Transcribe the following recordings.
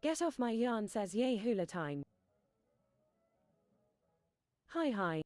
Get off my yarn, says yay hula time. Hi.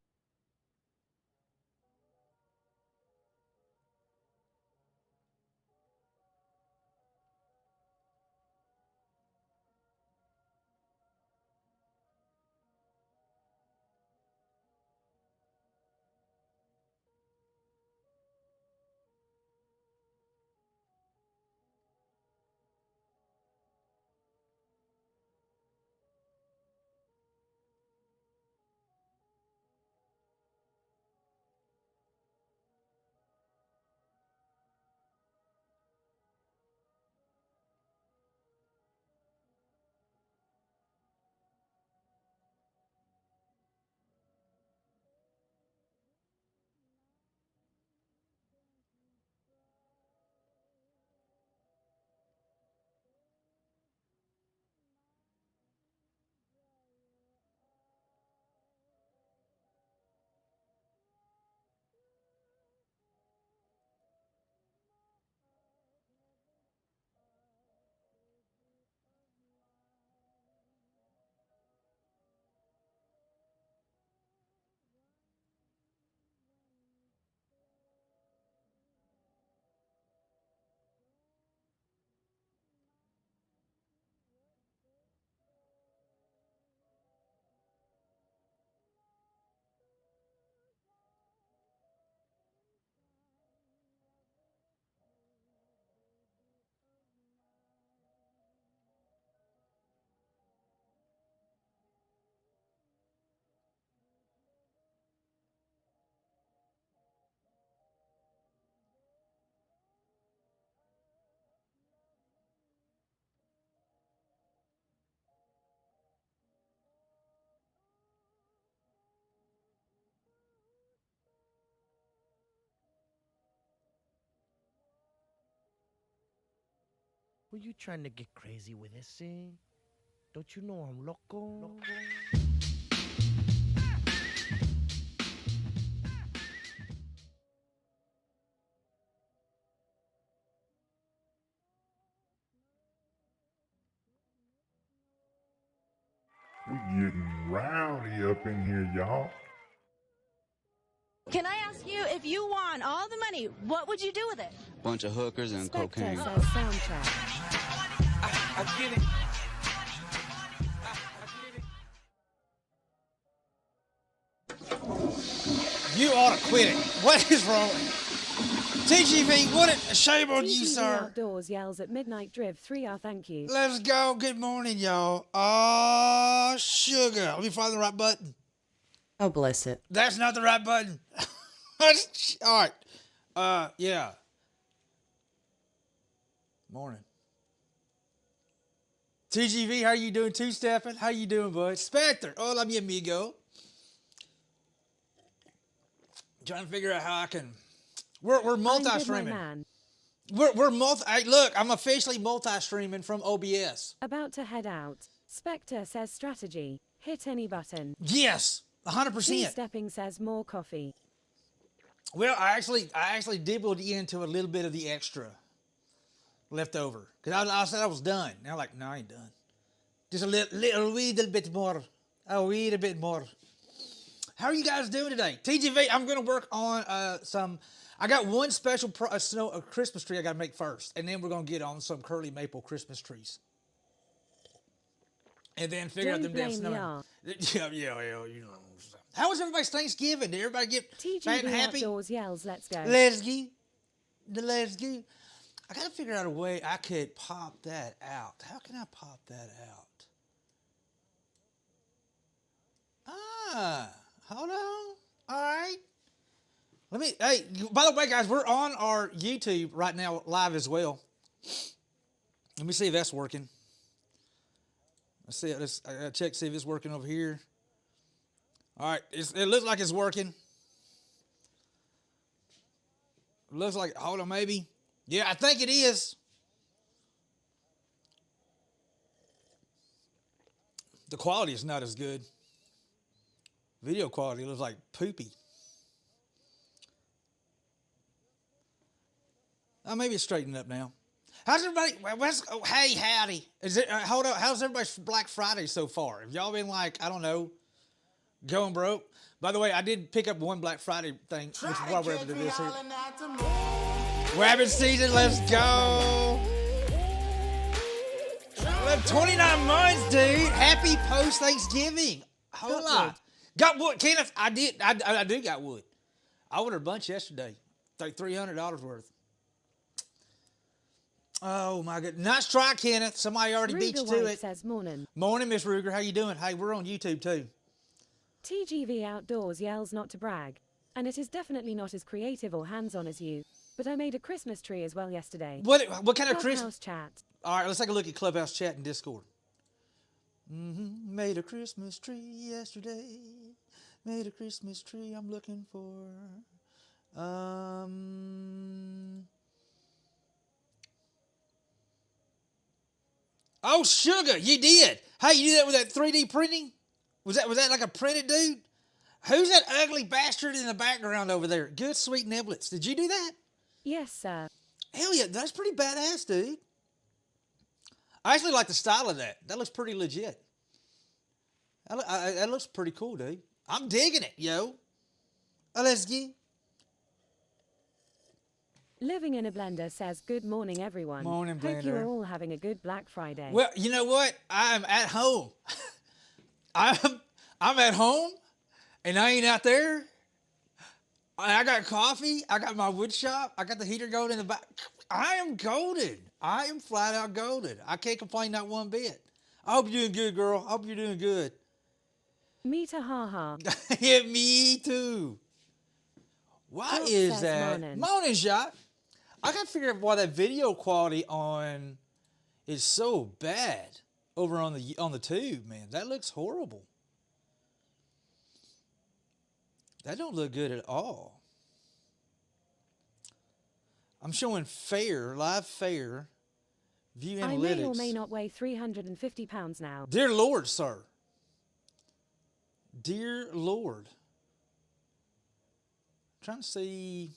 Were you trying to get crazy with this thing? Don't you know I'm loco? We getting rowdy up in here, y'all. Can I ask you, if you won all the money, what would you do with it? Bunch of hookers and Spectre cocaine. says soundtrack. I get it. You ought to quit it. What is wrong? TGV, what a shame on you, TGV sir. Outdoors yells at Midnight Driv 3 thank you. Let's go. Good morning, y'all. Oh, sugar. Let me find the right button. Oh, bless it. That's not the right button. All right. Yeah. Morning. TGV, how you doing? Two-stepping? How you doing, bud? Spectre. Hola, mi amigo. Trying to figure out how I can... We're multi-streaming. We're multi... Hey, look, I'm officially multi-streaming from OBS. About to head out. Spectre says strategy. Hit any button. Yes, 100%. Stepping says more coffee. Well, I actually dibbled into a little bit of the extra left over. Because I said I was done. Now I'm like, no, I ain't done. Just a little bit more. A wee bit more. How are you guys doing today? TGV, I'm going to work on some... I got one special a Christmas tree I got to make first. And then we're going to get on some curly maple Christmas trees. And then figure out them damn snow. Yeah, you know. How was everybody's Thanksgiving? Did everybody get fat and TGV happy? Outdoors yells, let's go. Let's go. Let's go. I got to figure out a way I could pop that out. How can I pop that out? Hold on. All right. Hey, by the way, guys, we're on our YouTube right now live as well. Let me see if that's working. Let's see. I gotta check, see if it's working over here. All right. It looks like it's working. It looks like, hold on, maybe. Yeah, I think it is. The quality is not as good. Video quality looks like poopy. Maybe it's straightened up now. How's everybody? Oh, hey, howdy. Is it? Hold up. How's everybody's Black Friday so far? Have y'all been like, I don't know, going broke? By the way, I did pick up one Black Friday thing, which is why we're able to do this here. Rabbit season, let's go. 29 months, dude. Happy post Thanksgiving. Hold on. Got wood, Kenneth? I did. I do got wood. I ordered a bunch yesterday, like $300 worth. Oh my God! Nice try, Kenneth. Somebody already beat you Ruger to White it. says morning. Morning, Miss Ruger. How you doing? Hey, we're on YouTube too. TGV Outdoors yells not to brag. And it is definitely not as creative or hands-on as you. But I made a Christmas tree as well yesterday. What kind of Christmas? Clubhouse chat. All right, let's take a look at Clubhouse chat and Discord. Made a Christmas tree yesterday. Made a Christmas tree I'm looking for. Oh, sugar, you did. Hey, you did that with that 3D printing? Was that like a printed dude? Who's that ugly bastard in the background over there? Good sweet niblets. Did you do that? Yes, sir. Hell yeah, that's pretty badass, dude. I actually like the style of that. That looks pretty legit. That looks pretty cool, dude. I'm digging it, yo. Let's get. Living in a Blender says, good morning, everyone. Morning, Hope you Blender. are all having a good Black Friday. Well, you know what? I'm at home. I'm at home, and I ain't out there. I got coffee. I got my wood shop. I got the heater going in the back. I am golden. I am flat out golden. I can't complain not one bit. I hope you're doing good, girl. I hope you're doing good. Mita haha. Yeah, me too. Why Jock is says that? morning. Morning shot. I gotta figure out why that video quality on is so bad over on the tube, man. That looks horrible. That don't look good at all. I'm showing fair, live fair, view I analytics. may or may not weigh 350 pounds now. Dear Lord, sir. Dear Lord. Trying to see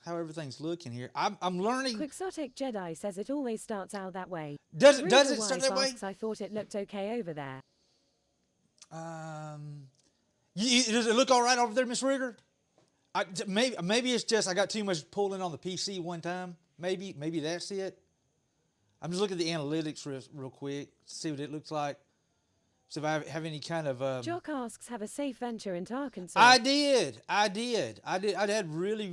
how everything's looking here. I'm learning. Quixotic Jedi says it always starts out that way. Does it Ruger start Wife that way? asks, I thought it looked okay over there. Does it look all right over there, Miss Ruger? Maybe it's just I got too much pulling on the PC one time. Maybe that's it. I'm just looking at the analytics real quick, see what it looks like. So if I have any kind of Jock asks, have a safe venture into Arkansas. I did. I had really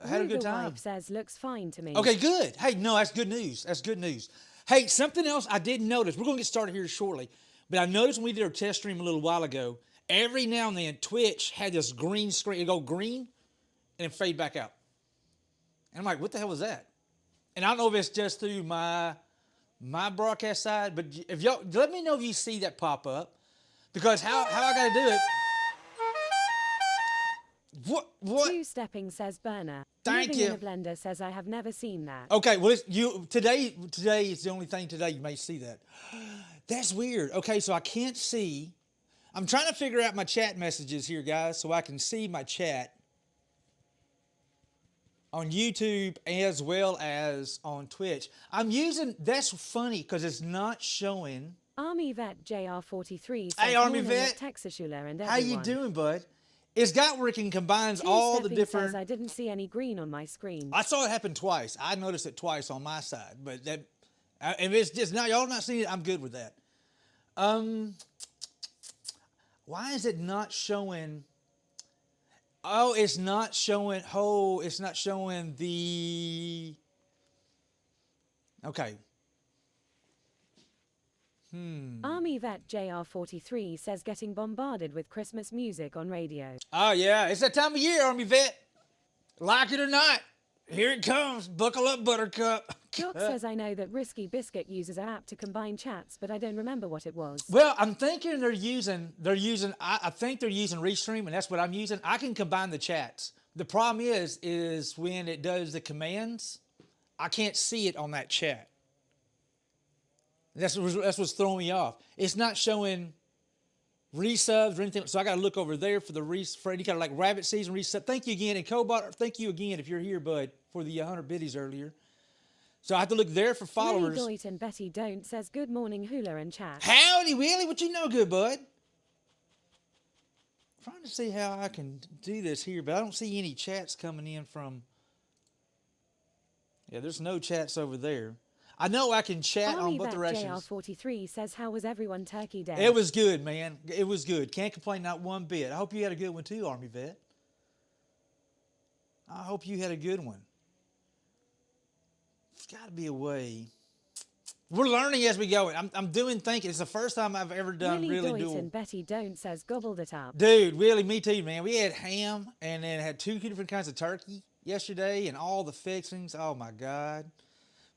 had a good Ruger time. Wife says, looks fine to me. Okay, good. Hey, no, that's good news. That's good news. Hey, something else I did notice. We're going to get started here shortly. But I noticed when we did our test stream a little while ago, every now and then Twitch had this green screen. It'd go green and then fade back out. And I'm like, what the hell was that? And I don't know if it's just through my broadcast side, but if y'all, let me know if you see that pop up. Because how I got to do it. What? Two-stepping says Burner. Thank Living you. in a Blender says, I have never seen that. Okay, well, today is the only thing today you may see that. That's weird. Okay, so I can't see. I'm trying to figure out my chat messages here, guys, so I can see my chat on YouTube as well as on Twitch. That's funny because it's not showing. Army Vet JR43 says, Hey, Army morning Vet. at Texashula and everyone. How you doing, bud? It's got where it can combines Two all the Stepping different. says, I didn't see any green on my screen. I saw it happen twice. I noticed it twice on my side, but if it's just now y'all not seeing it, I'm good with that. Why is it not showing? Oh, it's not showing. Oh, it's not showing the. Okay. Army Vet JR43 says, getting bombarded with Christmas music on radio. Oh yeah, it's that time of year, Army Vet. Like it or not, here it comes. Buckle up, Buttercup. Jock says, I know that Risky Biscuit uses an app to combine chats, but I don't remember what it was. Well, I'm thinking they're using. I think they're using Restream, and that's what I'm using. I can combine the chats. The problem is when it does the commands, I can't see it on that chat. That's what's throwing me off. It's not showing resubs or anything, so I got to look over there for any kind of like rabbit season resub. Thank you again, and Cobot. Thank you again if you're here, bud, for the 100 biddies earlier. So I have to look there for Willie followers. Doit and Betty Don't says good morning Hula and chat. Howdy, Willie. What you know, good bud? Trying to see how I can do this here, but I don't see any chats coming in from. Yeah, there's no chats over there. I know I can chat on both directions. JR43 says how was everyone Turkey Day? It was good, man. It was good. Can't complain not one bit. I hope you had a good one too, Army vet. I hope you had a good one. There's got to be a way. We're learning as we go. I'm doing thinking. It's the first time I've ever done Willie really Doit doing. and Betty Don't says gobbled it up. Dude, Willie, me too, man. We had ham and then had two different kinds of turkey yesterday and all the fixings. Oh my God.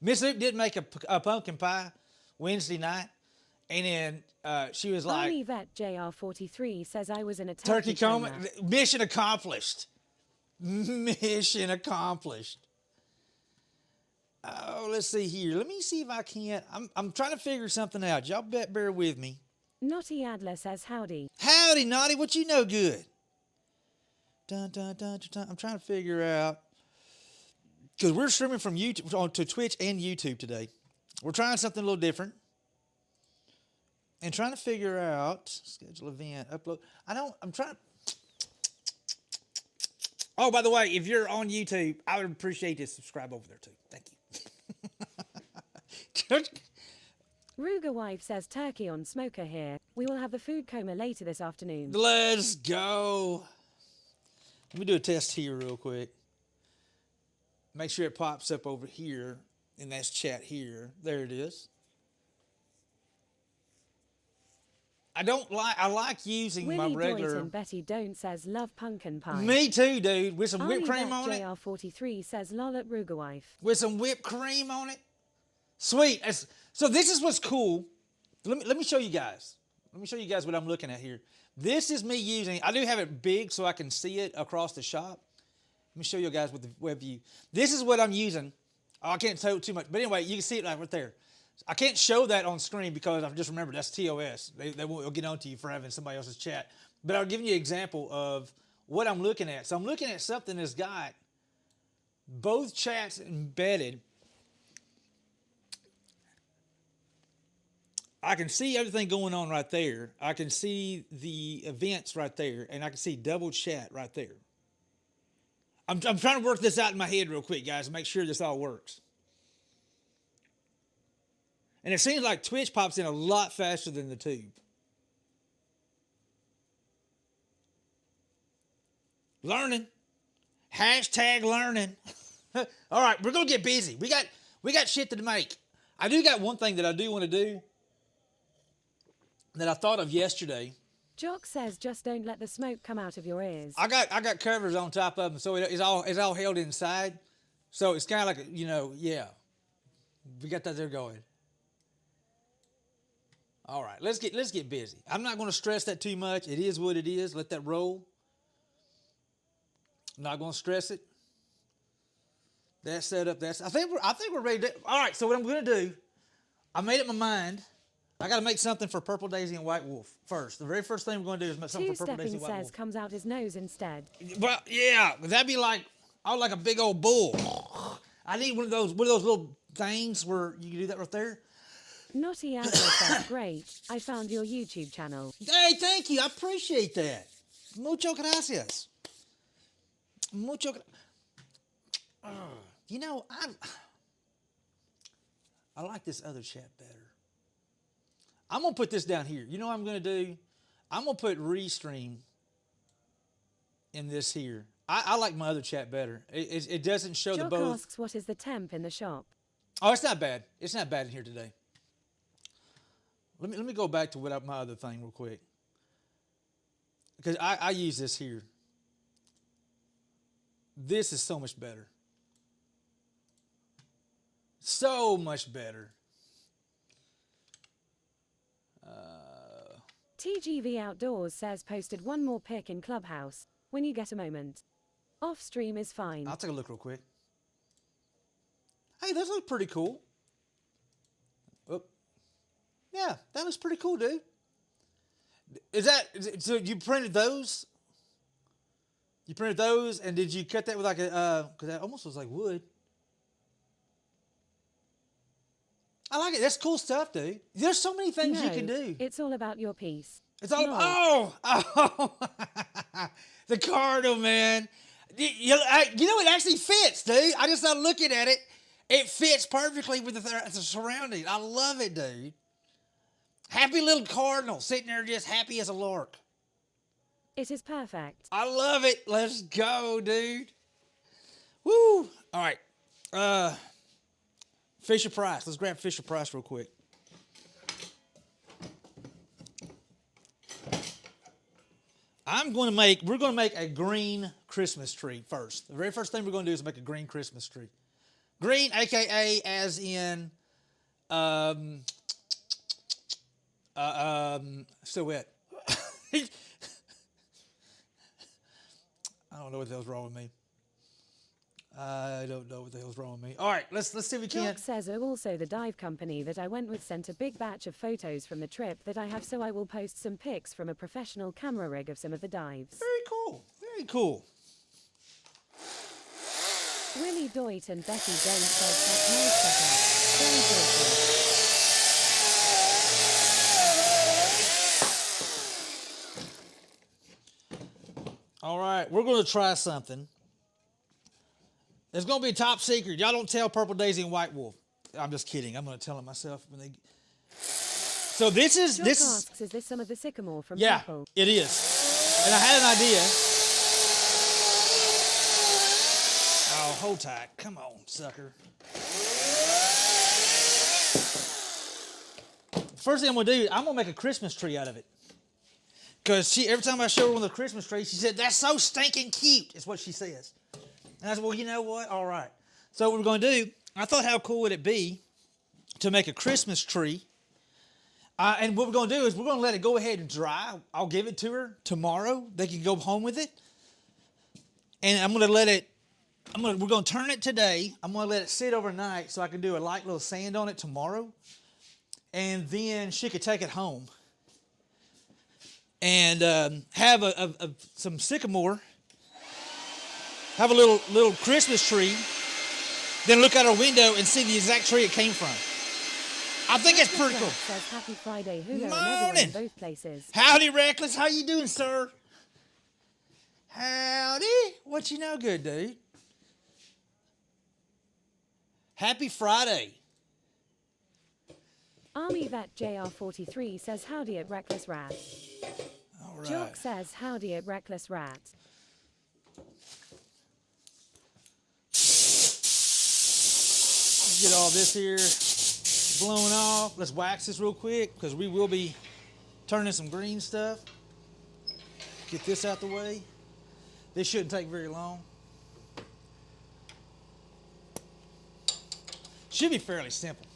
Miss Luke did make a pumpkin pie Wednesday night, and then she was like, Army vet JR43 says I was in a turkey coma. coma. Mission accomplished. Mission accomplished. Oh, let's see here. Let me see if I can't. I'm trying to figure something out. Y'all bear with me. Naughty Adler says howdy. Howdy, Naughty. What you know good? Dun, dun, dun, dun, dun. I'm trying to figure out. Because we're streaming from YouTube to Twitch and YouTube today. We're trying something a little different. And trying to figure out, schedule event, upload. I'm trying. Oh, by the way, if you're on YouTube, I would appreciate you to subscribe over there too. Thank you. Ruger wife says turkey on smoker here. We will have the food coma later this afternoon. Let's go. Let me do a test here real quick. Make sure it pops up over here, and that's chat here. There it is. I like using Willie my Doit regular. and Betty Don't says love pumpkin pie. Me too, dude. With some whipped Army cream vet on it. JR43 says lol at Ruger wife. With some whipped cream on it. Sweet. So this is what's cool. Let me show you guys. Let me show you guys what I'm looking at here. This is me using. I do have it big so I can see it across the shop. Let me show you guys with the web view. This is what I'm using. Oh, I can't tell too much, but anyway, you can see it right there. I can't show that on screen because I've just remembered that's TOS. They won't get on to you for having somebody else's chat. But I'll give you an example of what I'm looking at. So I'm looking at something that's got both chats embedded. I can see everything going on right there. I can see the events right there, and I can see double chat right there. I'm trying to work this out in my head real quick, guys, to make sure this all works. And it seems like Twitch pops in a lot faster than the tube. Learning. Hashtag learning. All right, we're going to get busy. We got shit to make. I do got one thing that I do want to do that I thought of yesterday. Jock says just don't let the smoke come out of your ears. I got covers on top of them, so it's all held inside. So it's kind of like, yeah. We got that there going. All right, let's get busy. I'm not going to stress that too much. It is what it is. Let that roll. I'm not going to stress it. That's set up. I think we're ready to. All right, so what I'm going to do, I made up my mind. I got to make something for Purple Daisy and White Wolf first. The very first thing we're going to do is make something for Purple Daisy and White Two-stepping Wolf. says comes out his nose instead. Well, yeah, that'd be like a big old bull. I need one of those little things where you can do that right there. Naughty Adler says great. I found your YouTube channel. Hey, thank you. I appreciate that. Mucho gracias. Mucho. I like this other chat better. I'm gonna put this down here. You know what I'm gonna do? I'm gonna put Restream in this here. I like my other chat better. It doesn't show the Jock both. asks what is the temp in the shop. Oh, it's not bad. It's not bad in here today. Let me go back to my other thing real quick. Because I use this here. This is so much better. So much better. TGV Outdoors says posted one more pic in Clubhouse when you get a moment. Off stream is fine. I'll take a look real quick. Hey, those look pretty cool. Oh. Yeah, that looks pretty cool, dude. So you printed those? You printed those, and did you cut that with like because that almost was like wood. I like it. That's cool stuff, dude. There's so many things you can No, do. it's all about your piece. It's all Lol. oh the cardinal, man. You know, it actually fits, dude. I just started looking at it. It fits perfectly with the surroundings. I love it, dude. Happy little cardinal sitting there just happy as a lark. It is perfect. I love it. Let's go, dude. Woo. All right. Fisher Price. Let's grab Fisher Price real quick. We're going to make a green Christmas tree first. The very first thing we're going to do is make a green Christmas tree. Green, AKA as in, still wet. I don't know what the hell's wrong with me. I don't know what the hell's wrong with me. All right, let's see if we can. Jock says, oh, also the dive company that I went with sent a big batch of photos from the trip that I have, so I will post some pics from a professional camera rig of some of the dives. Very cool. Very cool. Willie Doit and Becky Jones says that's nice setup. Very thoughtful. All right, we're going to try something. It's going to be top secret. Y'all don't tell Purple Daisy and White Wolf. I'm just kidding. I'm going to tell them myself when they. So this is Jock asks, is this some of the sycamore from Yeah, Purple? it is. And I had an idea. Oh, hold tight. Come on, sucker. First thing I'm going to do, I'm going to make a Christmas tree out of it. Because every time I show her one of the Christmas trees, she said, that's so stinking cute, is what she says. And I said, well, you know what? All right. So what we're going to do, I thought, how cool would it be to make a Christmas tree? And what we're going to do is we're going to let it go ahead and dry. I'll give it to her tomorrow. They can go home with it. And I'm going to let it, we're going to turn it today. I'm going to let it sit overnight so I can do a light little sand on it tomorrow. And then she could take it home. And have some sycamore, have a little Christmas tree, then look out our window and see the exact tree it came from. I think it's pretty cool. Says happy Friday, Hula, and Morning. everyone in both places. Howdy, Reckless. How you doing, sir? Howdy. What you know good, dude? Happy Friday. Army Vet JR43 says howdy at Reckless Rat. All right. Jock says howdy at Reckless Rat. Let's get all this here blown off. Let's wax this real quick because we will be turning some green stuff. Get this out the way. This shouldn't take very long. Should be fairly simple.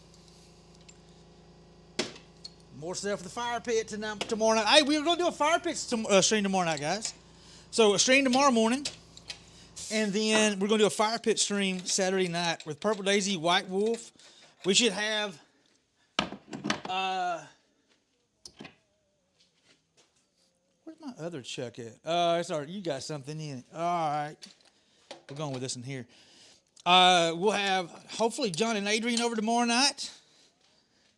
More stuff for the fire pit tomorrow night. Hey, we're going to do a fire pit stream tomorrow night, guys. So a stream tomorrow morning. And then we're going to do a fire pit stream Saturday night with Purple Daisy, White Wolf. We should have... where's my other chuck at? It's all right. You got something in it. All right. We're going with this in here. We'll have, hopefully, John and Adrian over tomorrow night.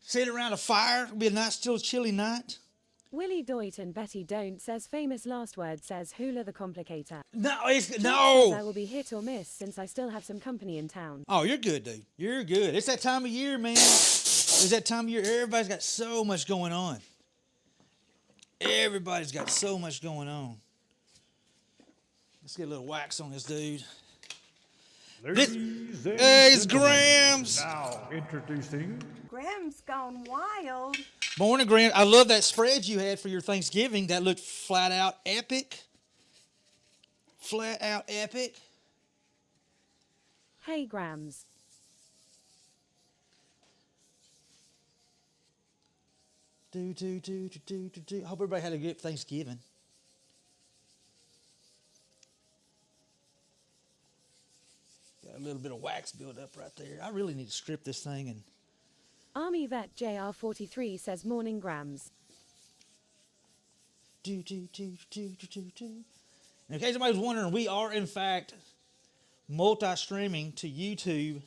Sit around a fire. It'll be a nice, still chilly night. Willie Doit and Betty Don't says famous last word says Hula the Complicator. No, I no. will be hit or miss since I still have some company in town. Oh, you're good, dude. You're good. It's that time of year, man. It's that time of year. Everybody's got so much going on. Everybody's got so much going on. Let's get a little wax on this dude. Hey, it's Grams. Now introducing Graham's gone wild. Morning, Graham. I love that spread you had for your Thanksgiving. That looked flat out epic. Flat out epic. Hey Grams. I hope everybody had a good Thanksgiving. Got a little bit of wax built up right there. I really need to strip this thing and. Army Vet JR43 says morning Grams. In case anybody's wondering, we are in fact multi-streaming to YouTube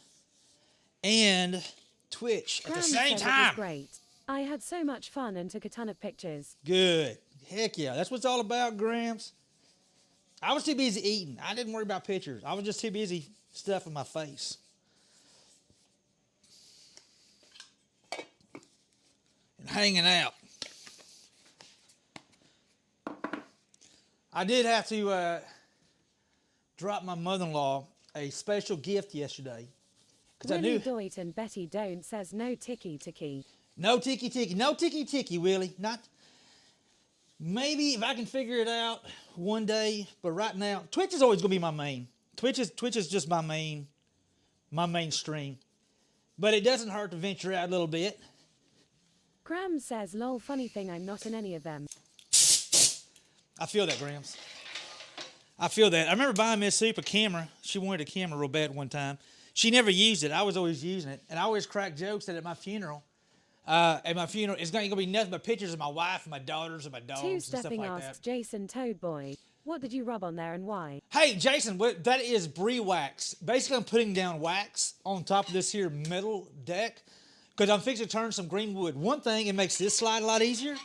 and Twitch at the Graham same said it was time. great. I had so much fun and took a ton of pictures. Good. Heck yeah. That's what it's all about, Gramps. I was too busy eating. I didn't worry about pictures. I was just too busy stuffing my face. And hanging out. I did have to drop my mother-in-law a special gift yesterday. Because I Willie knew... Doit and Betty Don't says no ticky. No ticky. No ticky, Willie. Not... Maybe if I can figure it out one day, but right now, Twitch is always going to be my main. Twitch is just my main stream. But it doesn't hurt to venture out a little bit. Graham says lol funny thing I'm not in any of them. I feel that, Grams. I feel that. I remember buying Miss Soup a camera. She wanted a camera real bad one time. She never used it. I was always using it. And I always crack jokes that at my funeral, it's going to be nothing but pictures of my wife and my daughters and my dogs Two and stuff Stepping like asks that. Jason Toadboy, what did you rub on there and why? Hey, Jason, that is Brie wax. Basically, I'm putting down wax on top of this here metal deck because I'm fixing to turn some green wood. One thing, it makes this slide a lot easier.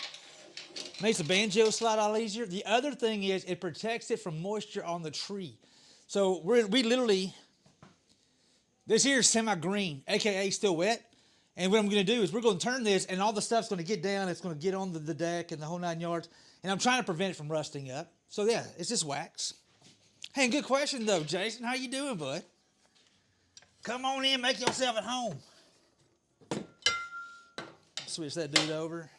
Makes the banjo slide a lot easier. The other thing is it protects it from moisture on the tree. So we literally, this here is semi-green, AKA still wet. And what I'm going to do is we're going to turn this and all the stuff's going to get down. It's going to get on the deck and the whole 9 yards. And I'm trying to prevent it from rusting up. So yeah, it's just wax. Hey, good question though, Jason. How you doing, bud? Come on in, make yourself at home. Switch that dude over.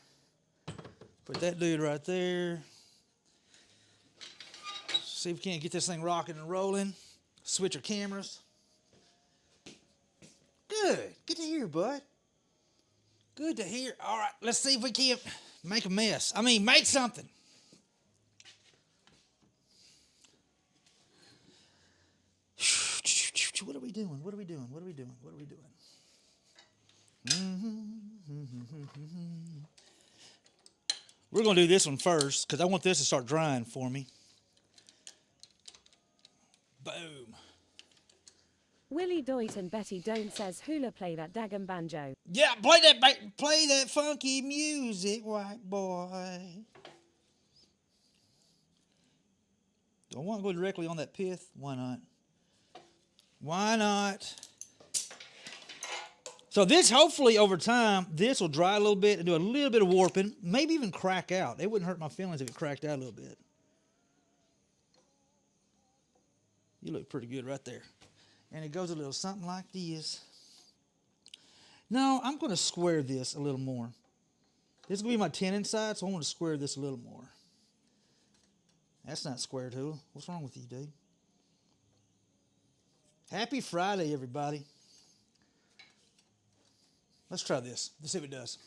Put that dude right there. See if we can't get this thing rocking and rolling. Switch our cameras. Good. Good to hear, bud. Good to hear. All right, let's see if we can't make a mess. I mean, make something. What are we doing? What are we doing? What are we doing? What are we doing? We're going to do this one first because I want this to start drying for me. Boom. Willie Doit and Betty Don't says hula play that daggum banjo. Yeah, play that funky music, white boy. Don't want to go directly on that pith. Why not? Why not? So this, hopefully, over time, this will dry a little bit and do a little bit of warping. Maybe even crack out. It wouldn't hurt my feelings if it cracked out a little bit. You look pretty good right there. And it goes a little something like this. No, I'm going to square this a little more. This is going to be my 10 inside, so I want to square this a little more. That's not squared, Hula. What's wrong with you, dude? Happy Friday, everybody. Let's try this. Let's see if it does.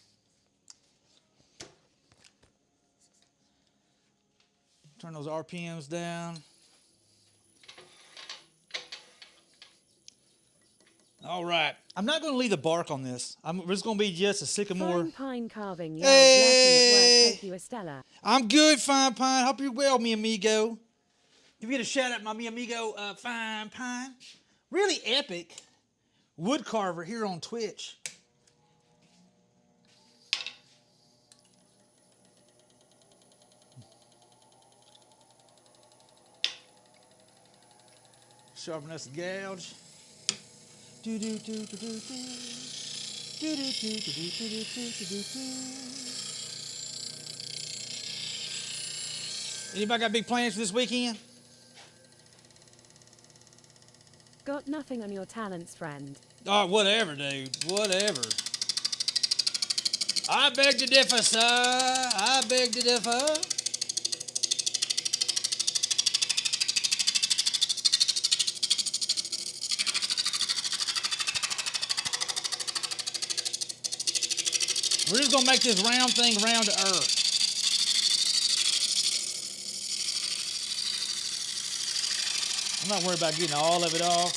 Turn those RPMs down. All right. I'm not going to leave the bark on this. It's going to be just a sycamore. Fine Pine Carving yells Hey! lurking at work. Thank you, Estella. I'm good, Fine Pine. Hope you're well, mi amigo. Give me a shout out, my mi amigo, Fine Pine. Really epic wood carver here on Twitch. Sharpen us a gouge. Do do do do do do. Do do do do do do do do do. Anybody got big plans for this weekend? Got nothing on your talents, friend. Oh, whatever, dude. Whatever. I beg to differ, sir. I beg to differ. We're just going to make this round thing round to earth. I'm not worried about getting all of it off,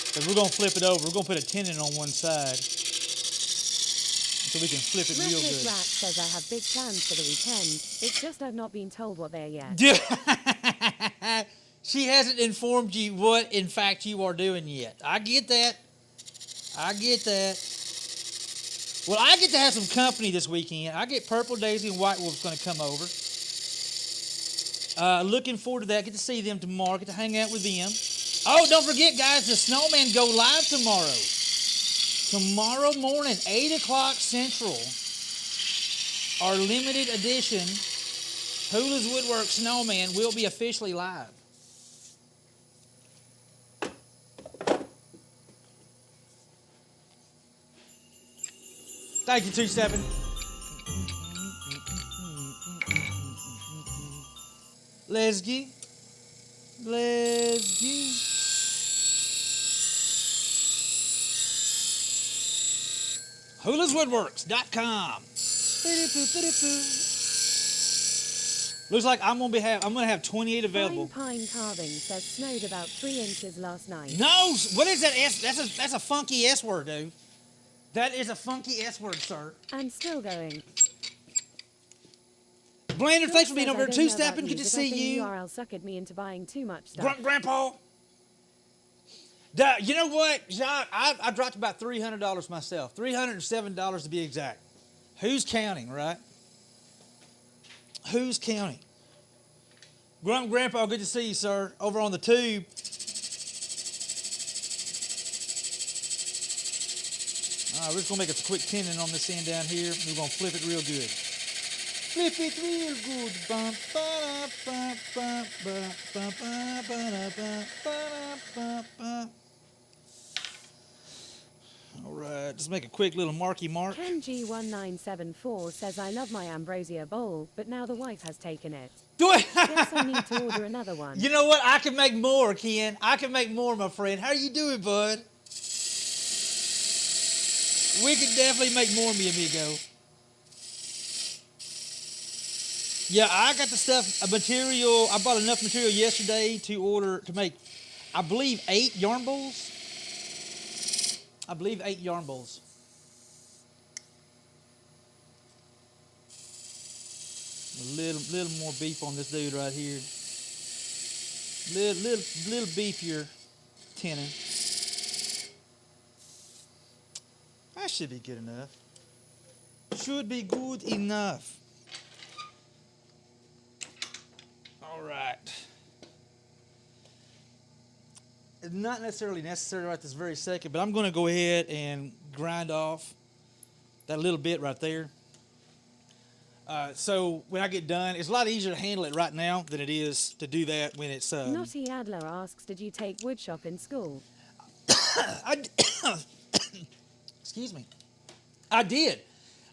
because we're going to flip it over. We're going to put a tenon on one side so we can flip it real Reckless good. Rat says I have big plans for the weekend. It's just I've not been told what they're yet. She hasn't informed you what, in fact, you are doing yet. I get that. I get that. Well, I get to have some company this weekend. I get Purple Daisy and White Wolf's going to come over. Looking forward to that. Get to see them tomorrow. Get to hang out with them. Oh, don't forget, guys, the Snowman go live tomorrow. Tomorrow morning, 8 o'clock Central. Our limited edition Hula's Woodwork Snowman will be officially live. Thank you, 27. Let's get. HulasWoodworks.com. Looks like I'm gonna have 28 available. Fine Pine Carving says snowed about 3 inches last night. No, what is that S? That's a funky S word, dude. That is a funky S word, sir. I'm still going. Blander, thanks for being Says, over "I there. don't know Two-stepping. about Good to but I see think you. URL suckered me into buying too much stuff. Grandpa. You know what, John? I dropped about $300 myself. $307 to be exact. Who's counting, right? Who's counting? Grandpa, good to see you, sir. Over on the tube. All right, we're just gonna make a quick tenon on this end down here. We're gonna flip it real good. Flip it real good. Bum, ba, ba, ba, ba, ba, ba, ba, ba, ba, ba, ba. All right, just make a quick little marky mark. Ken G1974 says, I love my ambrosia bowl, but now the wife has taken it. Do it. Guess I need to order another one. You know what? I can make more, Ken. I can make more, my friend. How you doing, bud? We can definitely make more, mi amigo. Yeah, I got the stuff, material. I bought enough material yesterday to make, I believe, 8 yarn bowls. I believe 8 yarn bowls. A little more beef on this dude right here. Little beefier tenon. That should be good enough. Should be good enough. All right. It's not necessarily necessary right this very second, but I'm going to go ahead and grind off that little bit right there. So when I get done, it's a lot easier to handle it right now than it is to do that when it's... Naughty Adler asks, did you take woodshop in school? Excuse me. I did.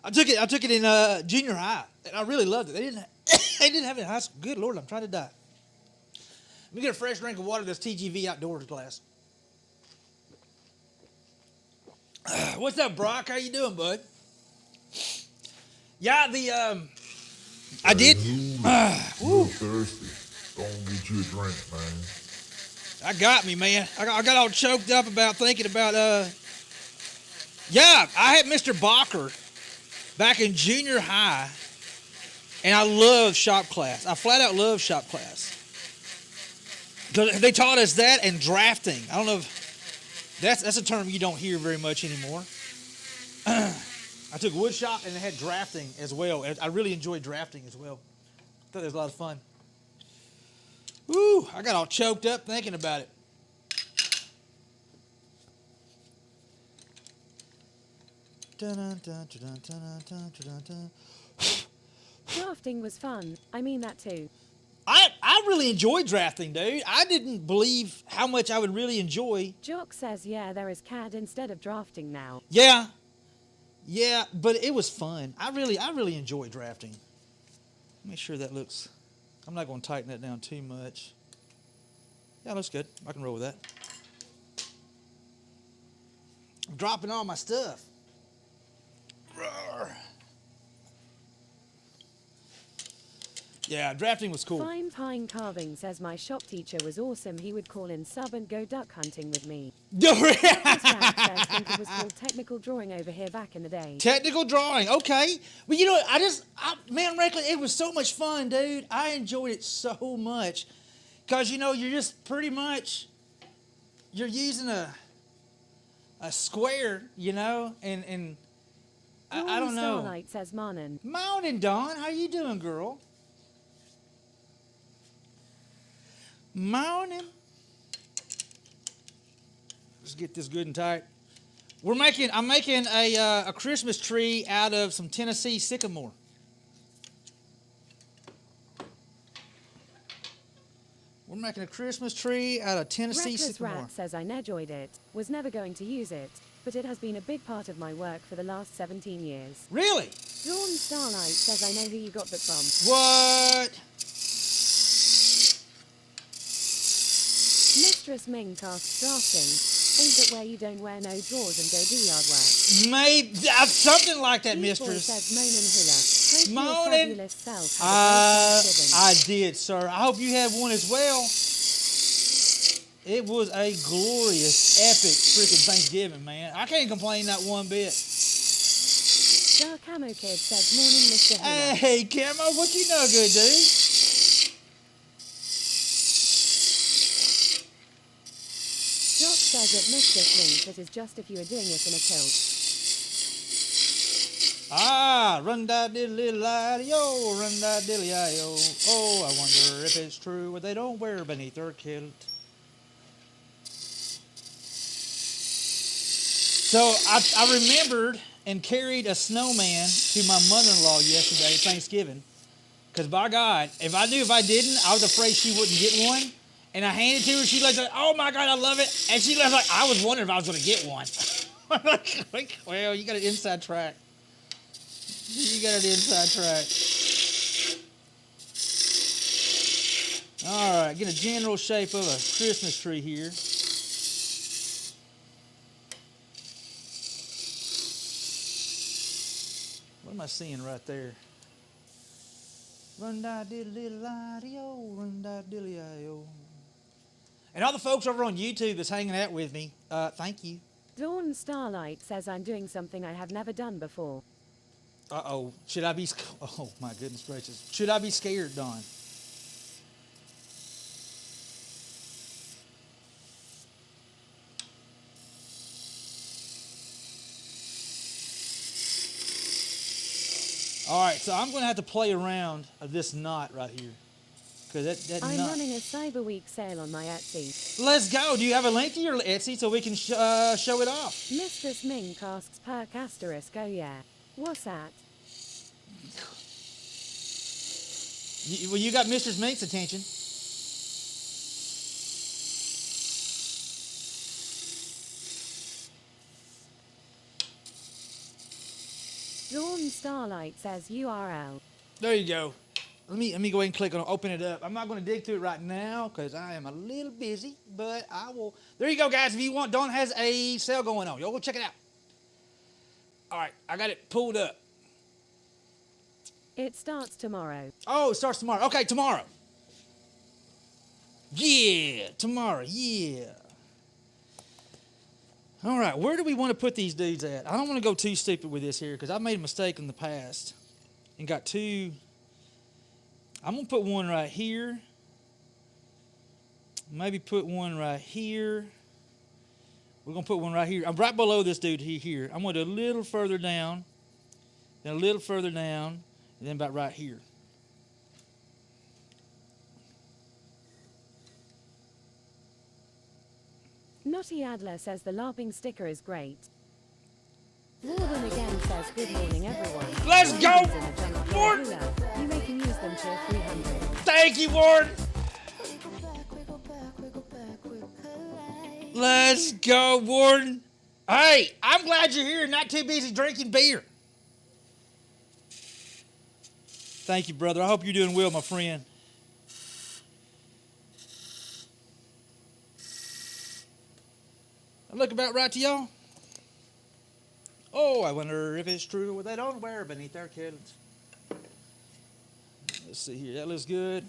I took it in junior high, and I really loved it. They didn't have it in high school. Good Lord, I'm trying to die. Let me get a fresh drink of water. This TGV Outdoors glass. What's up, Brock? How you doing, bud? Yeah, I did. Real thirsty. Go and get you a drink, man. I got me, man. I got all choked up about thinking about, yeah, I had Mr. Bacher back in junior high, and I loved shop class. I flat out loved shop class. They taught us that and drafting. I don't know if that's a term you don't hear very much anymore. I took wood shop and they had drafting as well. I really enjoyed drafting as well. I thought it was a lot of fun. Woo, I got all choked up thinking about it. Drafting was fun. I mean that too. I really enjoyed drafting, dude. I didn't believe how much I would really enjoy. Jock says, yeah, there is CAD instead of drafting now. Yeah, but it was fun. I really enjoyed drafting. Make sure that looks. I'm not going to tighten that down too much. Yeah, looks good. I can roll with that. I'm dropping all my stuff. Roar. Yeah, drafting was cool. Fine Pine Carving says, my shop teacher was awesome. He would call in sub and go duck hunting with me. His dad says, think it was called technical drawing over here back in the day. Technical drawing, okay. Well, you know what? Man, Reckless, it was so much fun, dude. I enjoyed it so much. Because, you know, you're just pretty much, you're using a square, you know, and I don't know. Starlight says Marnin. Morning, Dawn. How you doing, girl? Morning. Let's get this good and tight. I'm making a Christmas tree out of some Tennessee sycamore. We're making a Christmas tree out of Tennessee Reckless sycamore. Rat says I enjoyed it, was never going to use it, but it has been a big part of my work for the last 17 years. Really? Dawn Starlight says I know who you got that from. What? Mistress Ming casts drafting. Ain't it where you don't wear no drawers and go do yard work? Maybe something like that, Beat Boy mistress. says Moanin' Hiller. Hope Moanin'. your fabulous self had a great Thanksgiving. I did, sir. I hope you had one as well. It was a glorious, epic freaking Thanksgiving, man. I can't complain not one bit. Dark Camo Kid says Morning Mr. Hiller. Hey, Camo, what you know good, dude? Jock says it Mistress Ming, that is just if you are doing it in a kilt. Ah, run da diddly lie yo, run da diddly yo. Oh, I wonder if it's true what they don't wear beneath their kilt. So I remembered and carried a snowman to my mother-in-law yesterday at Thanksgiving. Because by God, if I didn't, I was afraid she wouldn't get one. And I handed it to her, she like, oh my God, I love it. And she left like, I was wondering if I was gonna get one. Well, you got an inside track. You got an inside track. All right, get a general shape of a Christmas tree here. What am I seeing right there? Run da diddly lie-o, run da diddly io. And all the folks over on YouTube that's hanging out with me, thank you. Dawn Starlight says I'm doing something I have never done before. Uh-oh, should I be, oh my goodness gracious. Should I be scared, Dawn? All right, so I'm going to have to play around this knot right here. Because that I'm knot. running a Cyber Week sale on my Etsy. Let's go. Do you have a link to your Etsy so we can show it off? Mistress Ming casts perk asterisk, oh yeah. What's that? Well, you got Mistress Mink's attention. Dawn Starlight says URL. There you go. Let me go ahead and click on open it up. I'm not going to dig through it right now because I am a little busy, but I will. There you go, guys. If you want, Dawn has a sale going on. Y'all go check it out. All right, I got it pulled up. It starts tomorrow. Oh, it starts tomorrow. Okay, tomorrow. Yeah, tomorrow. Yeah. All right, where do we want to put these dudes at? I don't want to go too stupid with this here because I made a mistake in the past and got two. I'm going to put one right here. Maybe put one right here. We're going to put one right here. I'm right below this dude here. I'm going to do a little further down, then a little further down, and then about right here. Nutty Adler says the LARPing sticker is great. Warden again says good morning everyone. Let's go! In the jungle, Warden! You may can use them till 300. Thank you, Warden! Let's go, Warden! Hey, I'm glad you're here and not too busy drinking beer. Thank you, brother. I hope you're doing well, my friend. I look about right to y'all. Oh, I wonder if it's true what they don't wear beneath their kilts. Let's see here. That looks good.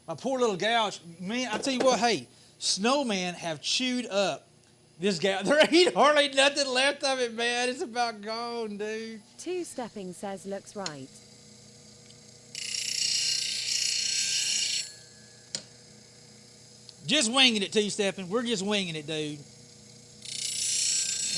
My poor little gouge. Man, I tell you what, hey, snowmen have chewed up this gouge. There ain't hardly nothing left of it, man. It's about gone, dude. Two Stepping says looks right. Just winging it, Two-Stepping. We're just winging it, dude.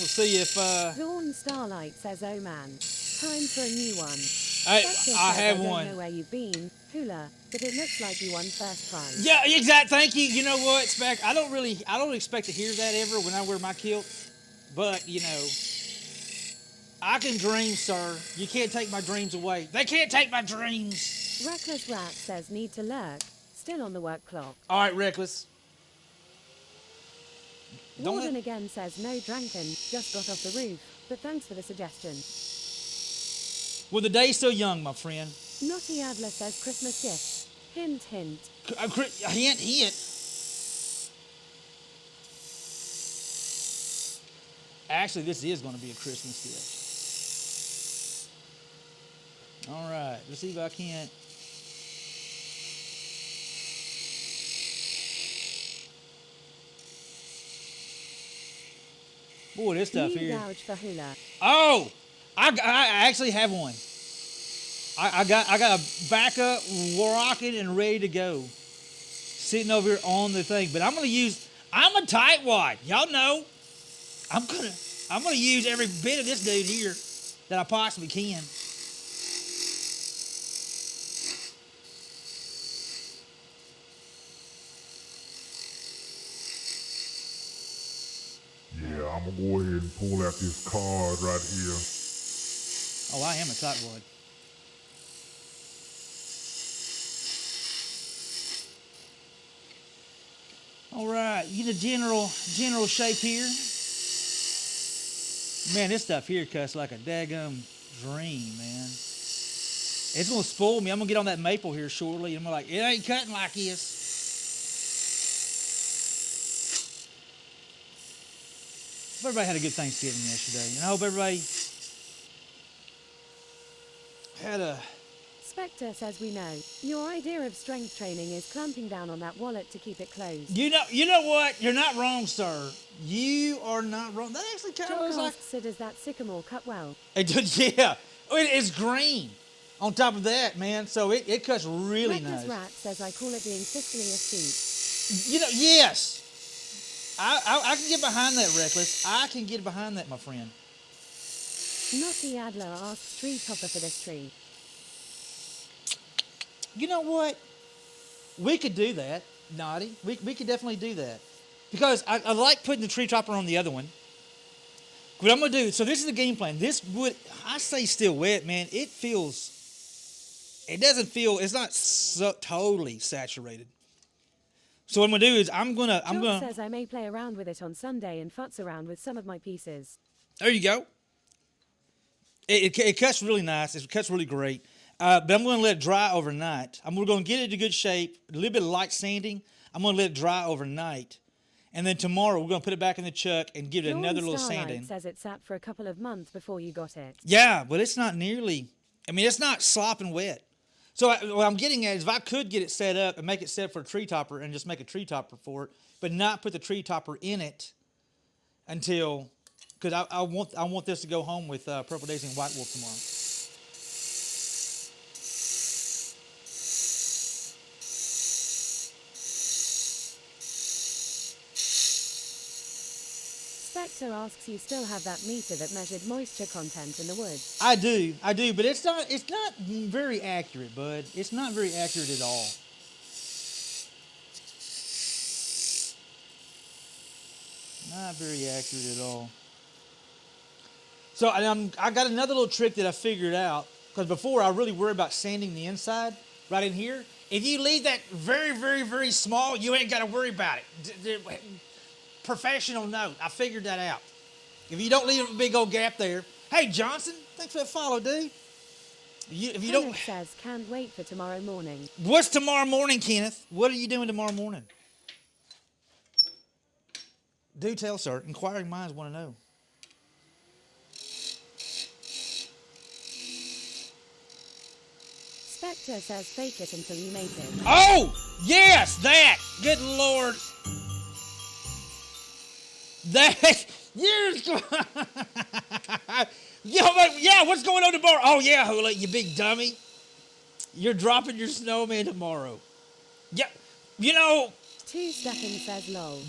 We'll see if Dawn Starlight says, oh man, time for a new one. I Spectre I says, have I don't one. know where you've been, Hula, but it looks like you won first prize. Yeah, exact. Thank you. You know what, Spec? I don't expect to hear that ever when I wear my kilt, but you know, I can dream, sir. You can't take my dreams away. They can't take my dreams. Reckless Rat says, need to lurk, still on the work clock. All right, Reckless. Don't Warden let- again says, no drankin', just got off the roof, but thanks for the suggestion. Well, the day's still young, my friend. Naughty Adler says, Christmas gift. Hint, hint. Hint, hint. Actually, this is going to be a Christmas gift. All right, let's see if I can't. Boy, this stuff New here. gouge for Hula. Oh, I actually have one. I got a backup rocking and ready to go, sitting over here on the thing. But I'm a tightwad. Y'all know. I'm gonna use every bit of this dude here that I possibly can. Yeah, I'm gonna go ahead and pull out this card right here. Oh, I am a tightwad. All right, you get a general shape here. Man, this stuff here cuts like a daggum dream, man. It's gonna spoil me. I'm gonna get on that maple here shortly, and I'm like, it ain't cutting like this. Hope everybody had a good Thanksgiving yesterday, and I hope everybody had a. Spectre says, we know. Your idea of strength training is clamping down on that wallet to keep it closed. You know what? You're not wrong, sir. You are not wrong. That actually kind of Jock looks like. asks, so does that sycamore cut well? It does, yeah. It's green. On top of that, man, so it cuts really Reckless nice. Rat says, I call it being fiscally astute. You know, yes. I can get behind that, Reckless. I can get behind that, my friend. Naughty Adler asks, tree topper for this tree. You know what? We could do that, Naughty. We could definitely do that. Because I like putting the tree topper on the other one. What I'm going to do, so this is the game plan. This would, I say still wet, man. It doesn't feel, it's not so totally saturated. So what I'm going to do is I'm going Jock to, says, I may play around with it on Sunday and futz around with some of my pieces. there you go. It cuts really nice. It cuts really great. But I'm going to let it dry overnight. I'm going to get it to good shape, a little bit of light sanding. I'm going to let it dry overnight. And then tomorrow we're going to put it back in the chuck and give it Dawn another little Starlight sanding. says it sat for a couple of months before you got it. Yeah, but it's not nearly, it's not slopping wet. So what I'm getting at is if I could get it set up and make it set for a tree topper and just make a tree topper for it, but not put the tree topper in it until, because I want this to go home with Purple Daisy and White Wolf tomorrow. Spectre asks, you still have that meter that measured moisture content in the wood. I do, but it's not very accurate, bud. It's not very accurate at all. Not very accurate at all. So I got another little trick that I figured out, because before I really worried about sanding the inside right in here. If you leave that very, very, very small, you ain't got to worry about it. Professional note, I figured that out. If you don't leave a big old gap there. Hey, Johnson, thanks for that follow, dude. If you don't, Kenneth says, can't wait for tomorrow morning. what's tomorrow morning, Kenneth? What are you doing tomorrow morning? Do tell, sir. Inquiring minds want to know. Spectre says, fake it until you make it. Oh, yes, that. Good Lord. That, you're, yeah, what's going on tomorrow? Oh, yeah, Hula, you big dummy. You're dropping your snowman tomorrow. Yeah, you know. Two Stefan says, lol.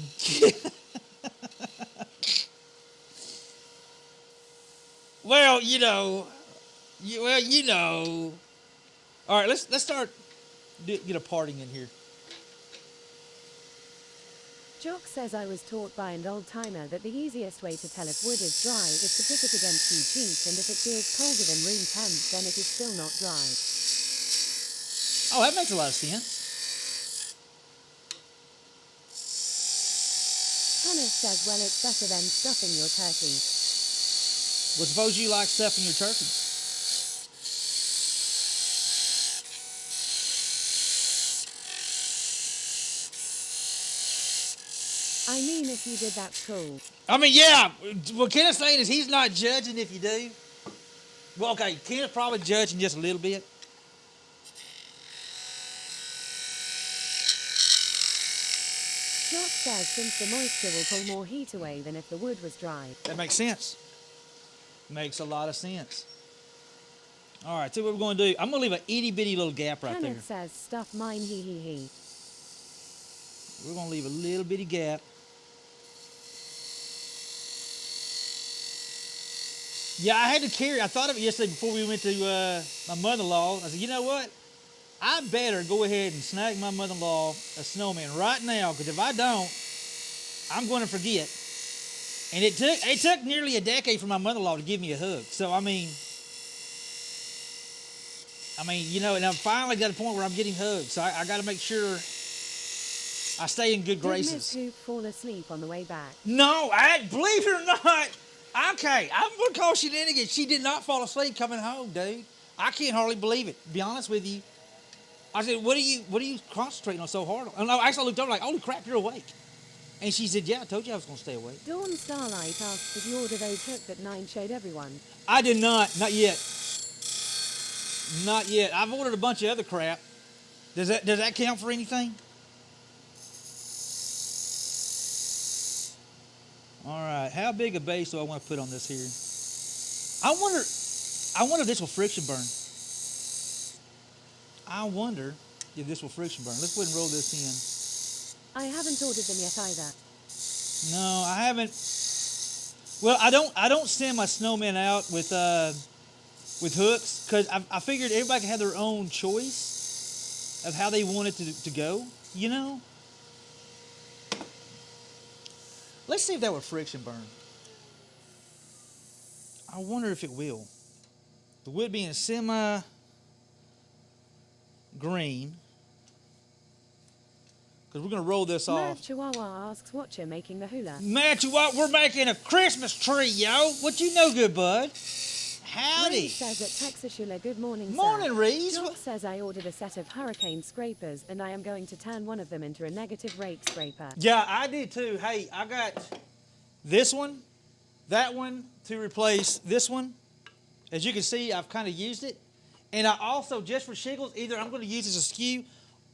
Well, you know. You know. All right, let's start get a parting in here. Jock says I was taught by an old timer that the easiest way to tell if wood is dry is to put it against you cheek, and if it feels colder than room temp, then it is still not dry. Oh, that makes a lot of sense. Kenneth says, well, it's better than stuffing your turkey. Well, suppose you like stuffing your turkey. I mean, if you did, that's cool. I mean, yeah. What Kenneth's saying is he's not judging if you do. Well, okay, Kenneth's probably judging just a little bit. Jock says since the moisture will pull more heat away than if the wood was dry. That makes sense. Makes a lot of sense. All right, so what we're going to do, I'm going to leave an itty bitty little gap right there. Kenneth says stuff mine, he. We're going to leave a little bitty gap. Yeah, I had to carry. I thought of it yesterday before we went to my mother-in-law. I said, you know what? I better go ahead and snag my mother-in-law a snowman right now, because if I don't, I'm going to forget. And it took nearly a decade for my mother-in-law to give me a hug. So I mean, you know, and I'm finally got a point where I'm getting hugged. So I got to make sure I stay in good Did graces. Miss Hoop fall asleep on the way back? No, believe it or not. Okay, I'm gonna call shenanigans. She did not fall asleep coming home, dude. I can't hardly believe it. To be honest with you, I said, "What are you concentrating on so hard?" And I actually looked over like, "Holy crap, you're awake!" And she said, "Yeah, I told you I was gonna stay awake." Dawn Starlight asked, did you order those hooks that Nine showed everyone? I did not yet. Not yet. I've ordered a bunch of other crap. Does that count for anything? All right, how big a base do I want to put on this here? I wonder if this will friction burn. I wonder if this will friction burn. Let's go ahead and roll this I haven't ordered them yet either. in. No, I haven't. Well, I don't send my snowmen out with hooks, because I figured everybody can have their own choice of how they want it to go, you know? Let's see if that would friction burn. I wonder if it will. The wood being semi-green. Because we're going to roll this Mad off. Chihuahua asks, Watcher making the hula. Match what? We're making a Christmas tree, yo. What you know, good bud? Howdy. Reese says at Texas Shula, good morning, sir. Morning, Reese. Jock says I ordered a set of hurricane scrapers and I am going to turn one of them into a negative rake scraper. Yeah, I did too. Hey, I got this one, that one to replace this one. As you can see, I've kind of used it. And I also, just for shiggles, either I'm going to use this as a skew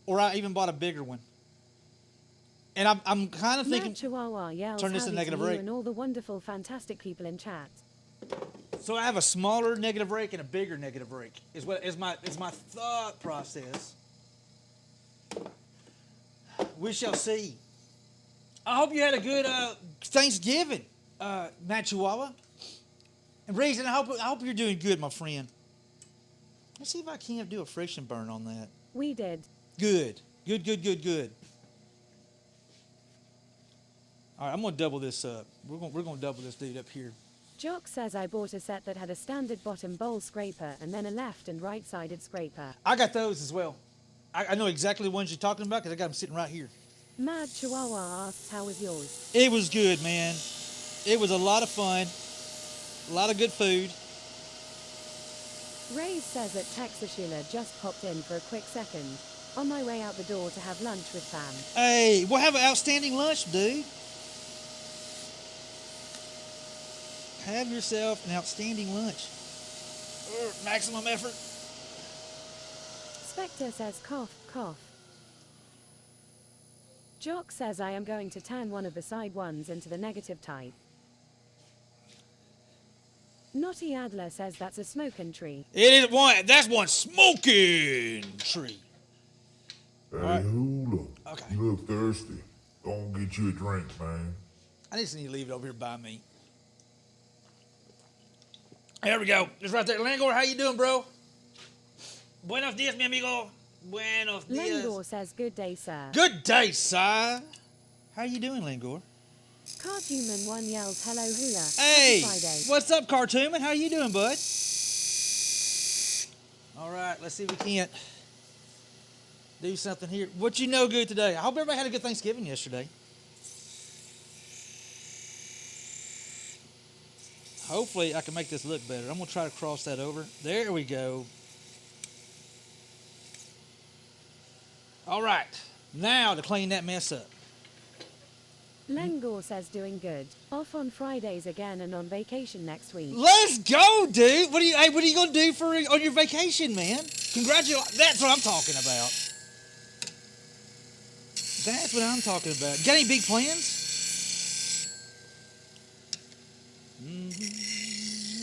or I even bought a bigger one. And I'm kind of thinking, Mad Chihuahua yells turn this to howdy negative to you rake. and all the wonderful, fantastic people in chat. so I have a smaller negative rake and a bigger negative rake. Is my thought process. We shall see. I hope you had a good Thanksgiving, Matt Chihuahua. And Reason, I hope you're doing good, my friend. Let's see if I can't do a friction burn on that. We did. Good. All right, I'm gonna double this up. We're gonna double this dude up here. Jock says I bought a set that had a standard bottom bowl scraper and then a left and right-sided scraper. I got those as well. I know exactly the ones you're talking about because I got them sitting right here. Mad Chihuahua asks, how was yours? It was good, man. It was a lot of fun. A lot of good food. Ray says at Texas Shula just popped in for a quick second. On my way out the door to have lunch with fam. Hey, we'll have an outstanding lunch, dude. Have yourself an outstanding lunch. Maximum effort. Spectre says cough, cough. Jock says I am going to turn one of the side ones into the negative type. Naughty Adler says that's a smoking tree. It is one. That's one smoking tree. Hey, right. Hula. Okay. You look thirsty. Go and get you a drink, man. I just need to leave it over here by me. There we go. It's right there. Langor, how you doing, bro? Buenos dias, mi amigo. Buenos dias. Lengor says, good day, sir. Good day, sir. How you doing, Langor? Cartoonman 1 yells, hello, hula. Hey, Happy Friday. what's up, Cartoonman? How you doing, bud? All right, let's see if we can't do something here. What you know good today? I hope everybody had a good Thanksgiving yesterday. Hopefully, I can make this look better. I'm going to try to cross that over. There we go. All right, now to clean that mess up. Lengor says, doing good. Off on Fridays again and on vacation next week. Let's go, dude. What are you gonna do on your vacation, man? Congratulations. That's what I'm talking about. That's what I'm talking about. Got any big plans?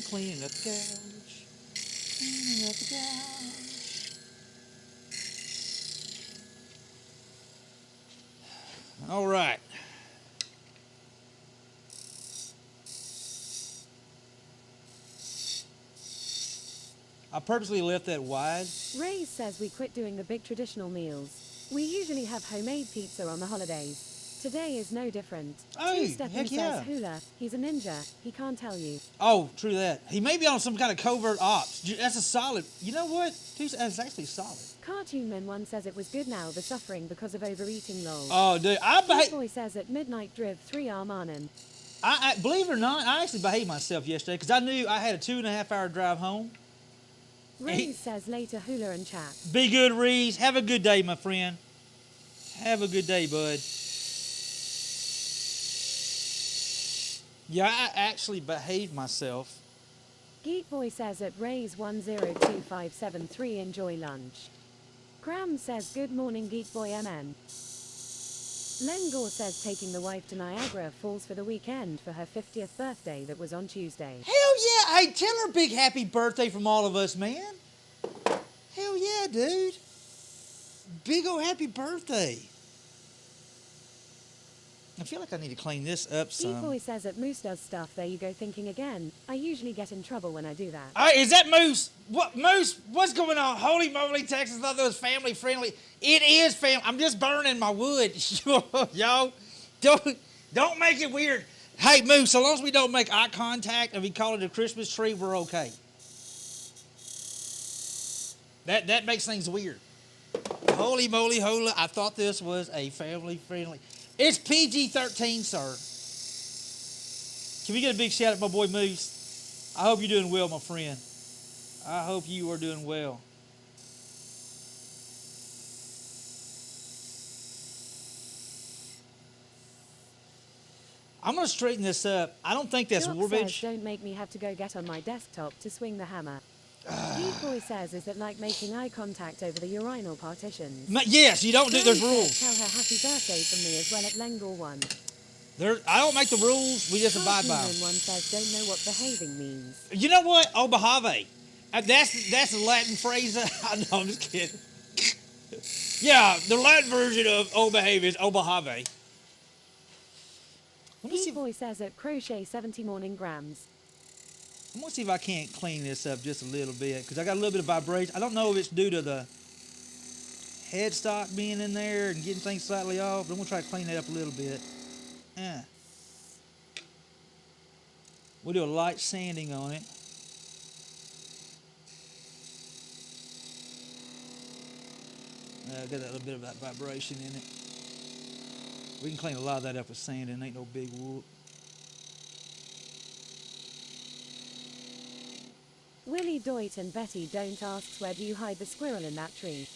Cleaning up the couch. Cleaning up the couch. All right. I purposely left that wide. Ray says we quit doing the big traditional meals. We usually have homemade pizza on the holidays. Today is no different. Hey, Two-Steppin' heck yeah. says hula. He's a ninja. He can't tell you. Oh, true that. He may be on some kind of covert ops. That's a solid. You know what? That's actually solid. Cartoonman 1 says it was good now, the suffering because of overeating lol. Oh, dude. This boy says at midnight driv 3 Armanen. I believe it or not, I actually behaved myself yesterday because I knew I had a 2.5 hour drive home. Reese says later hula and chat. Be good, Reese. Have a good day, my friend. Have a good day, bud. Yeah, I actually behaved myself. Geek Boy says at Ray's 102573 enjoy lunch. Graham says good morning Geek Boy MN. Lengor says taking the wife to Niagara Falls for the weekend for her 50th birthday that was on Tuesday. Hell yeah! Hey, tell her a big happy birthday from all of us, man. Hell yeah, dude. Big ol' happy birthday. I feel like I need to clean this up some. Geek Boy says at Moose does stuff, there you go thinking again. I usually get in trouble when I do that. Hey, is that Moose? What Moose? What's going on? Holy moly, Texas! I thought that was family friendly. It is family. I'm just burning my wood, yo. Don't make it weird. Hey, Moose. So long as we don't make eye contact and we call it a Christmas tree, we're okay. That makes things weird. Holy moly, hola! I thought this was a family friendly. It's PG-13, sir. Can we get a big shout out to my boy Moose? I hope you're doing well, my friend. I hope you are doing well. I'm going to straighten this up. I don't think that's Doc Warbage. says don't make me have to go get on my desktop to swing the hammer. Geek Boy says is it like making eye contact over the urinal partitions? Yes, you don't do. There's Granny rules. says, tell her happy birthday from me as well at Lengor 1. I don't make the rules. We just abide by them. Cartoonman 1 says don't know what behaving means. You know what? Obahave. That's a Latin phrase. No, I'm just kidding. Yeah, the Latin version of obehave is obahave. Let me see. Geek Boy says at crochet 70 morning grams. I'm gonna see if I can't clean this up just a little bit because I got a little bit of vibration. I don't know if it's due to the headstock being in there and getting things slightly off, but I'm gonna try to clean that up a little bit. We'll do a light sanding on it. Got that little bit of that vibration in it. We can clean a lot of that up with sanding. Ain't no big whoop. Willie Doit and Betty don't asks where do you hide the squirrel in that tree.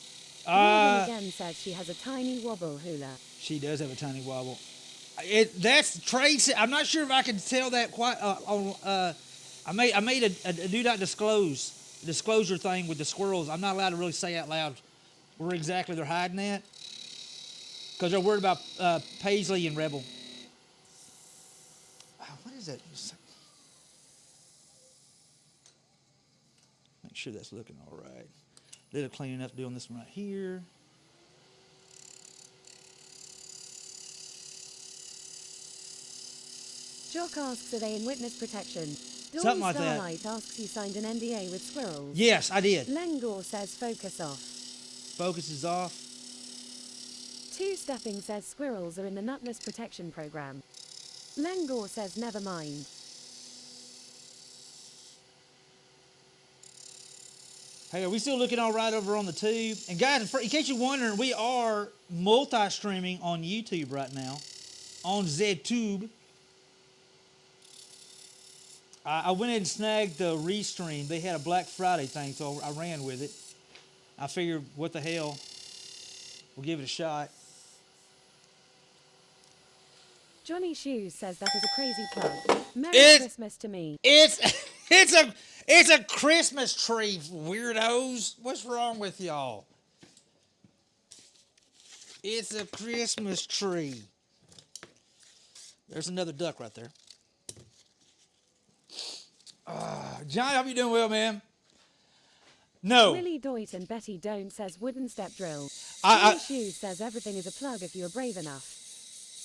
Morgan again says she has a tiny wobble hula. She does have a tiny wobble. That's Tracy. I'm not sure if I can tell that quite. I made a do not disclosure thing with the squirrels. I'm not allowed to really say out loud where exactly they're hiding at because they're worried about Paisley and Rebel. What is that? Make sure that's looking all right. Little cleaning up, doing this one right here. Jock asks are they in witness protection? Dawn Something like that. Starlight asks you signed an NDA with squirrels. Yes, I did. Lengor says focus off. Focus is off. Two Stepping says squirrels are in the Nutless Protection Program. Lengor says never mind. Hey, are we still looking all right over on the tube? And guys, in case you're wondering, we are multi-streaming on YouTube right now, on ZTube. I went ahead and snagged the restream. They had a Black Friday thing, so I ran with it. I figured, what the hell, we'll give it a shot. Johnny Shoes says that is a crazy plug. Merry Christmas to me. It's a Christmas tree, weirdos. What's wrong with y'all? It's a Christmas tree. There's another duck right there. Johnny, hope you're doing well, man. No. Willie Doit and Betty Don't says wooden step drill. I- Johnny Shoes says everything is a plug if you are brave enough.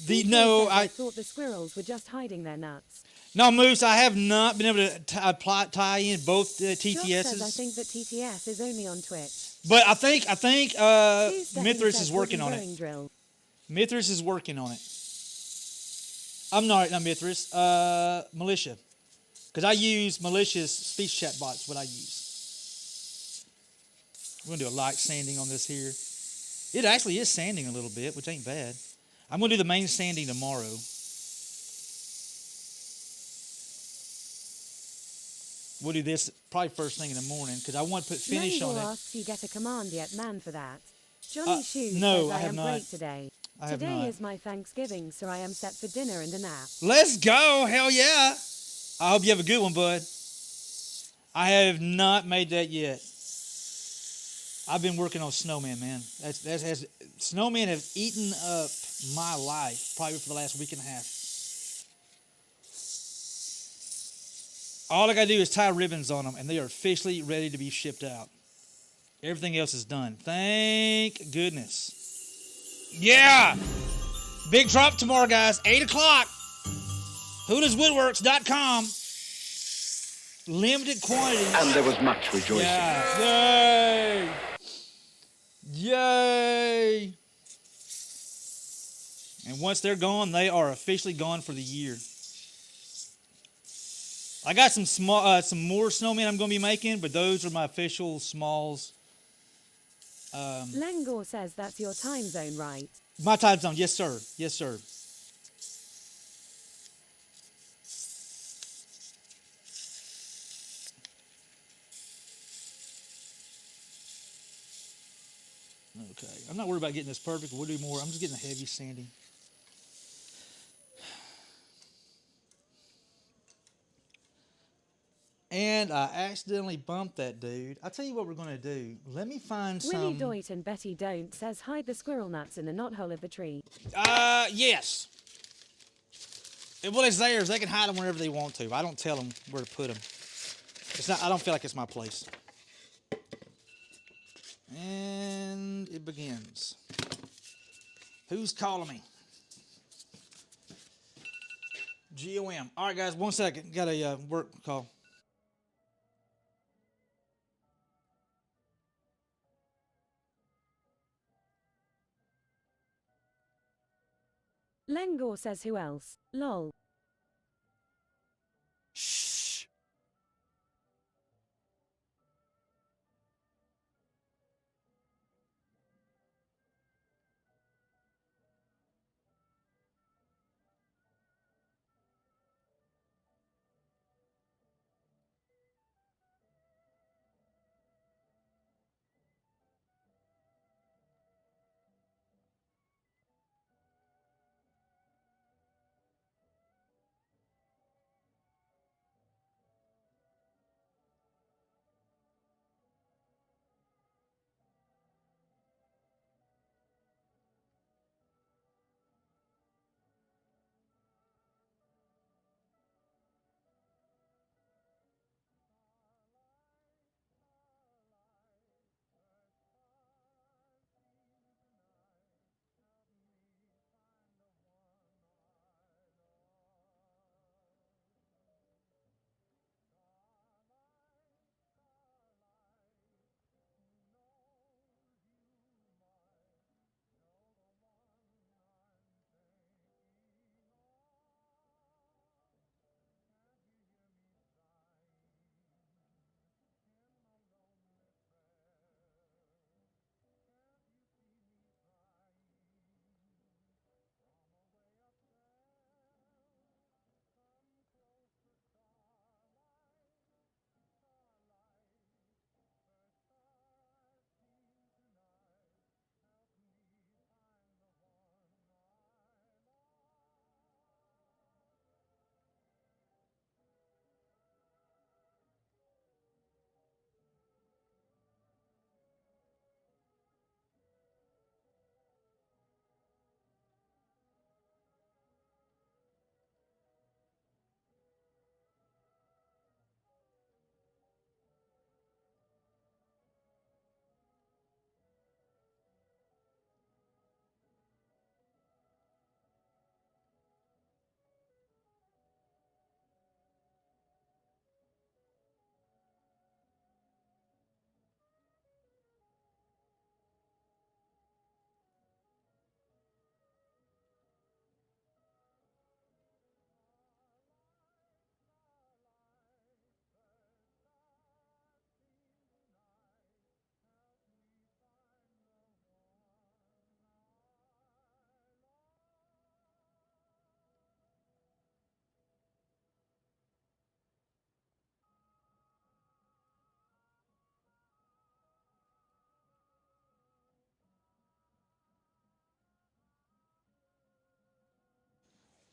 I thought the squirrels were just hiding their nuts. No, Moose, I have not been able to tie in both Josh TTSs. says I think that TTS is only on Twitch. But I think Stu Stepping Mithras says is working wooden on rowing it. Drill. Mithras is working on it. I'm not Mithras. Militia. Because I use malicious speech chat bots, what I use. We're going to do a light sanding on this here. It actually is sanding a little bit, which ain't bad. I'm going to do the main sanding tomorrow. We'll do this probably first thing in the morning because I want to put finish on Lengor it. asks you get a command yet, man, for that. Johnny Shoes no, says I I have am not. great today. I have Today not. is my Thanksgiving, so I am set for dinner and a nap. Let's go. Hell yeah. I hope you have a good one, bud. I have not made that yet. I've been working on Snowman, man. Snowmen have eaten up my life probably for the last week and a half. All I got to do is tie ribbons on them, and they are officially ready to be shipped out. Everything else is done. Thank goodness. Yeah! Big drop tomorrow, guys. 8 o'clock. HoodasWoodworks.com. Limited quantity. And there was much rejoicing. Yeah. Yay! Yay! And once they're gone, they are officially gone for the year. I got some more snowmen I'm going to be making, but those are my official smalls. Lengor says that's your time zone, right? My time zone, yes sir, yes sir. Okay, I'm not worried about getting this perfect. We'll do more. I'm just getting a heavy sanding. And I accidentally bumped that dude. I'll tell you what we're going to do. Let me find Willie some... Doit and Betty Don't says hide the squirrel nuts in the knothole of the tree. Yes. Well, it's theirs. They can hide them wherever they want to. I don't tell them where to put them. It's not. I don't feel like it's my place. And it begins. Who's calling me? GOM. All right, guys. 1 second. Got a work call. Lengor says who else? Lol. Shh.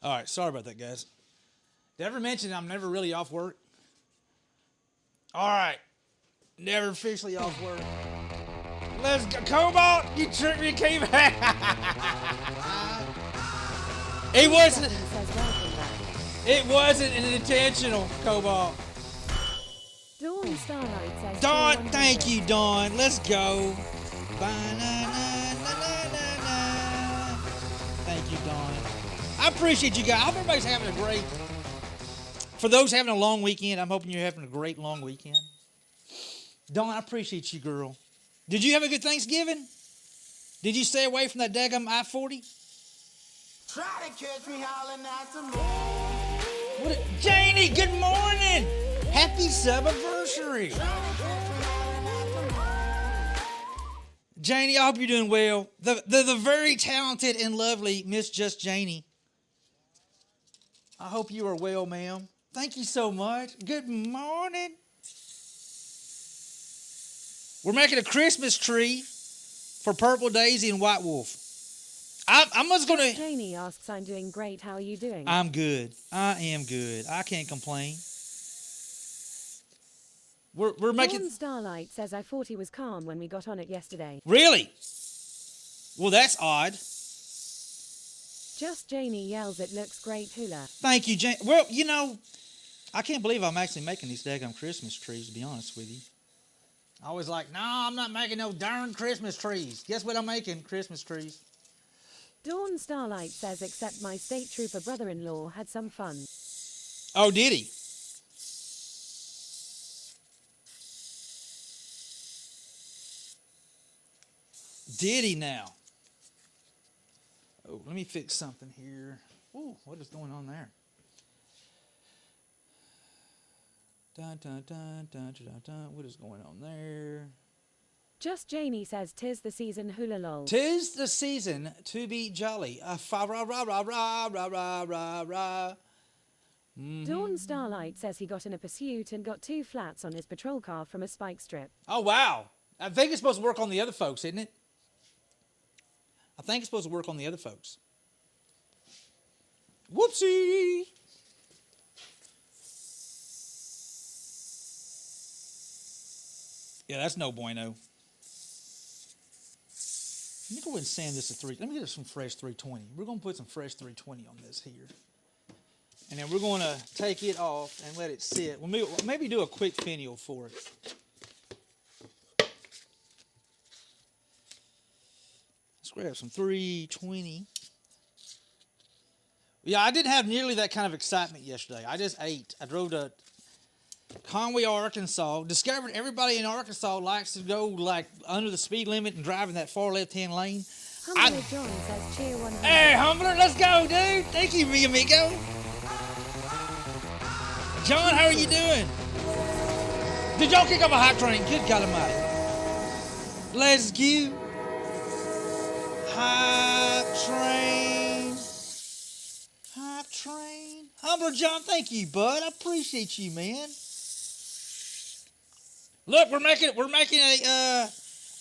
All right, sorry about that, guys. Did I ever mention I'm never really off work? All right, never officially off work. Let's go, Cobalt. You tricked me, came back. It wasn't. Says welcome back. It wasn't an intentional, Cobalt. Dawn Starlight says Dawn, 200. thank you, Dawn. Let's go. Ba-na-na-na-na-na. Thank you, Dawn. I appreciate you guys. I hope everybody's having a great. For those having a long weekend, I'm hoping you're having a great long weekend. Dawn, I appreciate you, girl. Did you have a good Thanksgiving? Did you stay away from that daggum I-40? Try to catch me howling at the moon. What Janie, good morning. Happy sub-anniversary. Janie, I hope you're doing well. The very talented and lovely Miss Just Janie. I hope you are well, ma'am. Thank you so much. Good morning. We're making a Christmas tree for Purple Daisy and White Wolf. I'm just gonna. Janie asks, I'm doing great. How are you doing? I'm good. I am good. I can't complain. We're making. Dawn Starlight says, I thought he was calm when we got on it yesterday. Really? Well, that's odd. Just Janie yells, it looks great, hula. Thank you, Jane. Well, you know, I can't believe I'm actually making these daggum Christmas trees, to be honest with you. I was like, no, I'm not making no darn Christmas trees. Guess what I'm making? Christmas trees. Dawn Starlight says, except my state trooper brother-in-law had some fun. Oh, did he? Did he now? Oh, let me fix something here. Ooh, what is going on there? Dun, dun, dun, dun, dun, dun. What is going on there? Just Janie says, 'tis the season, hula lol. 'Tis the season to be jolly. Fa ra ra ra ra ra ra ra ra. Dawn Starlight says he got in a pursuit and got 2 flats on his patrol car from a spike strip. Oh, wow. I think it's supposed to work on the other folks, isn't it? I think it's supposed to work on the other folks. Whoopsie. Yeah, that's no bueno. Let me go ahead and sand this to 3. Let me get some fresh 320. We're going to put some fresh 320 on this here. And then we're going to take it off and let it sit. We'll maybe do a quick finial for it. Let's grab some 320. Yeah, I didn't have nearly that kind of excitement yesterday. I just ate. I drove to Conway, Arkansas. Discovered everybody in Arkansas likes to go like under the speed limit and drive in that far left-hand lane. Humbler John says, cheer 100. Hey, Humbler, let's go, dude. Thank you, mi amigo. John, how are you doing? Did y'all kick off a hot train? Good God Almighty. Let's go. Hot train. Hot train. Humbler John, thank you, bud. I appreciate you, man. Look, we're making a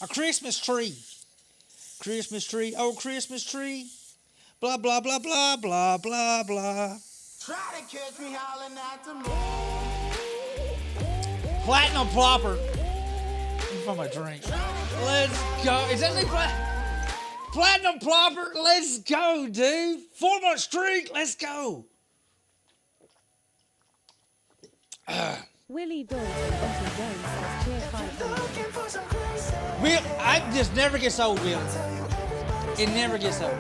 Christmas tree. Christmas tree, oh Christmas tree. Blah blah blah blah blah blah blah. Try to catch me howling at the moon. Platinum plopper. Let me find my drink. Let's go. Is that the platinum plopper? Let's go, dude. 4-month streak. Let's go. Willie Dalton Bottom Jones says, cheer 500. Will, I just never gets old, Will. It never gets old.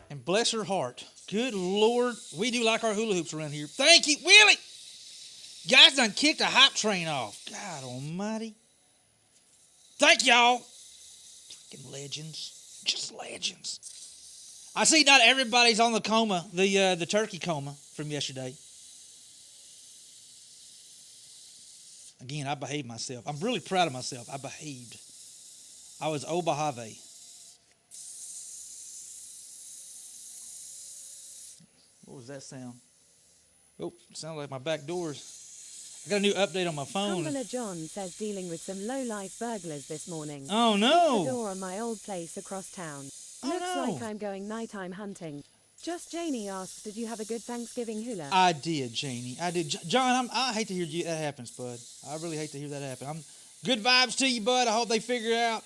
And bless her heart. Good Lord. We do like our hula hoops around here. Thank you, Willie. Guys done kicked a hype train off. God almighty. Thank y'all. Freaking legends. Just legends. I see not everybody's on the coma, the turkey coma from yesterday. Again, I behaved myself. I'm really proud of myself. I behaved. I was Obahave. What was that sound? Oh, it sounded like my back doors. I got a new update on my phone. Humbler John says, dealing with some low-life burglars this morning. Oh, The no. door on my old place across town. Looks no. like I'm going nighttime hunting. Just Janie asked, did you have a good Thanksgiving hula? I did, Janie. I did. John, I hate to hear that happens, bud. I really hate to hear that happen. Good vibes to you, bud. I hope they figure it out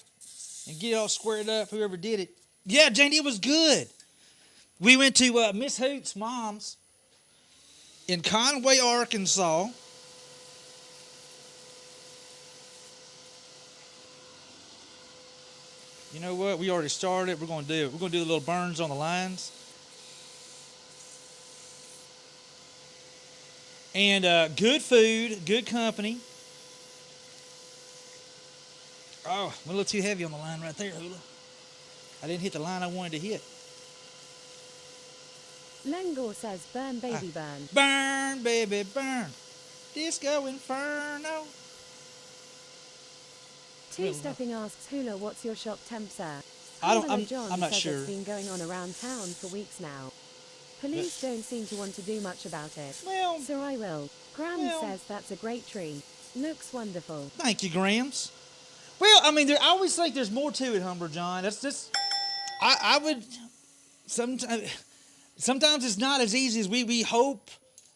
and get it all squared up, whoever did it. Yeah, Janie, it was good. We went to Miss Hoot's mom's in Conway, Arkansas. You know what? We already started. We're going to do it. We're going to do the little burns on the lines. And good food, good company. Oh, I'm a little too heavy on the line right there, Hula. I didn't hit the line I wanted to hit. Lengor says, burn baby burn. Burn, baby, burn. Disco Inferno. Two-stepping asks Hula, what's your shop temp, sir? I'm John not says sure. It's been going on around town for weeks now. Police don't seem to want to do much about it. Well, So I will. Graham well. says that's a great tree. Looks wonderful. Thank you, Grams. Well, I mean, I always think there's more to it, Humber John. That's just, I would, sometimes it's not as easy as we hope,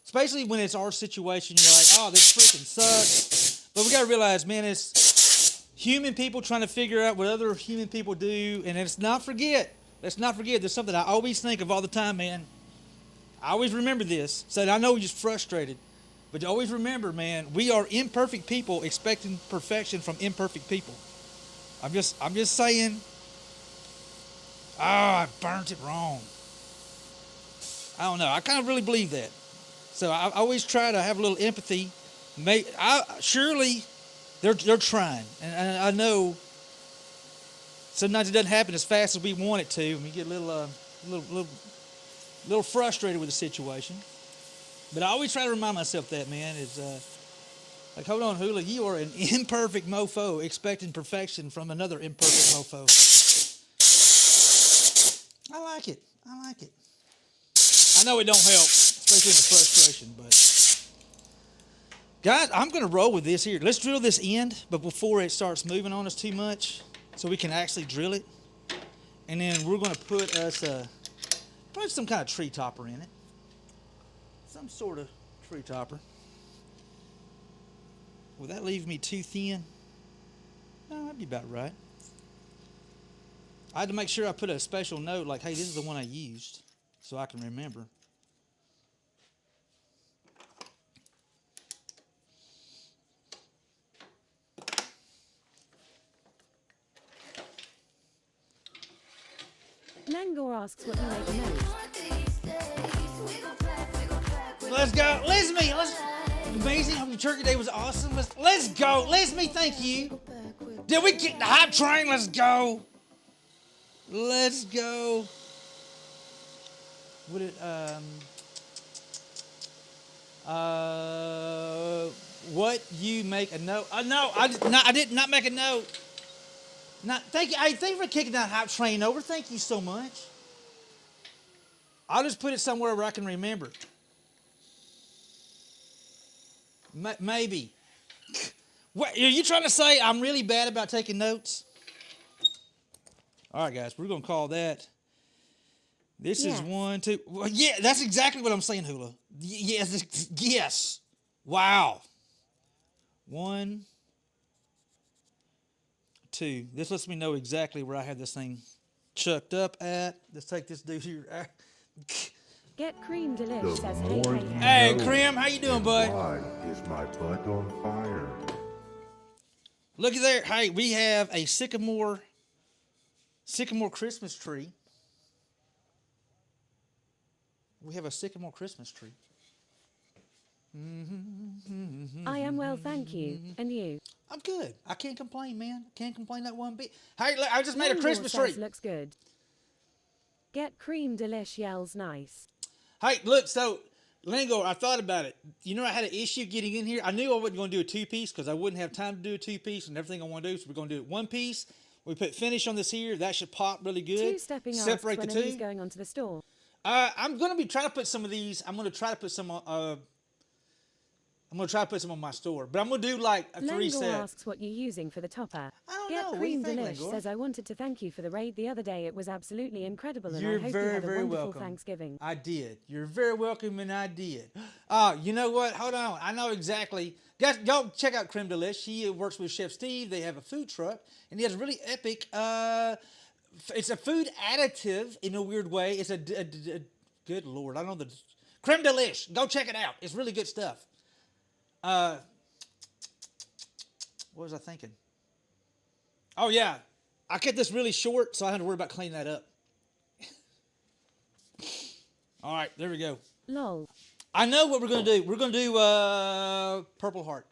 especially when it's our situation. You're like, oh, this freaking sucks. But we got to realize, man, it's human people trying to figure out what other human people do. And let's not forget, there's something I always think of all the time, man. I always remember this. So I know you're just frustrated. But always remember, man, we are imperfect people expecting perfection from imperfect people. I'm just saying, I burnt it wrong. I don't know. I kind of really believe that. So I always try to have a little empathy. Surely they're trying. And I know sometimes it doesn't happen as fast as we want it to. And we get a little frustrated with the situation. But I always try to remind myself that, man, is like, hold on, Hula, you are an imperfect mofo expecting perfection from another imperfect mofo. I like it. I know it don't help, especially in the frustration, but guys, I'm going to roll with this here. Let's drill this end, but before it starts moving on us too much, so we can actually drill it. And then we're going to put us probably some kind of tree topper in it. Some sort of tree topper. Will that leave me too thin? No, that'd be about right. I had to make sure I put a special note like, hey, this is the one I used, so I can remember. Lengor asks what you make a note. Let's go. Lesme, amazing. Hope your turkey day was awesome. Let's go. Lesme, thank you. Did we get the hype train? Let's go. Let's go. Would it, what you make a note? No, I did not make a note. Thank you. Hey, thank you for kicking that hype train over. Thank you so much. I'll just put it somewhere where I can remember. Maybe. What, are you trying to say I'm really bad about taking notes? All right, guys, we're going to call that. This is 1, 2. Well, yeah, that's exactly what I'm saying, Hula. Yes. Wow. 1, 2. This lets me know exactly where I have this thing chucked up at. Let's take this dude here. Get Cream Delish The says, more hey, you Hey, know. Krim, how you doing, bud? Why is my butt on fire? Look at there. Hey, we have a sycamore Christmas tree. We have a sycamore Christmas tree. I am well, thank you. And you? I'm good. I can't complain, man. Can't complain that one bit. Hey, look, I just made a Lengor Christmas says, tree. looks good. Get Cream Delish yells nice. Hey, look, so, Lengor, I thought about it. You know, I had an issue getting in here. I knew I wasn't going to do a two-piece because I wouldn't have time to do a two-piece and everything I want to do, so we're going to do it one piece. We put finish on this here. That should pop really good. Two-stepping asks Separate when the he's two. going onto the store. I'm going to be trying to put some of these. I'm going to try to put some I'm gonna try to put some on my store, but I'm gonna do like a 3 Lengor set. asks what you're using for the topper. I don't Get know. What do you Cream think, Delish Lengor? says, I wanted to thank you for the raid the other day. It was absolutely incredible, and You're I hope very, you had a very wonderful welcome. Thanksgiving. I did. You're very welcome, and I did. Oh, you know what? Hold on. I know exactly. Guys, go check out Creme Delish. He works with Chef Steve. They have a food truck, and he has a really epic. It's a food additive in a weird way. It's a good Lord. I don't know the Creme Delish. Go check it out. It's really good stuff. What was I thinking? Oh yeah, I kept this really short, so I had to worry about cleaning that up. All right, there we go. Lol. I know what we're gonna do. We're gonna do Purple Heart.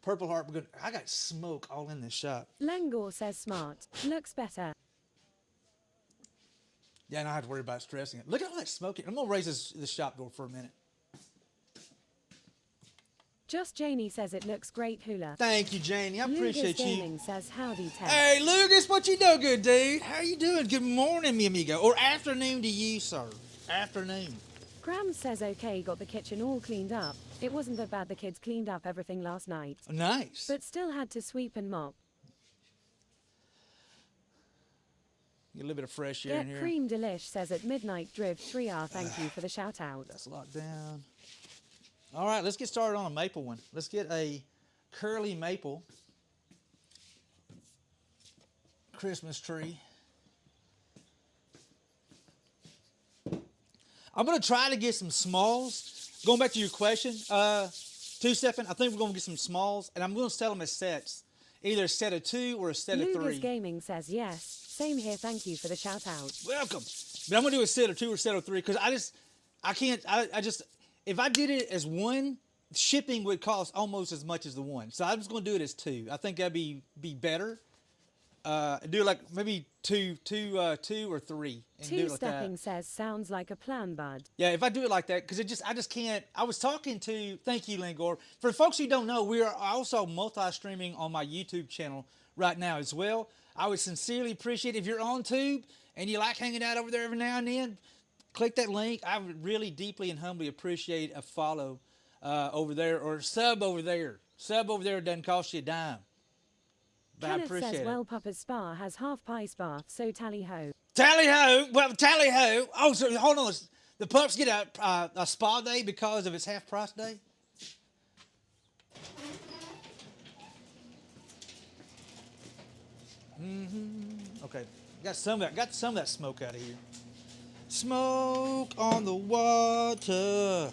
Purple Heart. I got smoke all in this shop. Lengor says, smart. Looks better. Yeah, and I don't have to worry about stressing it. Look at all that smoke. I'm gonna raise this shop door for a minute. Just Janie says it looks great, Hula. Thank you, Janie. I appreciate Lucas you. Gaming says, howdy, Ted. Hey, Lucas, what you doing, good dude? How you doing? Good morning, mi amigo. Or afternoon to you, sir. Afternoon. Graham says, okay, got the kitchen all cleaned up. It wasn't that bad, the kids cleaned up everything last night. Nice. But still had to sweep and mop. Get a little bit of fresh air in Get here. Cream Delish says, at midnight driv 3R, thank you for the shout out. That's locked down. All right, let's get started on a maple one. Let's get a curly maple Christmas tree. I'm going to try to get some smalls. Going back to your question, two-stepping, I think we're going to get some smalls, and I'm going to sell them as sets. Either a set of 2 or a set of 3. Lucas Gaming says, yes. Same here, thank you for the shout out. Welcome. But I'm going to do a set of 2 or set of 3 because I can't, if I did it as 1, shipping would cost almost as much as the 1. So I'm just going to do it as 2. I think that'd be better. Do like maybe two or 3. And do it like Two-stepping that. says, sounds like a plan, bud. Yeah, if I do it like that, because I just can't. I was talking to, thank you, Lengor. For folks who don't know, we are also multi-streaming on my YouTube channel right now as well. I would sincerely appreciate if you're on Tube and you like hanging out over there every now and then, click that link. I would really deeply and humbly appreciate a follow over there or sub over there. Sub over there doesn't cost you a dime. But I Kenneth appreciate says, it. well, Papa's spa has half pice bath, so tally ho. Tally ho! Well, tally ho! Oh, so hold on. The pups get a spa day because of its half price day. Okay, got some of that smoke out of here. Smoke on the water,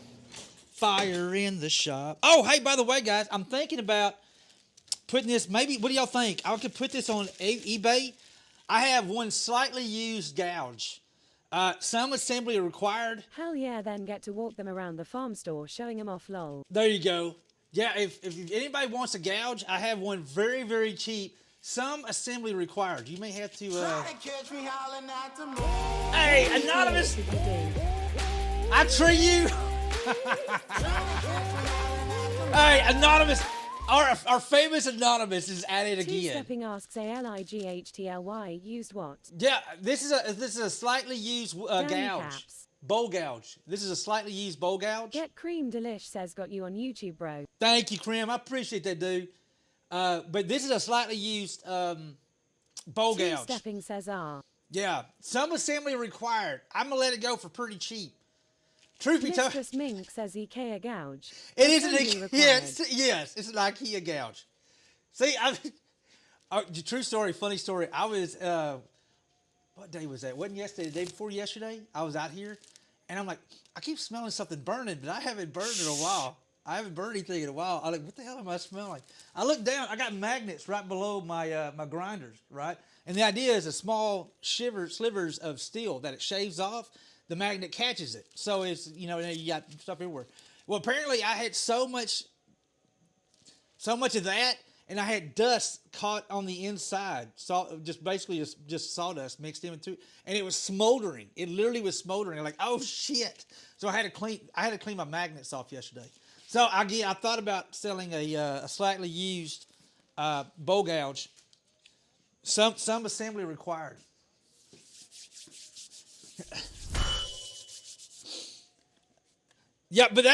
fire in the shop. Oh, hey, by the way, guys, I'm thinking about putting this. Maybe, what do y'all think? I could put this on eBay. I have one slightly used gouge. Some assembly required. Hell yeah, then get to walk them around the farm store, showing them off, lol. There you go. Yeah, if anybody wants a gouge, I have one very, very cheap. Some assembly required. You may have to. Try to catch me howling at the moon. Hey, anonymous! What did you do? I treat you. Hey, anonymous! Our famous anonymous is at it again. Two-stepping asks, ALIGHTLY, used what? Yeah, this is a slightly used Danny gouge. Caps. Bowl gouge. This is a slightly used bowl gouge. Get Cream Delish says, got you on YouTube, bro. Thank you, Krim. I appreciate that, dude. But this is a slightly used bowl gouge. Two-stepping says, Yeah, some assembly required. I'm gonna let it go for pretty cheap. Truth be told, Mistress Mink says, IKEA gouge. it is an Assembly yes, it's an IKEA gouge. See, true story, funny story. I was what day was that? Wasn't yesterday? The day before yesterday? I was out here, and I'm like, I keep smelling something burning, but I haven't burned in a while. I haven't burned anything in a while. I'm like, what the hell am I smelling? I look down. I got magnets right below my my grinders, right? And the idea is a small slivers of steel that it shaves off. The magnet catches it, so it's you got stuff everywhere. Well, apparently I had so much of that, and I had dust caught on the inside, just sawdust mixed into it, and it was smoldering. It literally was smoldering. I'm like, oh shit! So I had to clean my magnets off yesterday. So again, I thought about selling a slightly used bowl gouge. Some assembly required. Yeah, but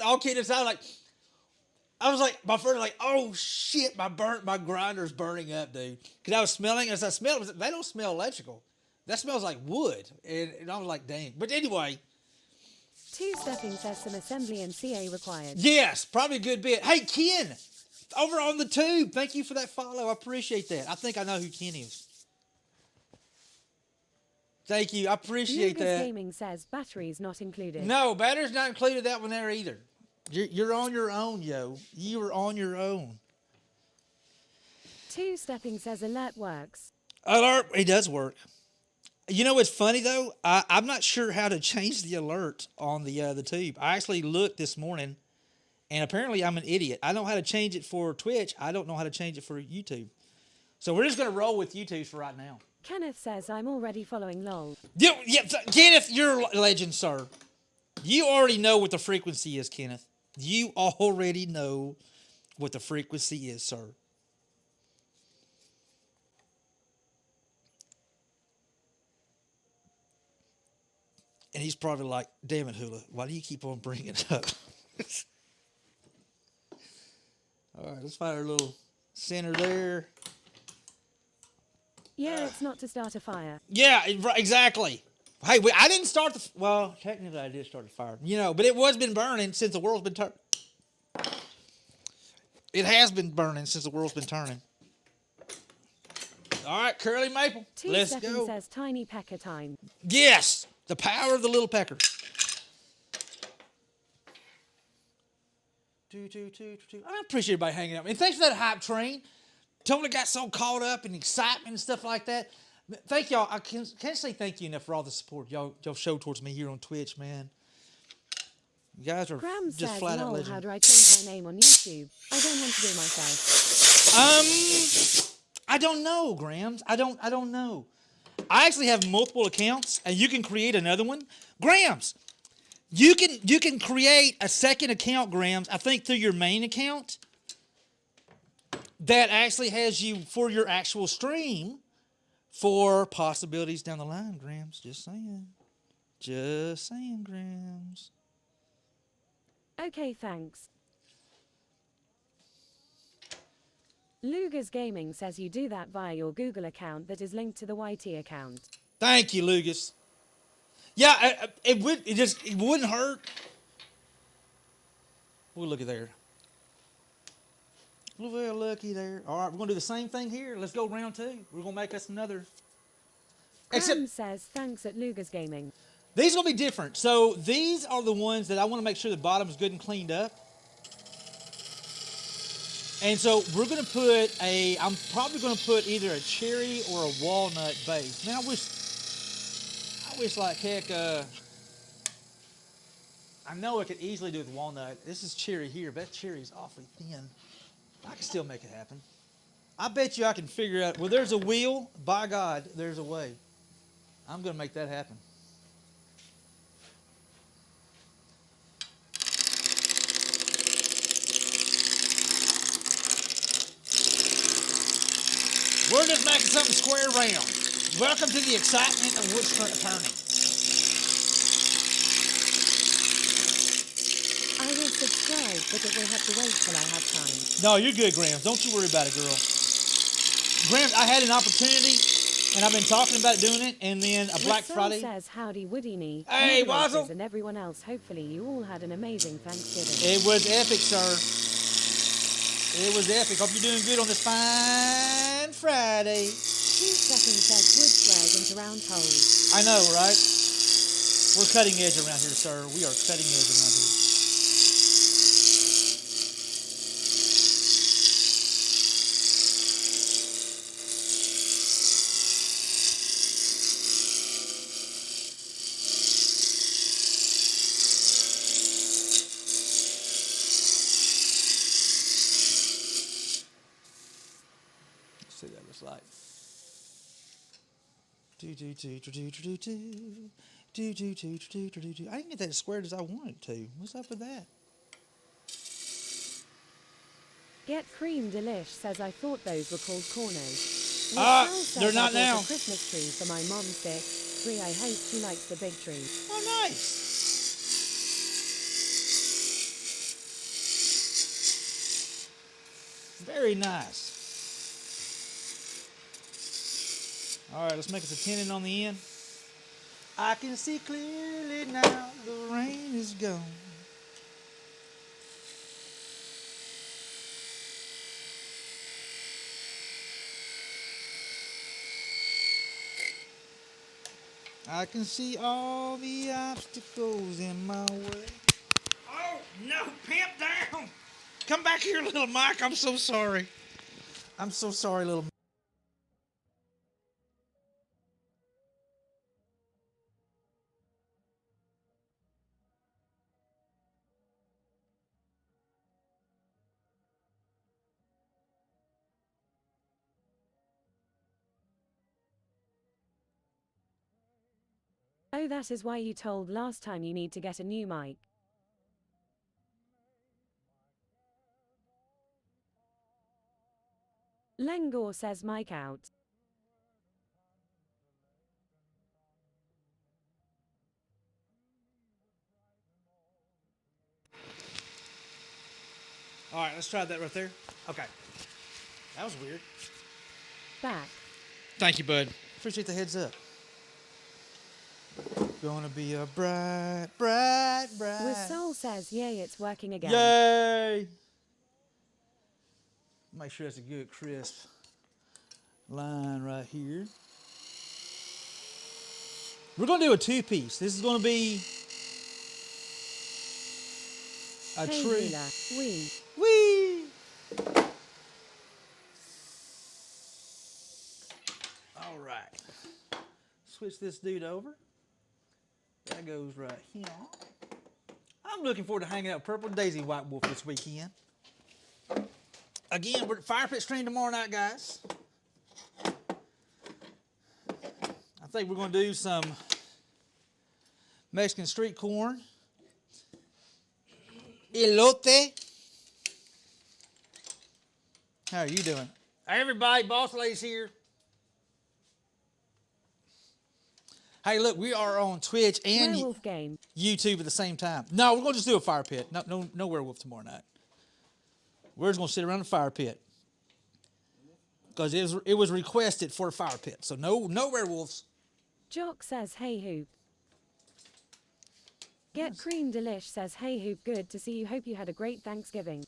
all kidding aside, like I was like, my friend was like, oh shit, my grinder's burning up, dude. Cause I was smelling, as I smelled, they don't smell electrical. That smells like wood, and I was like, dang. But anyway, Two-stepping says some assembly and CA required. yes, probably a good bit. Hey, Ken, over on the tube, thank you for that follow. I appreciate that. I think I know who Ken is. Thank you. I appreciate Lucas that. Gaming says batteries not included. No, batteries not included that one there either. You're on your own, yo. You are on your own. Two-stepping says alert works. Alert, it does work. You know what's funny though? I'm not sure how to change the alert on the tube. I actually looked this morning, and apparently I'm an idiot. I know how to change it for Twitch. I don't know how to change it for YouTube. So we're just gonna roll with YouTube for right now. Kenneth says I'm already following lol. Kenneth, you're a legend, sir. You already know what the frequency is, Kenneth. You already know what the frequency is, sir. And he's probably like, damn it, Hula, why do you keep on bringing it up? All right, let's find our little center there. Yeah, it's not to start a fire. Yeah, exactly. Hey, I didn't start the... Well, technically I did start the fire. You know, but it was been burning since the world's been turning. It has been burning since the world's been turning. All right, Curly Maple, let's Two-stepping go. says tiny pecker time. Yes, the power of the little pecker. I appreciate everybody hanging out. And thanks for that hype train. Totally got so caught up in excitement and stuff like that. Thank y'all. I can't say thank you enough for all the support y'all showed towards me here on Twitch, man. You guys are Graham just says, flat out lol, legend. how do I change my name on YouTube? I don't want to do it myself. I don't know, Grams. I don't know. I actually have multiple accounts, and you can create another one. Grams, you can create a second account, Grams, I think through your main account that actually has you for your actual stream for possibilities down the line, Grams. Just saying. Just saying, Grams. Okay, thanks. Lugas Gaming says you do that via your Google account that is linked to the YT account. Thank you, Lugas. Yeah, it wouldn't hurt. We'll look at there. Well, looky there. All right, we're gonna do the same thing here. Let's go round two. We're gonna make us another. Graham says thanks at Lugas Gaming. These will be different. So these are the ones that I want to make sure the bottom is good and cleaned up. And so we're going to put I'm probably going to put either a cherry or a walnut base. Now I wish like heck, I know I could easily do with walnut. This is cherry here, but that cherry is awfully thin. I can still make it happen. I bet you I can figure out, well, there's a wheel. By God, there's a way. I'm going to make that happen. We're just making something square round. Welcome to the excitement of wood turning. I will subscribe, but it will have to wait till I have time. No, you're good, Graham. Don't you worry about it, girl. Graham, I had an opportunity, and I've been talking about doing it, and then a Black Friday. Says howdy Woody-knee. Hey, Wazzle. And everyone else, hopefully you all had an amazing Thanksgiving. It was epic, sir. It was epic. Hope you're doing good on this fine Friday. 2 seconds says wood squares into round holes. I know, right? We're cutting edge around here, sir. We are cutting edge around here. See what that looks like. I didn't get that as squared as I wanted to. What's up with that? Get Cream Delish says I thought those were called corners. They're not now. A Christmas tree for my mom's 6. 3. I hope she likes the big tree. Oh, nice. Very nice. All right, let's make us a tenon on the end. I can see clearly now the rain is gone. I can see all the obstacles in my way. Oh, no, pimp down. Come back here, little Mike. I'm so sorry. I'm so sorry, little Mike. Oh, that is why you told last time you need to get a new mic. Lengor says mic out. All right, let's try that right there. Okay. That was weird. Back. Thank you, bud. Appreciate the heads up. Gonna be a bright, bright, bright. With Soul says, yay, it's working again. Yay! Make sure that's a good crisp line right here. We're gonna do a two-piece. This is gonna be a Hey, tree. Hula, we. Whee! All right. Switch this dude over. That goes right here. I'm looking forward to hanging out with Purple Daisy White Wolf this weekend. Again, we're at Fire Pit Stream tomorrow night, guys. I think we're going to do some Mexican street corn. Elote. How are you doing? Hey, everybody, Boss Lady's here. Hey, look, we are on Twitch and Werewolf game. YouTube at the same time. No, we're going to just do a fire pit. No werewolf tomorrow night. We're just going to sit around the fire pit. Because it was requested for a fire pit. So no werewolves. Jock says, hey, Hoop. Get Cream Delish says, hey, Hoop, good to see you. Hope you had a great Thanksgiving.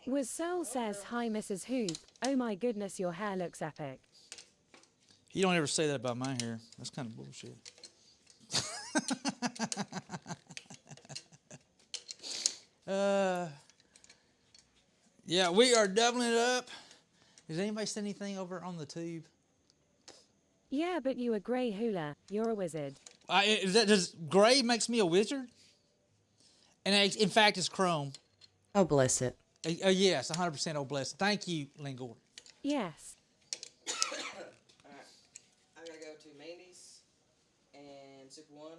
With Soul says, hi, Mrs. Hoop. Oh my goodness, your hair looks epic. You don't ever say that about my hair. That's kind of bullshit. Yeah, we are doubling it up. Does anybody send anything over on the tube? Yeah, but you a grey hula. You're a wizard. Does gray makes me a wizard? And in fact, it's chrome. Oh, bless it. Yes, 100%. Oh, bless. Thank you, Lingor. Yes. I gotta go to Mandy's and Super One.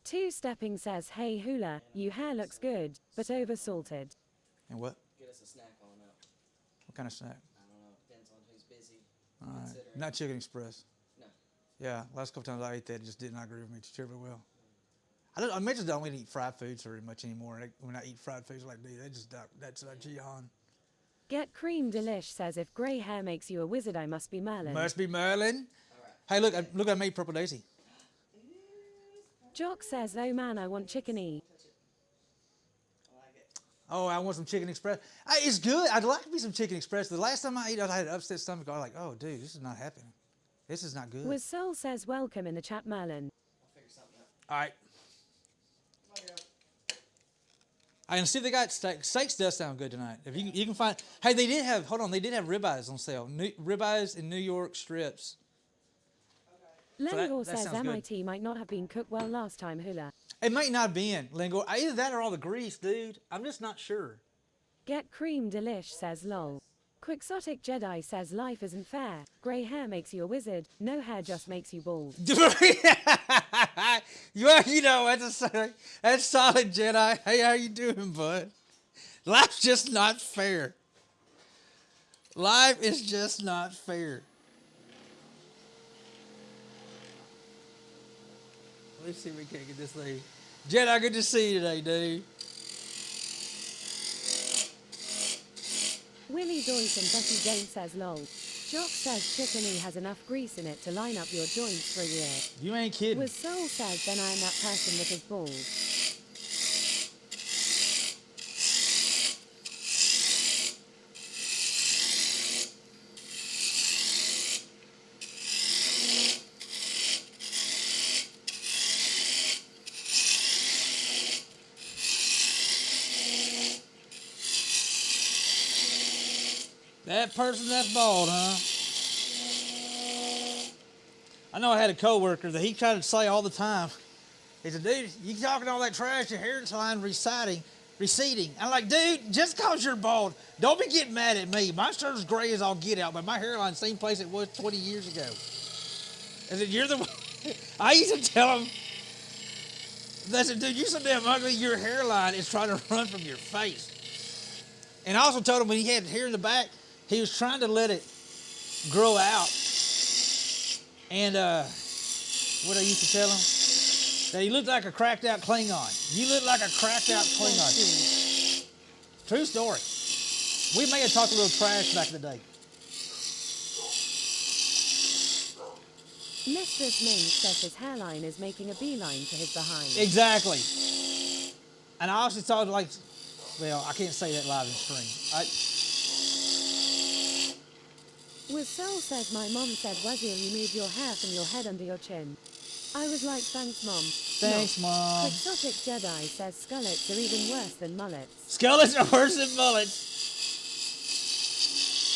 Two Stepping says, hey, hula, you hair looks good, but over salted. And what? Get us a snack on out. What kind of snack? I don't know. Depends on who's busy. All right. Considering. Not Chicken Express. No. Yeah, last couple times I ate that, it just did not agree with me terribly well. I mentioned I don't really eat fried foods very much anymore. When I eat fried foods, like, dude, that's like Jihan. Get Cream Delish says, if grey hair makes you a wizard, I must be Merlin. Must be Merlin. Hey, look, I made Purple Daisy. Jock says, oh man, I want chickeny. Oh, I want some Chicken Express. It's good. I'd like me some Chicken Express. The last time I ate, I had an upset stomach. I was like, oh, dude, this is not happening. This is not good. With Soul says, welcome in the chat, Merlin. I'll figure something out. All right. Come on, girl. And see, they got steaks does sound good tonight. If you can find, hey, they did have ribeyes on sale. Ribeyes in New York strips. Lengor that says, sounds good. MIT might not have been cooked well last time, hula. It might not have been, Lingo. Either that or all the grease, dude. I'm just not sure. Get Cream Delish says, lol. Quixotic Jedi says, life isn't fair. Grey hair makes you a wizard. No hair just makes you bald. Well, you know, that's solid, Jedi. Hey, how you doing, bud? Life's just not fair. Life is just not fair. Let's see if we can't get this thing. Jedi, good to see you today, dude. Willie Joyce and Becky Jane says lol. Jock says chickeny has enough grease in it to line up your joints for a year. You ain't kidding. Was Soul says then I am that person that is bald. That person that's bald, huh? I know I had a coworker that he tried to say all the time. He said, dude, you talking all that trash, your hairline receding. I'm like, dude, just cause you're bald, don't be getting mad at me. My shirt's gray as all get out, but my hairline's the same place it was 20 years ago. I said, you're the one. I used to tell him, I said, dude, you're so damn ugly, your hairline is trying to run from your face. And I also told him when he had hair in the back, he was trying to let it grow out. And what I used to tell him? That he looked like a cracked out Klingon. You look like a cracked out Klingon. True story. We may have talked a little trash back in the day. Mistress Ming says his hairline is making a beeline to his behind. Exactly. And I also thought like, well, I can't say that live in stream. Was Soul says my mom said Wazir you move your hair from your head under your chin. I was like thanks mom. Thanks, Mom. Quixotic Jedi says skullets are even worse than mullets. Skullets are worse than mullets.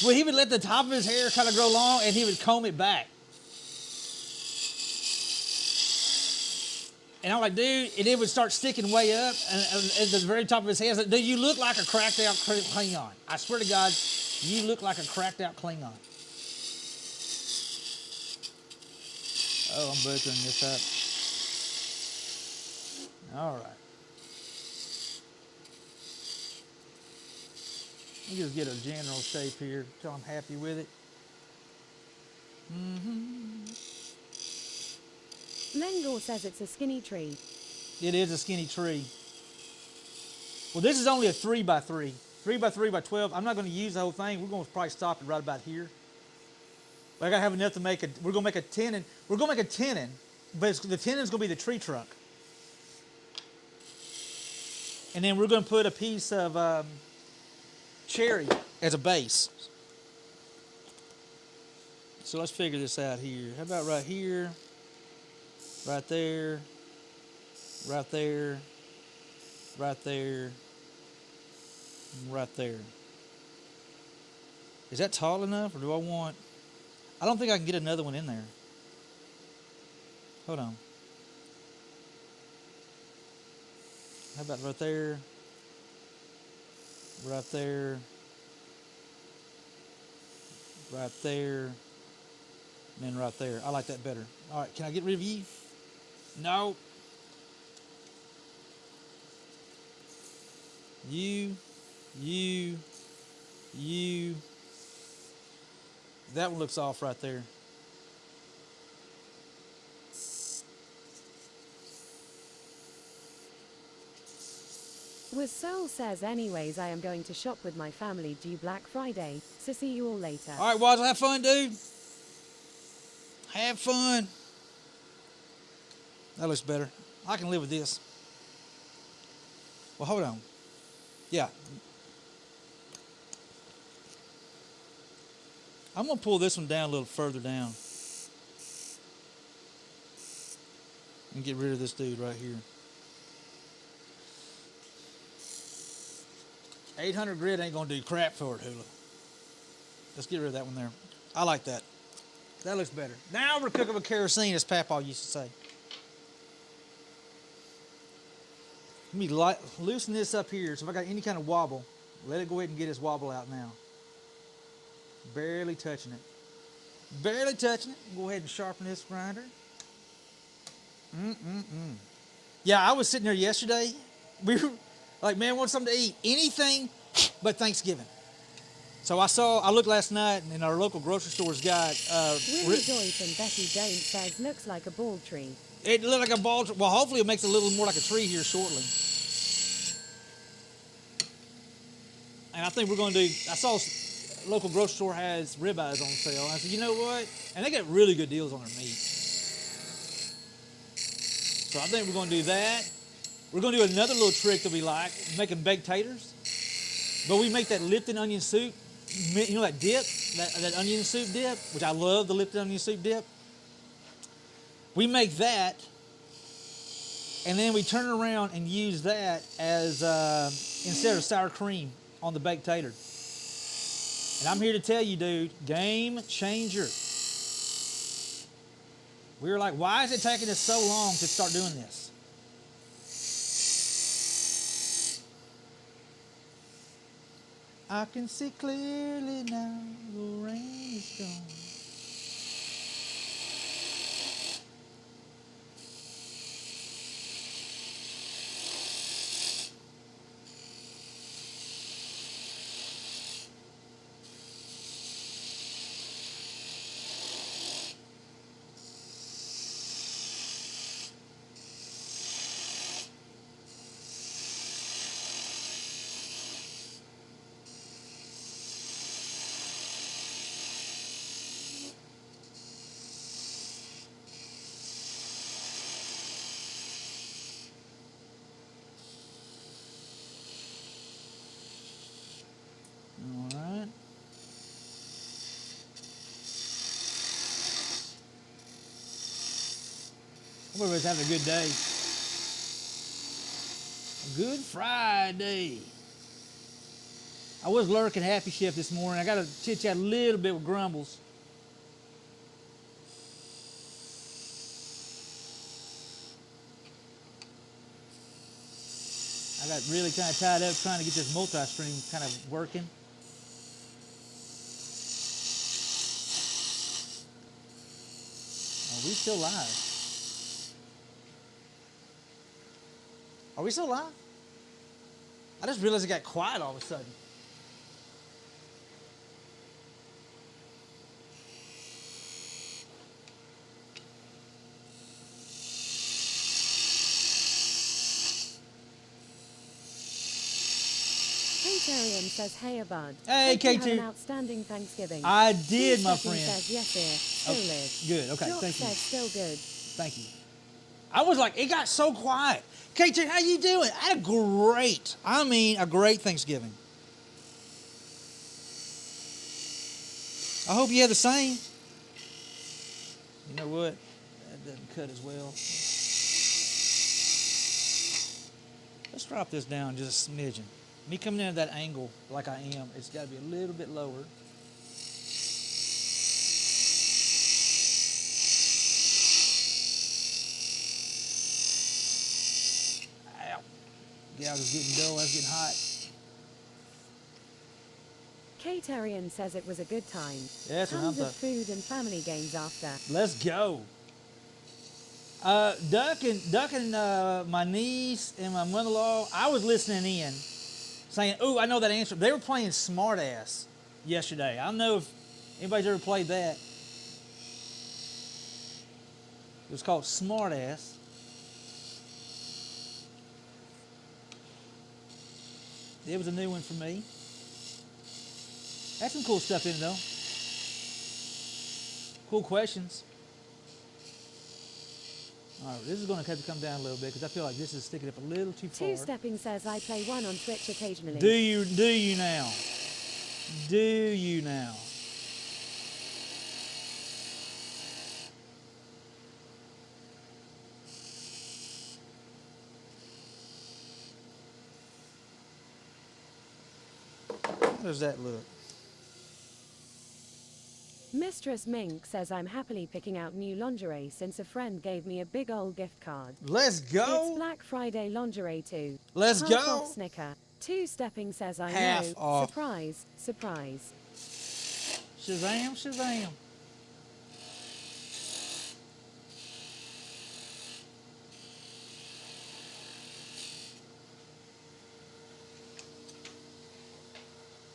Well, he would let the top of his hair kind of grow long and he would comb it back. And I'm like, dude, and it would start sticking way up and at the very top of his head. I was like, dude, you look like a cracked out Klingon. I swear to God, you look like a cracked out Klingon. Oh, I'm butchering this up. All right. Let me just get a general shape here until I'm happy with it. Lengor says it's a skinny tree. It is a skinny tree. Well, this is only a 3x3. 3x3 by 12. I'm not going to use the whole thing. We're going to probably stop it right about here. But I got to have enough to make a, we're going to make a tenon. We're going to make a tenon, but the tenon's going to be the tree trunk. And then we're going to put a piece of cherry as a base. So let's figure this out here. How about right here, right there, right there, right there, and right there. Is that tall enough, or do I want... I don't think I can get another one in there. Hold on. How about right there? Right there. Right there. And then right there. I like that better. All right, can I get rid of you? No. You. That one looks off right there. Was Soul says anyways I am going to shop with my family due Black Friday, so see you all later. All right, Wazzle, have fun, dude. Have fun. That looks better. I can live with this. Well, hold on. Yeah. I'm going to pull this one down a little further down. And get rid of this dude right here. 800 grit ain't going to do crap for it, Hula. Let's get rid of that one there. I like that. That looks better. Now we're cooking with kerosene, as Papaw used to say. Let me loosen this up here. So if I got any kind of wobble, let it go ahead and get its wobble out now. Barely touching it. Barely touching it. Go ahead and sharpen this grinder. Yeah, I was sitting there yesterday. We were like, man, want something to eat. Anything but Thanksgiving. So I looked last night and our local grocery store's got... Willie Joyce and Becky Jones says looks like a ball tree. It looked like a ball tree. Well, hopefully it makes it a little more like a tree here shortly. And I think we're going to do. I saw a local grocery store has ribeyes on sale. I said, you know what? And they got really good deals on their meat. So I think we're going to do that. We're going to do another little trick that we like, making baked taters. But we make that Lipton onion soup. You know that dip, that onion soup dip, which I love, the Lipton onion soup dip. We make that, and then we turn it around and use that as instead of sour cream on the baked tater. And I'm here to tell you, dude, game changer. We were like, why is it taking us so long to start doing this? I can see clearly now the rain is gone. All right. Hope everybody's having a good day. Good Friday. I was lurking Happy Chef this morning. I got to chit chat a little bit with Grumbles. I got really kind of tied up trying to get this multi-stream kind of working. Are we still live? Are we still live? I just realized it got quiet all of a sudden. K-Tarian says, hey, bud. Hey, Hope you have K2. an outstanding Thanksgiving. I did, my Stephanie friend. says, yes, dear. Still Okay, live. good, okay, Jock thank you. says, still good. Thank you. I was like, it got so quiet. KT, how you doing? I had a great Thanksgiving. I hope you had the same. You know what? That doesn't cut as well. Let's drop this down just a smidgen. Me coming in at that angle like I am, it's got to be a little bit lower. Ow. Yeah, I was getting dull, I was getting hot. K-Tarian says it was a good time. Yeah, that's what I'm Tons of talking. food and family games after. Let's go. Ducking my niece and my mother-in-law, I was listening in, saying, "Ooh, I know that answer." They were playing Smart Ass yesterday. I don't know if anybody's ever played that. It was called Smart Ass. It was a new one for me. Had some cool stuff in it though. Cool questions. All right, this is going to have to come down a little bit because I feel like this is sticking up a little too far. Two-stepping says, I play one on Twitch occasionally. Do you now? Do you now? How does that look? Mistress Mink says, I'm happily picking out new lingerie since a friend gave me a big old gift card. Let's go. It's Black Friday lingerie too. Let's Half go. off snicker. Two-stepping says, I Half know. off. Surprise, surprise. Shazam, Shazam.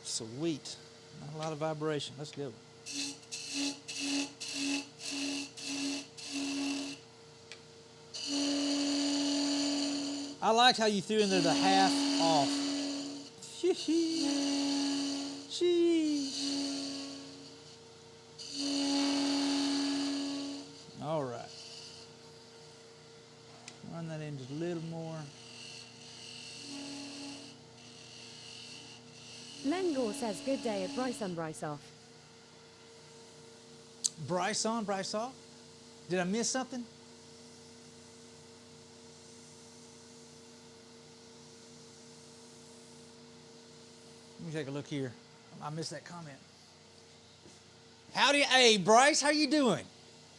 Sweet. Not a lot of vibration. Let's go. I liked how you threw in there the half off. Sheesh. All right. Run that in just a little more. Lengor says good day at Bryce on Bryce off. Bryce on, Bryce off. Did I miss something? Let me take a look here. I missed that comment. Howdy, hey Bryce, how you doing?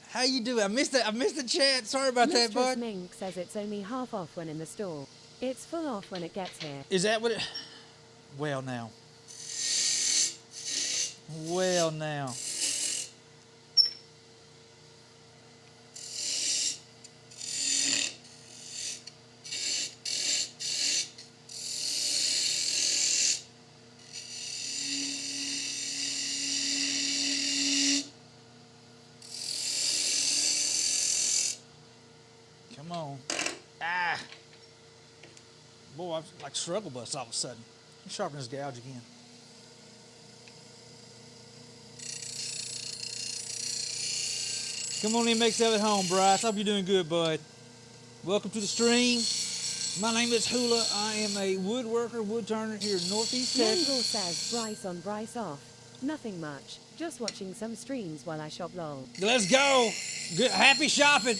How you doing? I missed the chat. Sorry about that, Mistress bud. Mink says it's only half off when in the store. It's full off when it gets here. Is that what it? Well now. Well now. Come on. Ah. Boy, I'm like struggle bus all of a sudden. Let me sharpen this gouge again. Come on in, make yourself at home, Bryce. Hope you're doing good, bud. Welcome to the stream. My name is Hula. I am a woodworker, wood turner here in Northeast Texas. Lengor says Bryce on Bryce off. Nothing much. Just watching some streams while I shop lol. Let's go. Good, happy shopping.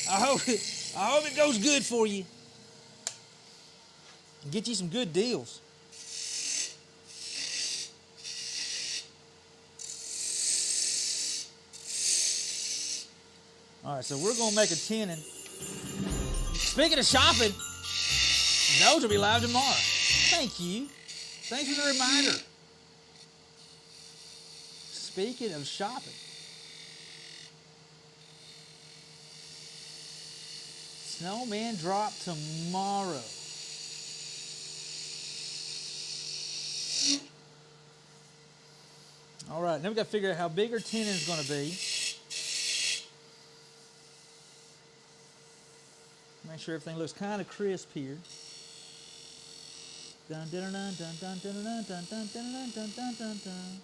I hope it goes good for you. Get you some good deals. All right, so we're gonna make a tenon. Speaking of shopping, those will be live tomorrow. Thank you. Thanks for the reminder. Speaking of shopping. Snowman drop tomorrow. All right, now we got to figure out how big our tenon is going to be. Make sure everything looks kind of crisp here. Dun dun dun dun dun dun dun dun dun dun dun dun dun dun.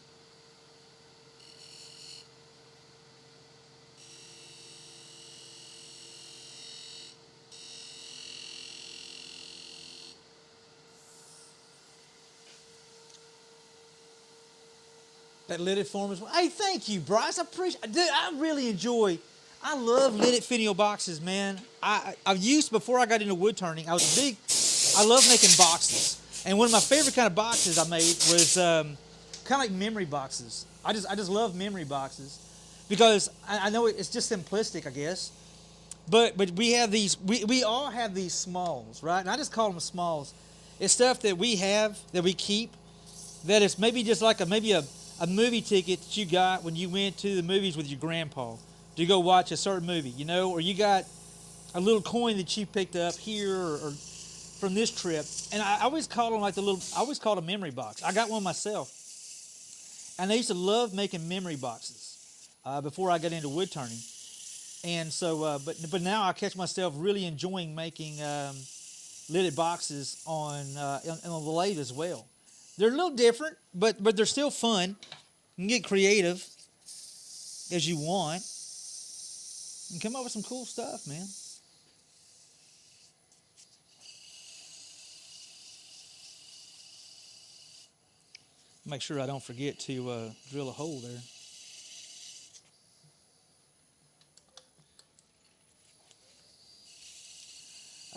That lidded form as well. Hey, thank you, Bryce. I appreciate. Dude, I really enjoy. I love lidded finial boxes, man. I've used before I got into wood turning. I love making boxes, and one of my favorite kind of boxes I made was kind of like memory boxes. I just love memory boxes because I know it's just simplistic, I guess. But we have these. We all have these smalls, right? And I just call them smalls. It's stuff that we have that we keep. That is maybe just like maybe a movie ticket that you got when you went to the movies with your grandpa to go watch a certain movie, you know, or you got a little coin that you picked up here or from this trip. And I always call them like I always called a memory box. I got one myself. And I used to love making memory boxes before I got into wood turning. And so, but now I catch myself really enjoying making lidded boxes on the lathe as well. They're a little different, but they're still fun. You can get creative as you want. And come up with some cool stuff, man. Make sure I don't forget to drill a hole there.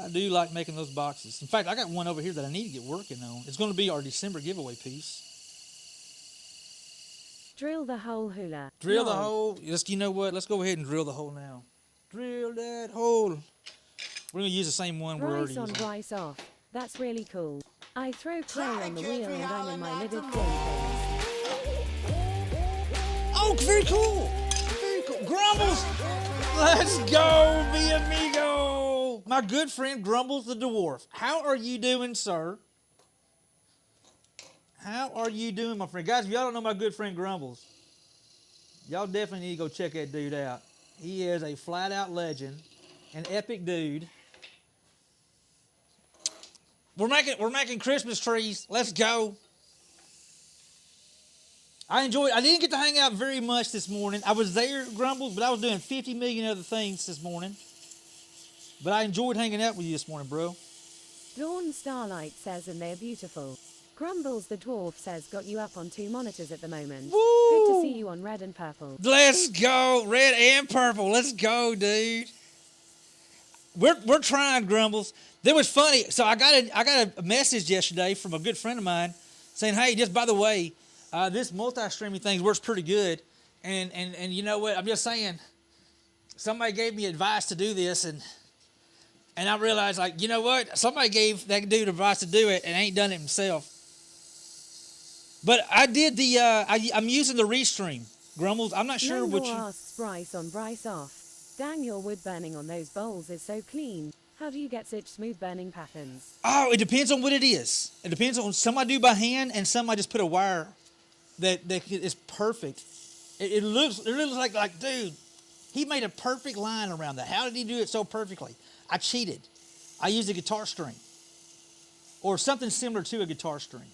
I do like making those boxes. In fact, I got one over here that I need to get working on. It's going to be our December giveaway piece. Drill the hole, Hula. Drill the Lol. hole. You know what? Let's go ahead and drill the hole now. Drill that hole. We're going to use the same one we're already Bryce on using. Bryce off. That's really cool. I throw clay Try to on the catch wheel me and I'm in howling my at lidded the flame phase. Oh, very cool. Very cool. Grumbles. Let's go, mi amigo. My good friend Grumbles the Dwarf. How are you doing, sir? How are you doing, my friend? Guys, if y'all don't know my good friend Grumbles, y'all definitely need to go check that dude out. He is a flat-out legend, an epic dude. We're making Christmas trees. Let's go. I enjoyed. I didn't get to hang out very much this morning. I was there, Grumbles, but I was doing 50 million other things this morning. But I enjoyed hanging out with you this morning, bro. Dawn Starlight says, and they're beautiful. Grumbles the dwarf says, got you up on 2 monitors at the moment. Woo! Good to see you on red and purple. Let's go, red and purple. Let's go, dude. We're trying, Grumbles. That was funny. So I got a message yesterday from a good friend of mine saying, hey, just by the way, this multi-streaming thing works pretty good. And you know what? I'm just saying, somebody gave me advice to do this, and I realized, like, you know what? Somebody gave that dude advice to do it and ain't done it himself. But I did I'm using the Restream, Grumbles. I'm not sure what you... asks Bryce on Bryce off. Dang, your wood burning on those bowls is so clean. How do you get such smooth burning patterns? Oh, it depends on what it is. It depends on some I do by hand and some I just put a wire that is perfect. It looks like, dude, he made a perfect line around that. How did he do it so perfectly? I cheated. I used a guitar string or something similar to a guitar string.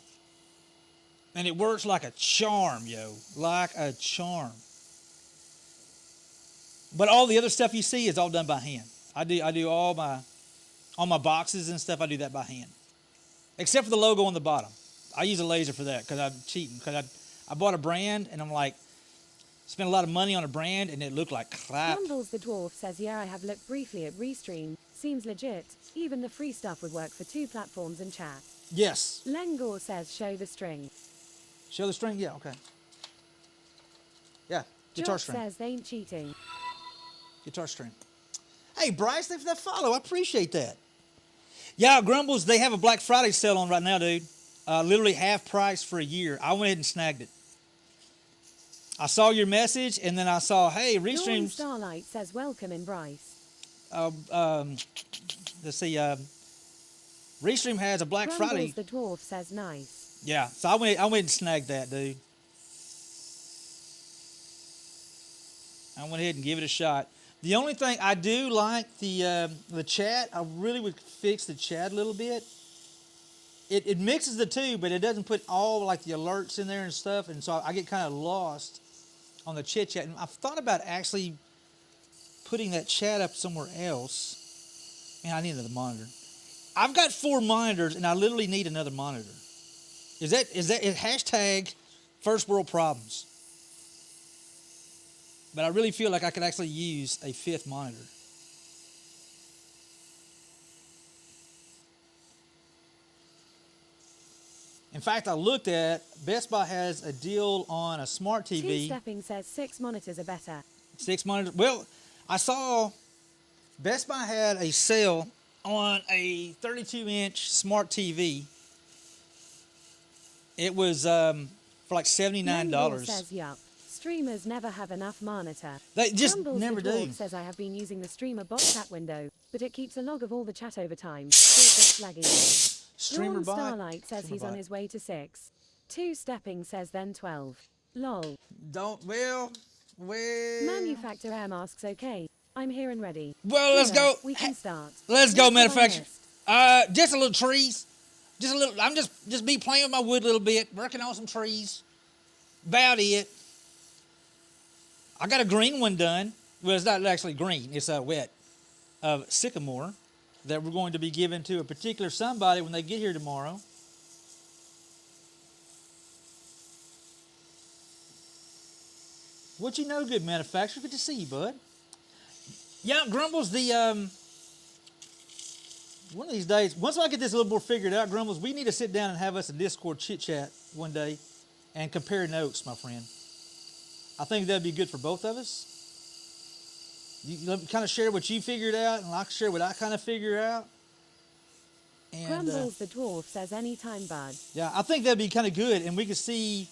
And it works like a charm, yo, like a charm. But all the other stuff you see is all done by hand. I do all my boxes and stuff. I do that by hand, except for the logo on the bottom. I use a laser for that because I'm cheating. Because I bought a brand and I'm like, spent a lot of money on a brand and it looked like crap. Grumbles the dwarf says, yeah, I have looked briefly at Restream. Seems legit. Even the free stuff would work for 2 platforms and chat. Yes. Lengor says, show the string. Show the string? Yeah, okay. Yeah, guitar Josh string. says, they ain't cheating. Guitar string. Hey, Bryce, thanks for that follow. I appreciate that. Yeah, Grumbles, they have a Black Friday sale on right now, dude. Literally half price for a year. I went ahead and snagged it. I saw your message, and then I saw, hey, Dawn Restream. Starlight says, welcome in Bryce. Let's see. Restream has a Black Friday. Grumbles the dwarf says, nice. Yeah, so I went and snagged that, dude. I went ahead and give it a shot. The only thing I do like the chat, I really would fix the chat a little bit. It mixes the two, but it doesn't put all like the alerts in there and stuff, and so I get kind of lost on the chit chat. And I've thought about actually putting that chat up somewhere else. Man, I need another monitor. I've got 4 monitors, and I literally need another monitor. Is that hashtag first world problems? But I really feel like I could actually use a 5th monitor. In fact, I looked at Best Buy has a deal on a smart TV. 2 Stepping says 6 monitors are better. 6 monitors. Well, I saw Best Buy had a sale on a 32-inch smart TV. It was for like $79. Lengor says, yup. Streamers never have enough monitor. They just Grumbles never the do. dwarf says, I have been using the streamer bot chat window, but it keeps a log of all the chat over time. So it gets laggy. Streamer Dawn bot. Starlight says Streamer he's on bot. his way to 6. 2 Stepping says then 12. Lol. Well. Manufacturer M asks, okay. I'm here and ready. Well, let's Killer, go. We can start. Let's go, What's on my manufacturer. list? Just a little trees. Just a little. I'm just be playing with my wood a little bit, working on some trees. About it. I got a green one done. Well, it's not actually green. It's a wet of sycamore that we're going to be giving to a particular somebody when they get here tomorrow. What you know, good manufacturer? Good to see you, bud. Yeah, Grumbles, one of these days, once I get this a little more figured out, Grumbles, we need to sit down and have us a Discord chit-chat one day and compare notes, my friend. I think that'd be good for both of us. You kind of share what you figured out, and I can share what I kind of figure out. And, Grumbles the dwarf says anytime, bud. yeah, I think that'd be kind of good, and we could see.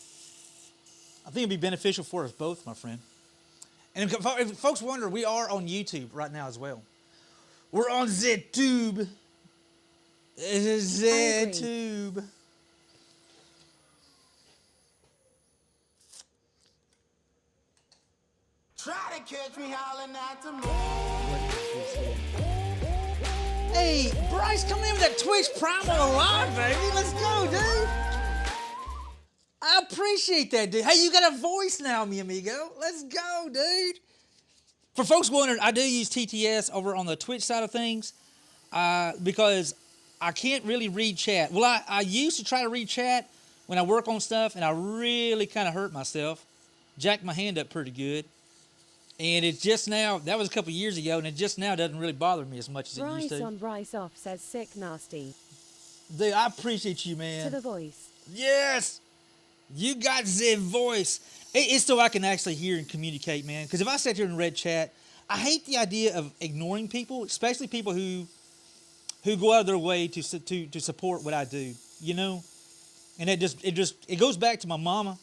I think it'd be beneficial for us both, my friend. And if folks wonder, we are on YouTube right now as well. We're on ZTube. ZTube. Try to catch me howling at the moon. Hey, Bryce, come in with that Twitch Primal Alive, baby. Let's go, dude. I appreciate that, dude. Hey, you got a voice now, mi amigo. Let's go, dude. For folks wondering, I do use TTS over on the Twitch side of things because I can't really read chat. Well, I used to try to read chat when I work on stuff, and I really kind of hurt myself. Jacked my hand up pretty good. And it just now, that was a couple years ago, and it just now doesn't really bother me as much as it used Bryce to. on Bryce off says sick nasty. Dude, I appreciate you, man. To the voice. Yes! You got the voice. It's so I can actually hear and communicate, man. Because if I sat here and read chat, I hate the idea of ignoring people, especially people who go out of their way to support what I do, you know? And it goes back to my mama,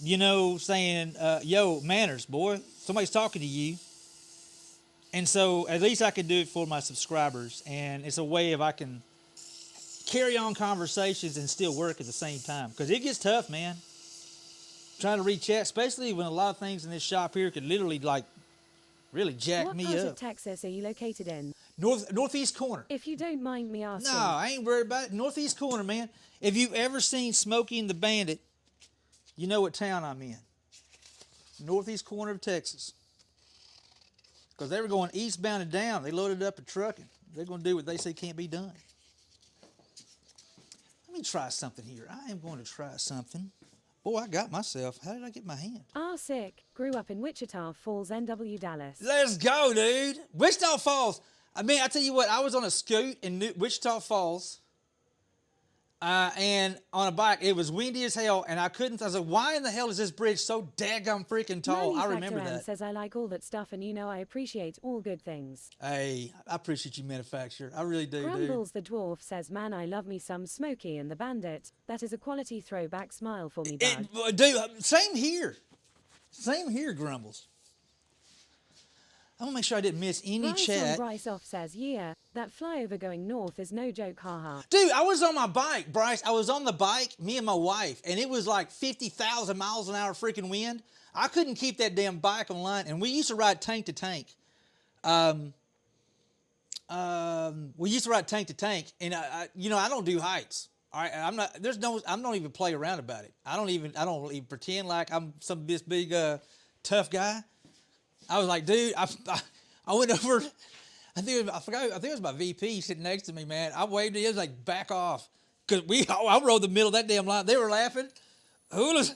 you know, saying, yo, manners, boy. Somebody's talking to you. And so at least I can do it for my subscribers. And it's a way if I can carry on conversations and still work at the same time. Because it gets tough, man. Trying to read chat, especially when a lot of things in this shop here could literally, like, really jack me What part up. of Texas are you located in? Northeast corner. If you don't mind me asking. No, I ain't worried about it. Northeast corner, man. If you've ever seen Smokey and the Bandit, you know what town I'm in. Northeast corner of Texas. Because they were going eastbound and down. They loaded up a truck, and they're going to do what they say can't be done. Let me try something here. I am going to try something. Boy, I got myself. How did I get my hand? Sick. Grew up in Wichita Falls, NW, Dallas. Let's go, dude. Wichita Falls. I mean, I tell you what, I was on a scoot in Wichita Falls. And on a bike, it was windy as hell, and I was like, why in the hell is this bridge so daggum freaking tall? I remember that. Says I like all that stuff, and you know I appreciate all good things. Hey, I appreciate you, manufacturer. I really do, dude. Grumbles the Dwarf says, man, I love me some Smokey and the Bandit. That is a quality throwback smile for me, bud. Dude, same here. Same here, Grumbles. I'm going to make sure I didn't miss any chat. Bryce off says, yeah, that flyover going north is no joke, haha. Dude, I was on my bike, Bryce. I was on the bike, me and my wife, and it was like 50,000 miles an hour freaking wind. I couldn't keep that damn bike on line, and we used to ride tank to tank. We used to ride tank to tank, and you know, I don't do heights. All right, I don't even play around about it. I don't even pretend like I'm some this big tough guy. I was like, dude, I went over. I think it was my VP sitting next to me, man. I waved at him, he was like, back off, cause I rode the middle of that damn line. They were laughing. Hula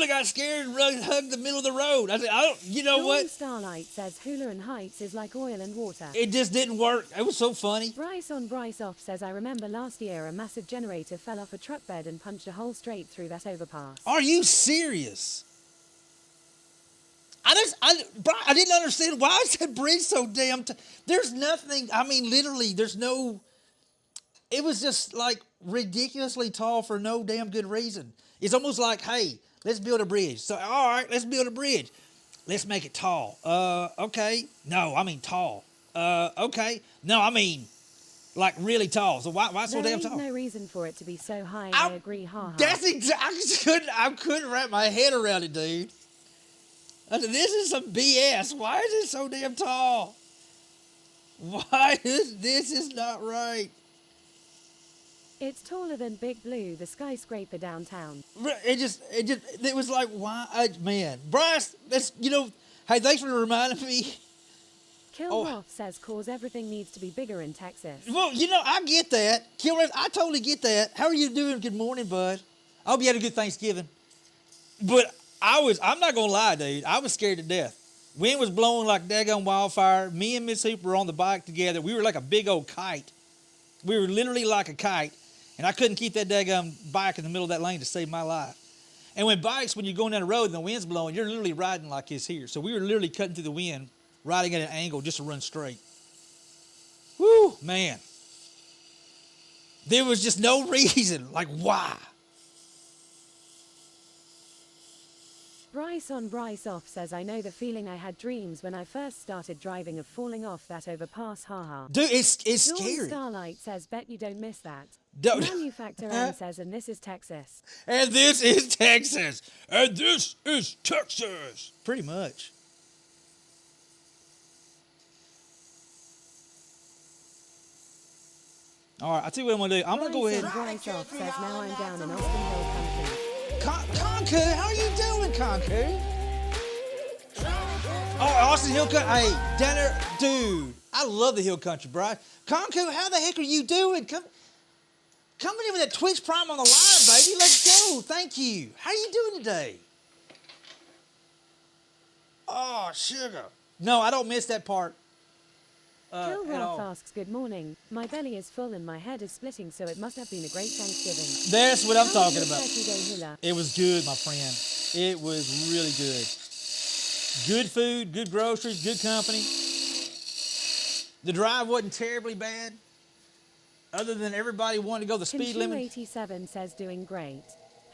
got scared and hugged the middle of the road. I said, you know what? Starlight says Hula and Heights is like oil and water. It just didn't work. It was so funny. Bryce on Bryce off says, I remember last year a massive generator fell off a truck bed and punched a hole straight through that overpass. Are you serious? I didn't understand why is that bridge so damn. There's nothing. I mean, literally, there's no. It was just like ridiculously tall for no damn good reason. It's almost like, hey, let's build a bridge. So, all right, let's build a bridge. Let's make it tall. Okay. No, I mean tall. Okay. No, I mean like really tall. So why so damn tall? There ain't no reason for it to be so high. I agree. Ha ha. That's exactly. I couldn't wrap my head around it, dude. I said, this is some BS. Why is it so damn tall? Why is this is not right? It's taller than Big Blue, the skyscraper downtown. It was like, why, man. Bryce, that's, you know, hey, thanks for reminding me. Kilroth says, cause everything needs to be bigger in Texas. Well, you know, I get that. Kilroth, I totally get that. How are you doing? Good morning, bud. I hope you had a good Thanksgiving. But I'm not going to lie, dude. I was scared to death. Wind was blowing like daggone wildfire. Me and Miss Hooper were on the bike together. We were like a big old kite. We were literally like a kite. And I couldn't keep that daggone bike in the middle of that lane to save my life. And when you're going down the road and the wind's blowing, you're literally riding like it's here. So we were literally cutting through the wind, riding at an angle just to run straight. Woo, man. There was just no reason. Like, why? Bryce on Bryce off says, I know the feeling I had dreams when I first started driving of falling off that overpass, haha. Dude, it's Dawn scary. Starlight says, bet you don't miss that. Don't. Manufacturer M says, and this is Texas. And this is Texas. And this is Texas. Pretty much. All right, I'll tell you what I'm going to do. I'm going to go ahead. Bryce off says, now I'm down in Austin Hill Country. Conku, how are you doing, Conku? Oh, Austin Hill Country. Hey, down there, dude. I love the Hill Country, bro. Conku, how the heck are you doing? Come in with that Twitch Prime on the line, baby. Let's go. Thank you. How are you doing today? Oh, sugar. No, I don't miss that part. At Kilroth all. asks, good morning. My belly is full and my head is splitting, so it must have been a great Thanksgiving. That's what I'm How was talking your about. Turkey Day, Hula? It was good, my friend. It was really good. Good food, good groceries, good company. The drive wasn't terribly bad, other than everybody wanted to go the speed limit. 87 says doing great.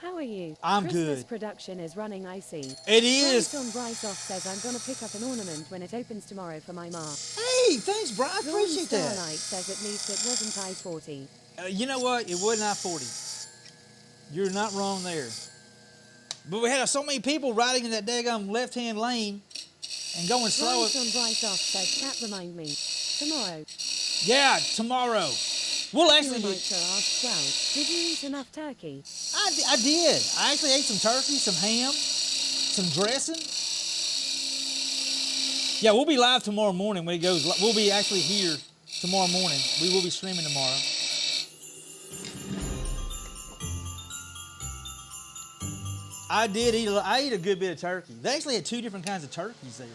How are you? I'm Christmas good. production is running icy. It is. Bryson Brysoff says I'm gonna pick up an ornament when it opens tomorrow for my ma. Hey, thanks, bro. I Dawn appreciate that. Starlight says at least it wasn't I-40. You know what? It wasn't I-40. You're not wrong there. But we had so many people riding in that daggum left-hand lane and going slow. Bryson Brysoff says, chat remind me. Tomorrow. Yeah, tomorrow. We'll actually do. Mitra asks, well, did you eat enough turkey? I did. I actually ate some turkey, some ham, some dressing. Yeah, we'll be live tomorrow morning when it goes. We'll be actually here tomorrow morning. We will be streaming tomorrow. I ate a good bit of turkey. They actually had two different kinds of turkeys there.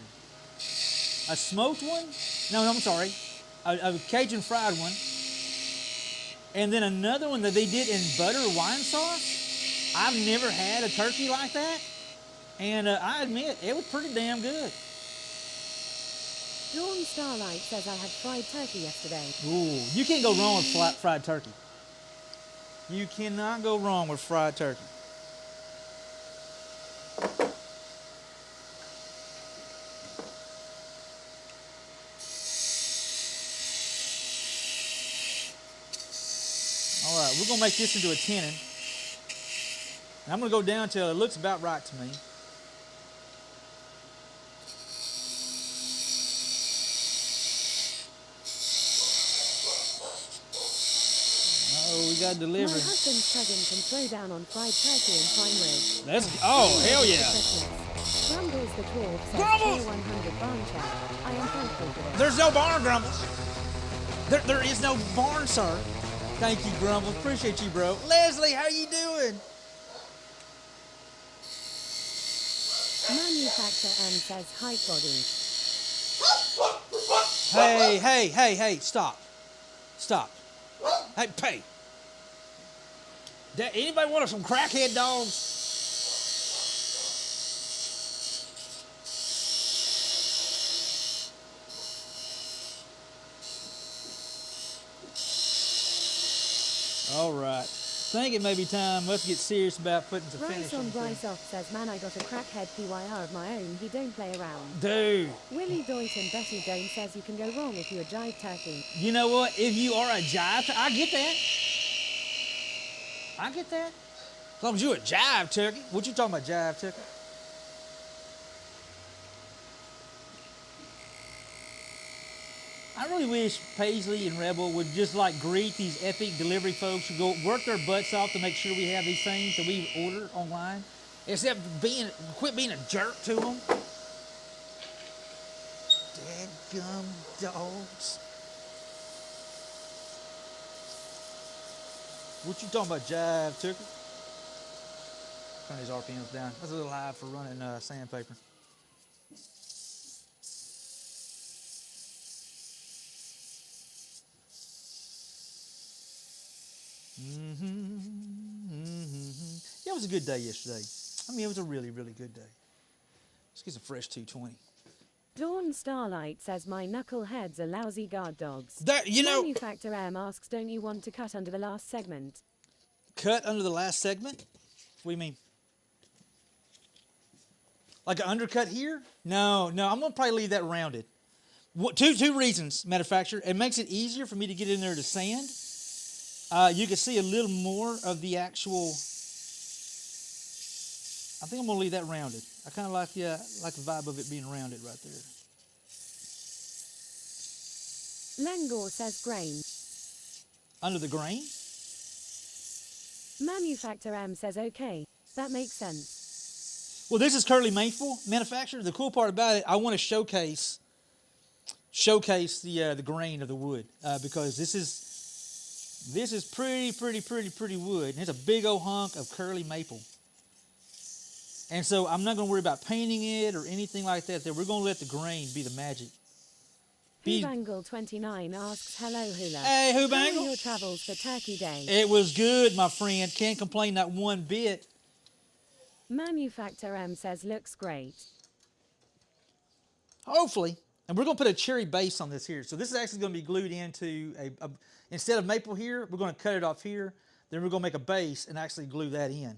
A smoked one. No, I'm sorry. A Cajun fried one. And then another one that they did in butter wine sauce. I've never had a turkey like that. And I admit, it was pretty damn good. Dawn Starlight says I had fried turkey yesterday. Ooh, you can't go wrong with fried turkey. You cannot go wrong with fried turkey. All right, we're gonna make this into a tenon. And I'm gonna go down till it looks about right to me. Oh, we got My delivery. husband's cousin can throw down on fried turkey and prime rib. Hell yeah. Grumbles the dwarf says Grumbles! tier 100 barn chat. I am thankful for this. There's no barn, Grumbles. There is no barn, sir. Thank you, Grumbles. Appreciate you, bro. Leslie, how you doing? Manufacturer M says hype body. Hey, stop. Stop. Hey, pay. Anybody want some crackhead dogs? All right. Think it may be time. Let's get serious about putting some finish on Bryson this thing. Brysoff says, man, I got a crackhead PYR of my own. He don't play around. Dude, Willie Doit and Betty Dome says you can go wrong if you're a jive turkey. you know what? If you are a jive, I get that. I get that. As long as you're a jive turkey. What you talking about, jive turkey? I really wish Paisley and Rebel would just like greet these epic delivery folks who go work their butts off to make sure we have these things that we order online. Instead of quit being a jerk to them. Dadgum dogs. What you talking about, jive turkey? Turn these RPMs down. That's a little high for running sandpaper. Yeah, it was a good day yesterday. I mean, it was a really, really good day. Let's get some fresh 220. Dawn Starlight says my knuckleheads are lousy guard dogs. That, you know, Manufacturer M asks, don't you want to cut under the last segment? cut under the last segment? What do you mean? Like an undercut here? No, I'm gonna probably leave that rounded. Two reasons, manufacturer. It makes it easier for me to get in there to sand. You can see a little more of the actual. I think I'm gonna leave that rounded. I kind of like the vibe of it being rounded right there. Lengor says grain. Under the grain? Manufacturer M says okay. That makes sense. Well, this is Curly Maple manufactured. The cool part about it, I want to showcase the grain of the wood because this is pretty wood. And it's a big old hunk of Curly Maple. And so I'm not going to worry about painting it or anything like that. We're going to let the grain be the magic. Whobangle29 asks, hello, Hula. Hey, How Whobangle. were your travels for Turkey Day? It was good, my friend. Can't complain not one bit. Manufacturer M says, looks great. Hopefully. And we're going to put a cherry base on this here. So this is actually going to be glued into instead of maple here, we're going to cut it off here. Then we're going to make a base and actually glue that in.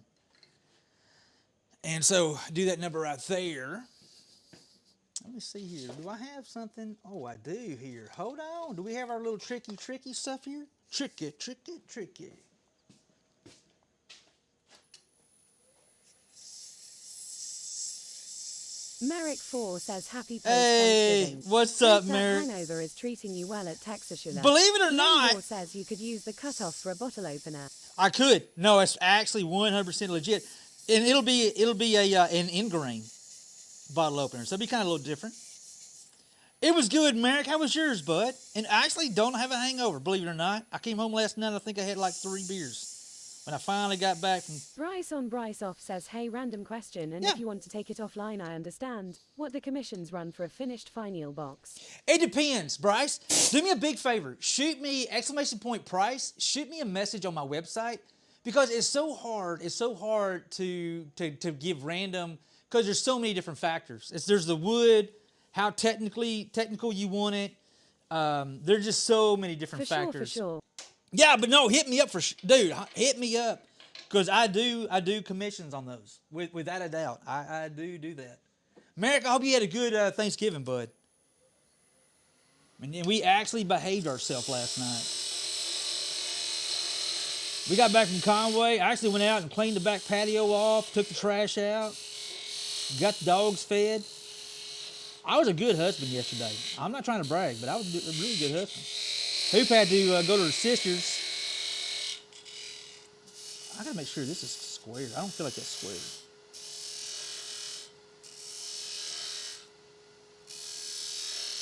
And so do that number right there. Let me see here. Do I have something? Oh, I do here. Hold on. Do we have our little tricky stuff here? Tricky. Merrick4 says, happy Hey, post-Thanksgiving. what's up, Hope that Merrick? Hanover is treating you well at Texas. Believe it or not, Longmore says you could use the cutoff for a bottle opener. I could. No, it's actually 100% legit. And it'll be an in-grain bottle opener. So it'll be kind of a little different. It was good, Merrick. How was yours, bud? And I actually don't have a hangover, believe it or not. I came home last night and I think I had like 3 beers. When I finally got back from... Bryce off says, hey, random question, and Yeah. if you want to take it offline, I understand. What the commissions run for a finished fine box? It depends, Bryce. Do me a big favor. Shoot me, !price. Shoot me a message on my website because it's so hard. It's so hard to give random because there's so many different factors. There's the wood, how technical you want it. There's just so many different factors. For sure. Yeah, but no, hit me up dude. Hit me up because I do commissions on those without a doubt. I do that. Merrick, I hope you had a good Thanksgiving, bud. And we actually behaved ourselves last night. We got back from Conway. I actually went out and cleaned the back patio off, took the trash out, got the dogs fed. I was a good husband yesterday. I'm not trying to brag, but I was a really good husband. Hoop had to go to her sister's. I gotta make sure this is square. I don't feel like that's square.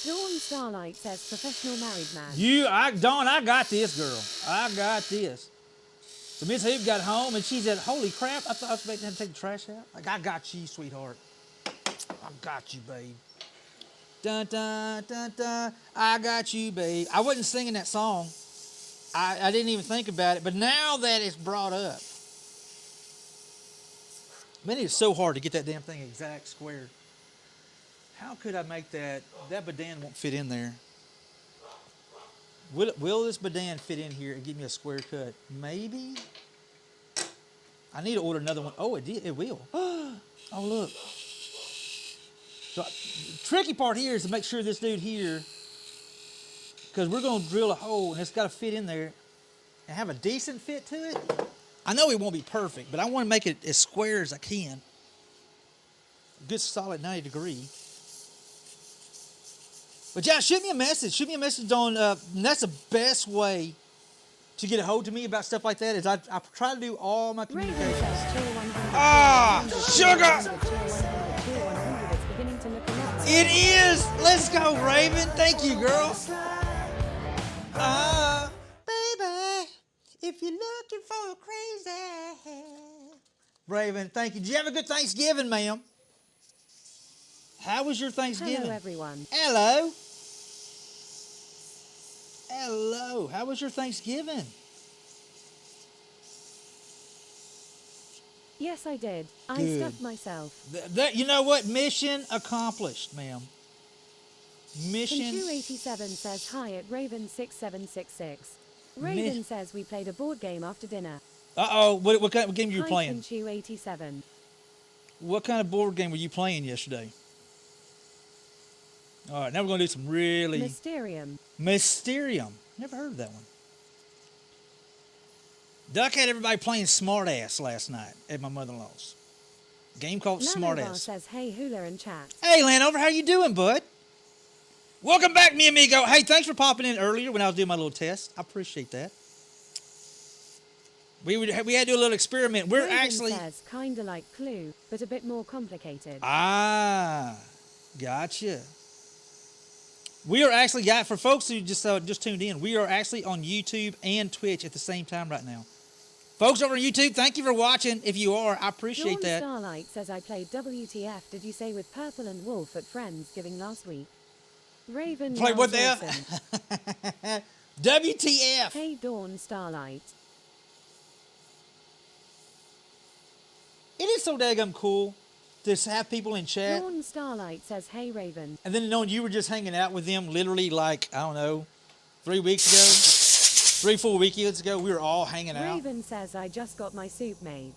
Dawn Starlight says, professional married man. Dawn, I got this, girl. I got this. So Miss Hoop got home and she said, holy crap, I thought I was about to have to take the trash out. Like, I got you, sweetheart. I got you, babe. Dun, dun, dun, dun. I got you, babe. I wasn't singing that song. I didn't even think about it. But now that it's brought up, man, it's so hard to get that damn thing exact square. How could I make that? That Badan won't fit in there. Will this Badan fit in here and give me a square cut? Maybe. I need to order another one. Oh, it did. It will. Oh, look. So, the tricky part here is to make sure this dude here, because we're going to drill a hole and it's got to fit in there and have a decent fit to it. I know it won't be perfect, but I want to make it as square as I can. Good solid 90 degree. But yeah, shoot me a message. Shoot me a message on, and that's the best way to get a hold of me about stuff like that is I try to do all my Raven communications. says, tier 100. Ah, sugar! Tier 100, it's beginning to look a lot. It is. Let's go, Raven. Thank you, girl. Baby, if you're looking for a crazy Raven, thank you. Did you have a good Thanksgiving, ma'am? How was your Thanksgiving? Hello, everyone. Hello. Hello. How was your Thanksgiving? Yes, I did. I Good. stuffed myself. You know what? Mission accomplished, ma'am. Mission. Conchu87 says hi at Raven6766. Raven says we played a board game after dinner. Uh-oh. What kind of game you were Hi, playing? Conchu87. What kind of board game were you playing yesterday? All right, now we're going to do some really... Mysterium. Mysterium. Never heard of that one. Duck had everybody playing Smartass last night at my mother-in-law's. Game called Lanovar Smartass. says hey, Hula and chat. Hey, Lanover, how you doing, bud? Welcome back, mi amigo. Hey, thanks for popping in earlier when I was doing my little test. I appreciate that. We had to do a little experiment. We're Raven actually says kinda like Clue, but a bit more complicated. Gotcha. We are actually, for folks who just tuned in, we are actually on YouTube and Twitch at the same time right now. Folks over on YouTube, thank you for watching. If you are, I appreciate Dawn that. Starlight says I played WTF did you say with Purple and Wolf at Friendsgiving last week? Raven Play what yells there? awesome. WTF? Hey Dawn Starlight. It is so daggum cool to have people in chat. Dawn Starlight says hey Raven. And then knowing you were just hanging out with them literally like, I don't know, 3 weeks ago, 3-4 weekends ago, we were all hanging out. Raven says I just got my soup made.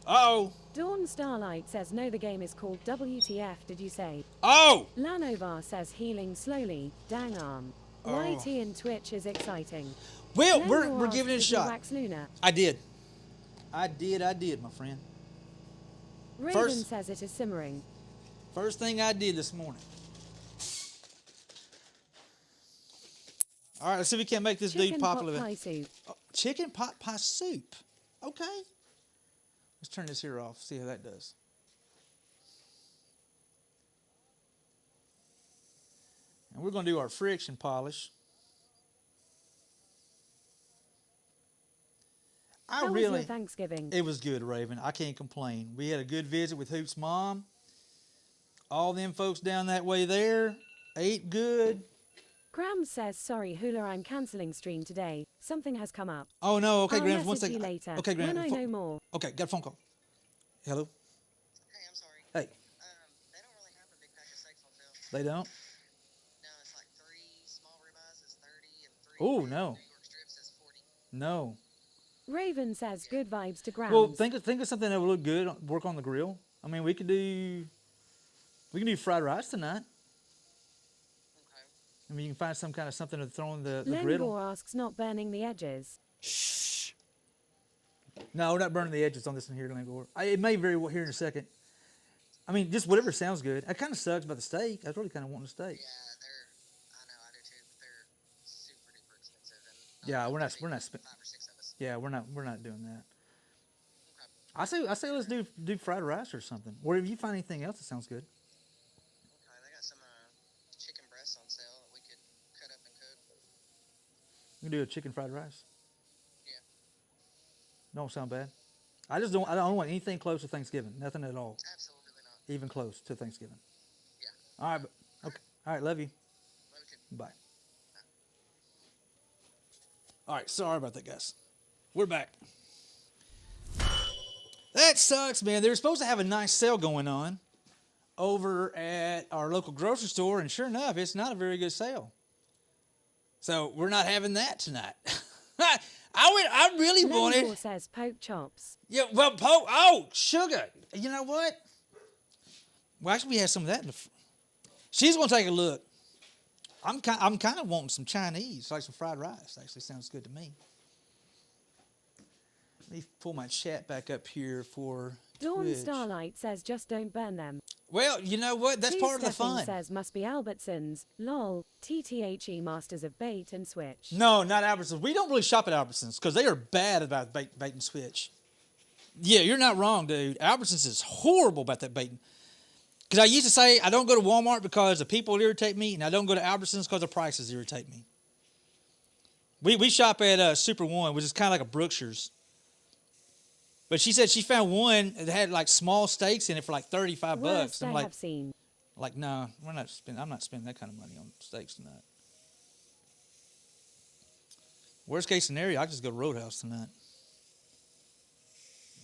Uh-oh. Dawn Starlight says no, the game is called WTF did you say? Oh! Lanovar says healing slowly, dang arm. Oh. YT in Twitch is exciting. Well, Lengor we're asks, giving it a did you shot. wax Luna? I did, my friend. Raven First- says it is simmering. First thing I did this morning. All right, let's see if we can make this Chicken dude pot popular. pie soup. Chicken pot pie soup. Okay. Let's turn this here off, see how that does. And we're going to do our friction polish. How was your Thanksgiving? It was good, Raven. I can't complain. We had a good visit with Hoop's mom. All them folks down that way there ate good. Graham says sorry Hula, I'm cancelling stream today. Something has come up. Oh no, okay, I'll Graham, one message second. you later. Okay, Graham. When I know more. Okay, got a phone call. Hello? Hey, I'm sorry. Hey, They don't really have a big pack of steaks on sale. they don't? No, it's like 3 small ribeyes is 30 and 3 Oh, big no. New York strips is 40. No. Raven says good vibes to Graham. Well, think of something that would look good. Work on the grill. I mean, we can do fried rice tonight. Okay. I mean, you can find some kind of something to throw in the griddle. Lengor asks not burning the edges. Shh. No, we're not burning the edges on this one here, Lengor. It may very well here in a second. I mean, just whatever sounds good. It kind of sucks about the steak. I was really kind of wanting a steak. Yeah, I know, I do too, but they're super duper expensive. And Yeah, we're not 5 or 6 of us. Yeah, we're not doing that. Okay. I say let's do fried rice or something. Or if you find anything else that sounds good. Okay, they got some chicken breasts on sale that we could cut up and cook. We can do a chicken fried rice. Yeah. Don't sound bad. I don't want anything close to Thanksgiving. Nothing at all. Absolutely not. Even close to Thanksgiving. Yeah. All right, okay. All right, love you. Love you too. Bye. All right, sorry about that, guys. We're back. That sucks, man. They were supposed to have a nice sale going on over at our local grocery store, and sure enough, it's not a very good sale. So we're not having that tonight. I really wanted. Lengor says poke chops. Yeah, well, oh, sugar. You know what? Well, actually, we had some of that. She's gonna take a look. I'm kind of wanting some Chinese, like some fried rice. Actually, sounds good to me. Let me pull my chat back up here for Dawn Twitch. Starlight says just don't burn them. Well, you know what? That's Two part of the Stepping fun. says must be Albertsons. Lol. TTHE Masters of Bait and Switch. No, not Albertsons. We don't really shop at Albertsons because they are bad about bait and switch. Yeah, you're not wrong, dude. Albertsons is horrible about that baiting. Because I used to say I don't go to Walmart because the people irritate me, and I don't go to Albertsons because the prices irritate me. We shop at Super One, which is kind of like a Brookshire's. But she said she found one that had like small steaks in it for like $35. Worst I'm I like, have seen. no, I'm not spending that kind of money on steaks tonight. Worst case scenario, I just go to Roadhouse tonight.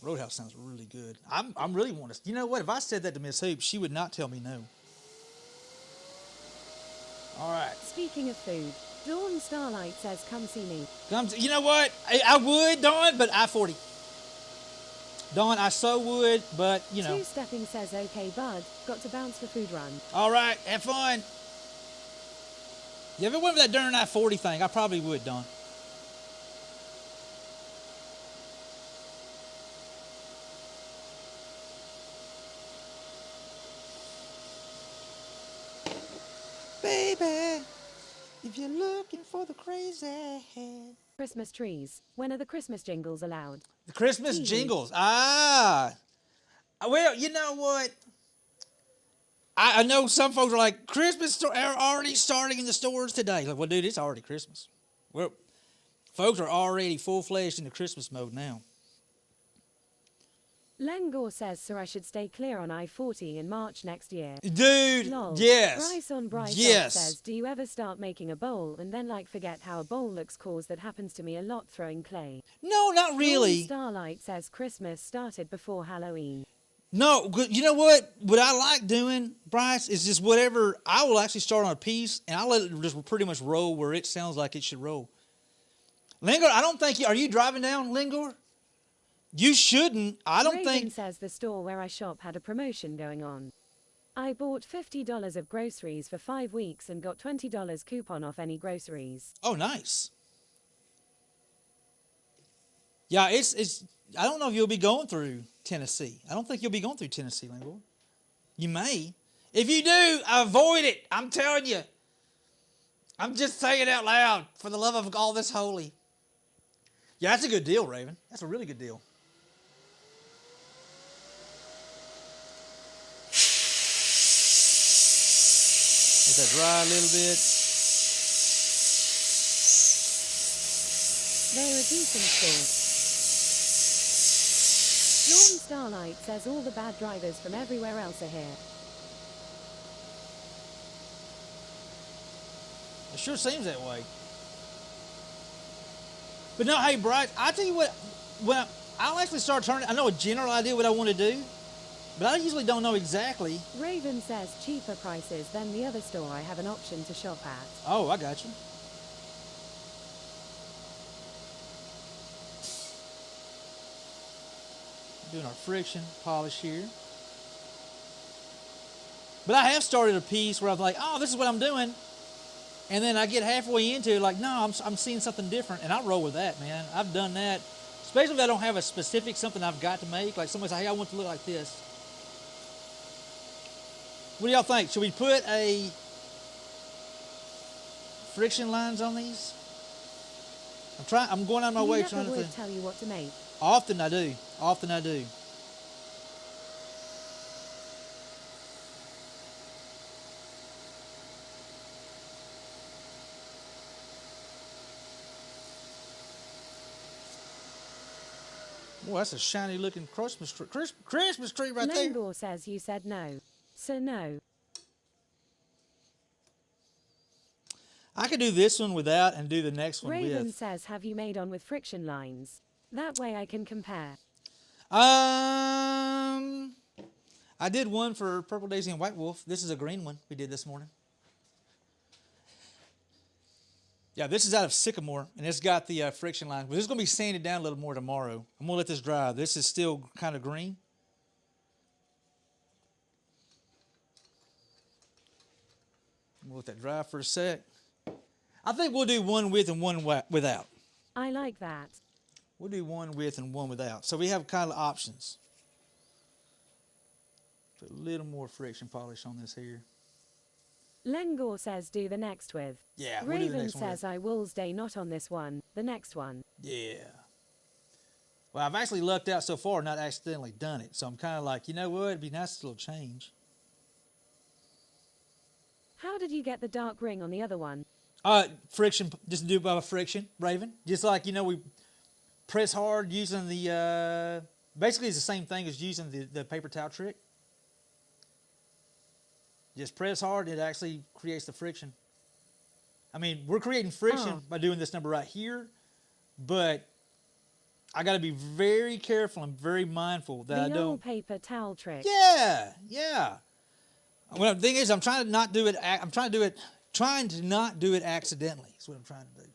Roadhouse sounds really good. I'm really wanting to. You know what? If I said that to Miss Hoop, she would not tell me no. All right. Speaking of food, Dawn Starlight says come see me. You know what? I would, Dawn, but I-40. Dawn, I so would, but, you know. Two Stepping says okay bud, got to bounce for food run. All right, have fun. You ever went with that darn I-40 thing? I probably would, Dawn. Baby, if you're looking for the crazy, Christmas trees. When are the Christmas jingles allowed? The Christmas jingles. Ah. Well, you know what? I know some folks are like, Christmas are already starting in the stores today. Like, well, dude, it's already Christmas. Well, folks are already full-fledged in the Christmas mode now. Lengor says, so I should stay clear on I-40 in March next year. Dude, Lol. yes. Bryce on Bryce Yes. says, do you ever start making a bowl and then like forget how a bowl looks? Cause that happens to me a lot throwing clay. No, not really. Starlight says Christmas started before Halloween. No, you know what? What I like doing, Bryce, is just whatever. I will actually start on a piece, and I'll let it just pretty much roll where it sounds like it should roll. Lingor, I don't think are you driving down, Lingor? You shouldn't. I don't Raven think. says the store where I shop had a promotion going on. I bought $50 of groceries for 5 weeks and got $20 coupon off any groceries. Oh, nice. Yeah, it's. I don't know if you'll be going through Tennessee. I don't think you'll be going through Tennessee, Lingor. You may. If you do, avoid it. I'm telling you. I'm just saying it out loud for the love of all this holy. Yeah, that's a good deal, Raven. That's a really good deal. Let that dry a little bit. They're a decent store. Norm Starlight says all the bad drivers from everywhere else are here. It sure seems that way. But no, hey, Bryce, I tell you what, when I'll actually start turning, I know a general idea what I want to do, but I usually don't know exactly. Raven says cheaper prices than the other store I have an option to shop at. Oh, I got you. Doing our friction polish here. But I have started a piece where I'm like, oh, this is what I'm doing. And then I get halfway into it, like, no, I'm seeing something different. And I roll with that, man. I've done that. Especially if I don't have a specific something I've got to make. Like somebody say, hey, I want it to look like this. What do y'all think? Should we put a friction lines on these? I'm going out of my way trying to think. Tell you what to make. Often I do. Often I do. Boy, that's a shiny looking Christmas tree. Christmas tree right there. Lengor says you said no. So no. I could do this one without and do the next one Raven with. says, have you made on with friction lines? That way I can compare. I did one for Purple Daisy and White Wolf. This is a green one we did this morning. Yeah, this is out of Sycamore, and it's got the friction line. But this is going to be sanded down a little more tomorrow. I'm going to let this dry. This is still kind of green. I'm going to let that dry for a sec. I think we'll do one with and one without. I like that. We'll do one with and one without. So we have kind of options. Put a little more friction polish on this here. Lengor says do the next with. Yeah, we'll do the Raven next one says I will stay not on this one, the next one. Yeah. Well, I've actually lucked out so far, not accidentally done it. So I'm kind of like, you know what? It'd be nice to little change. How did you get the dark ring on the other one? Friction, just do it by friction, Raven. Just like, you know, we press hard using the, basically it's the same thing as using the paper towel trick. Just press hard, it actually creates the friction. I mean, we're creating friction by doing this number right here, but I got to be very careful and very mindful that I The don't. old paper towel trick. Yeah, yeah. Well, the thing is, I'm trying to not do it. Trying to not do it accidentally. That's what I'm trying to do.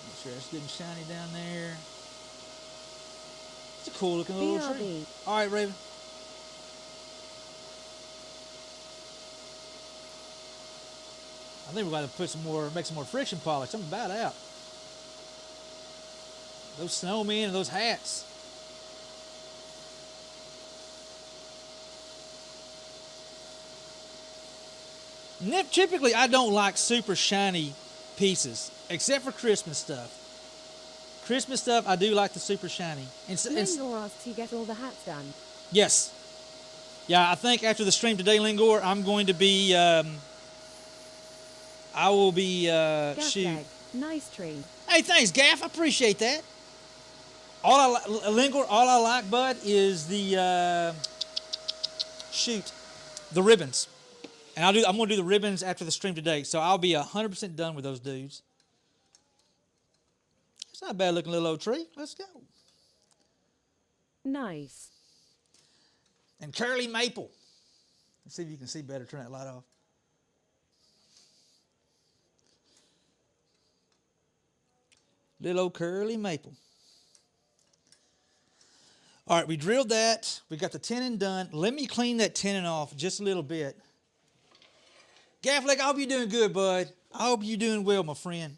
Make sure it's getting shiny down there. It's a cool looking little tree. BRB. All right, Raven. I think we're going to make some more friction polish. I'm about out. Those snowmen and those hats. Typically, I don't like super shiny pieces, except for Christmas stuff. Christmas stuff, I do like the super shiny. Lingor asked to get all the hats done. Yes. Yeah, I think after the stream today, Lingor, I'm going to be, I will be, shoot. Gaffleg, nice tree. Hey, thanks, Gaff. I appreciate that. Lingor, all I like, bud, is the, the ribbons. And I'm going to do the ribbons after the stream today. So I'll be 100% done with those dudes. It's not a bad looking little old tree. Let's go. Nice. And curly maple. Let's see if you can see better. Turn that light off. Little old curly maple. All right, we drilled that. We got the tenon done. Let me clean that tenon off just a little bit. Gaffleck, I hope you're doing good, bud. I hope you're doing well, my friend.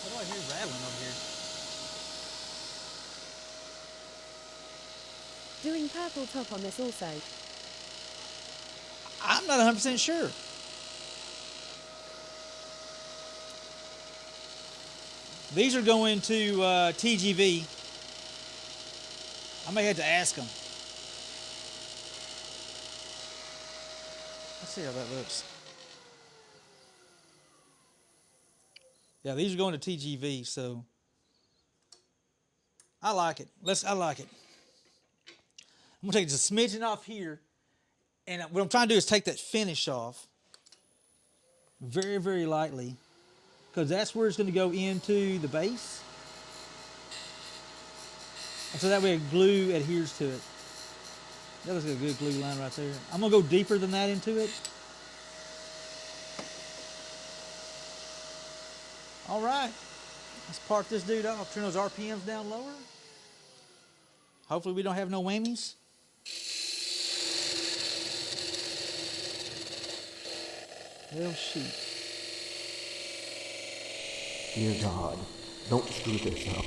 What do I hear rattling over here? Doing purple top on this also. I'm not 100% sure. These are going to TGV. I may have to ask them. Let's see how that looks. Yeah, these are going to TGV, so I like it. I like it. I'm gonna take just a smidgen off here, and what I'm trying to do is take that finish off very, very lightly, because that's where it's gonna go into the base. And so that way glue adheres to it. That looks like a good glue line right there. I'm gonna go deeper than that into it. All right, let's part this dude off. Turn those RPMs down lower. Hopefully we don't have no whammies. Well, shoot. Dear God, don't screw this up.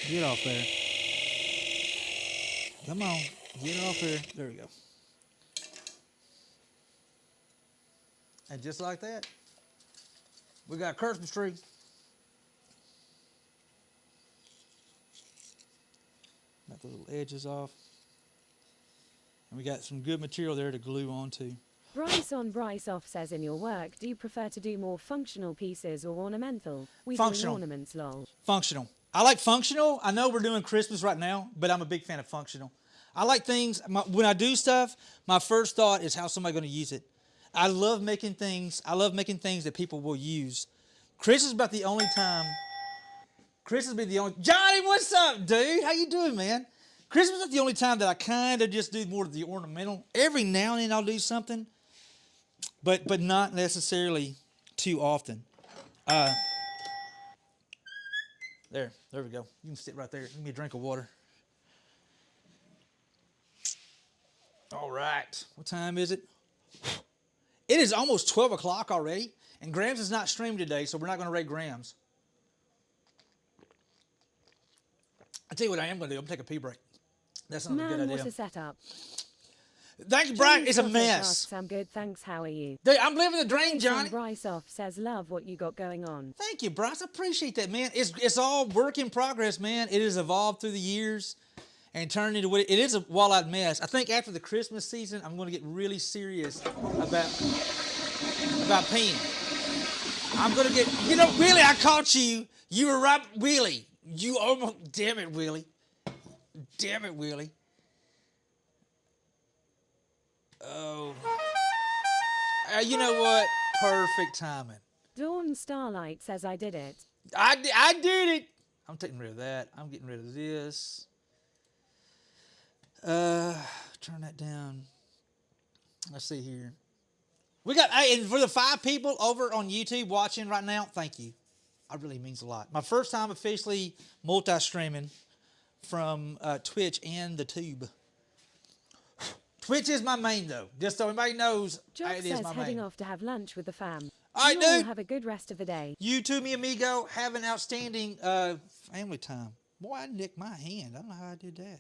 Get off there. Come on, get off there. There we go. And just like that, we got a Christmas tree. Got the little edges off. And we got some good material there to glue onto. Bryce on Bryce off says, in your work, do you prefer to do more functional pieces or ornamental? We do ornaments, lol. Functional. I like functional. I know we're doing Christmas right now, but I'm a big fan of functional. I like things, when I do stuff, my first thought is how's somebody going to use it. I love making things that people will use. Chris is about the only time, Johnny, what's up, dude? How you doing, man? Christmas is the only time that I kind of just do more of the ornamental. Every now and then I'll do something, but not necessarily too often. There we go. You can sit right there. Give me a drink of water. All right. What time is it? It is almost 12 o'clock already, and Grams is not streamed today, so we're not going to rate Grams. I'll tell you what I am going to do. I'm going to take a pee break. That's not a good idea. What a setup. Thank you, Brian. It's a mess. Asks, I'm good, thanks. How are you? Dude, I'm living the dream, Johnny. Bryce off says, love what you got going on. Thank you, Bryce. I appreciate that, man. It's all work in progress, man. It has evolved through the years and turned into what it is, a wall-eyed mess. I think after the Christmas season, I'm going to get really serious about peeing. I'm going to get, Willie, I caught you. You were right, Willie. You almost, damn it, Willie. Damn it, Willie. Oh. You know what? Perfect timing. Dawn Starlight says, I did it. I did it. I'm taking rid of that. I'm getting rid of this. Turn that down. Let's see here. We got, hey, and for the 5 people over on YouTube watching right now, thank you. It really means a lot. My first time officially multi-streaming from Twitch and the Tube. Twitch is my main though. Just so everybody knows, Jock it is says my heading main. off to have lunch with the fam. All right, You all dude. have a good rest of the day. You too, mi amigo. Have an outstanding family time. Boy, I nicked my hand. I don't know how I did that.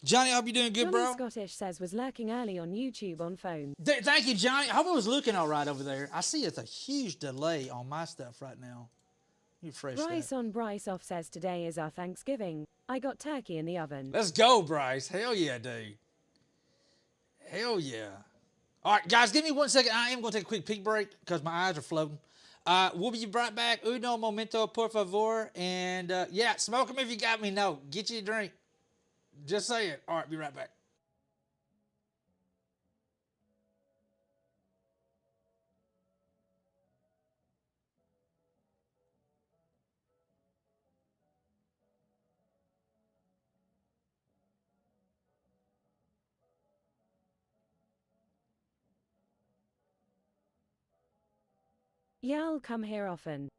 Johnny, I hope you're doing good, Johnny bro. Scottish says was lurking early on YouTube on phone. Thank you, Johnny. I hope it was looking all right over there. I see it's a huge delay on my stuff right now. You fresh Bryce that. on Bryce off says today is our Thanksgiving. I got turkey in the oven. Let's go, Bryce. Hell yeah, dude. Hell yeah. All right, guys, give me 1 second. I am going to take a quick peek break because my eyes are floating. We'll be right back. Uno momento, por favor. And yeah, smoke them if you got me. No, get you a drink. Just saying. All right, be right back. Yeah, I'll come here often.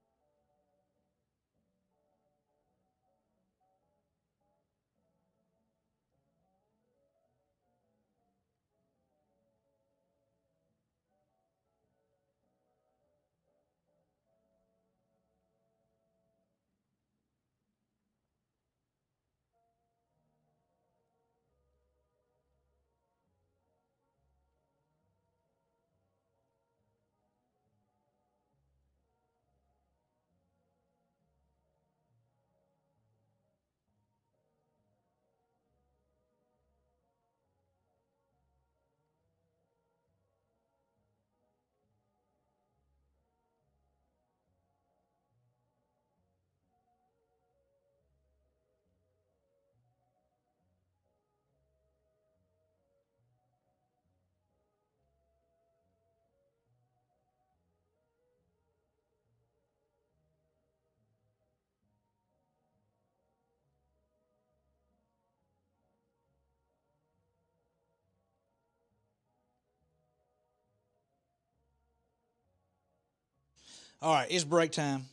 All right, it's break time.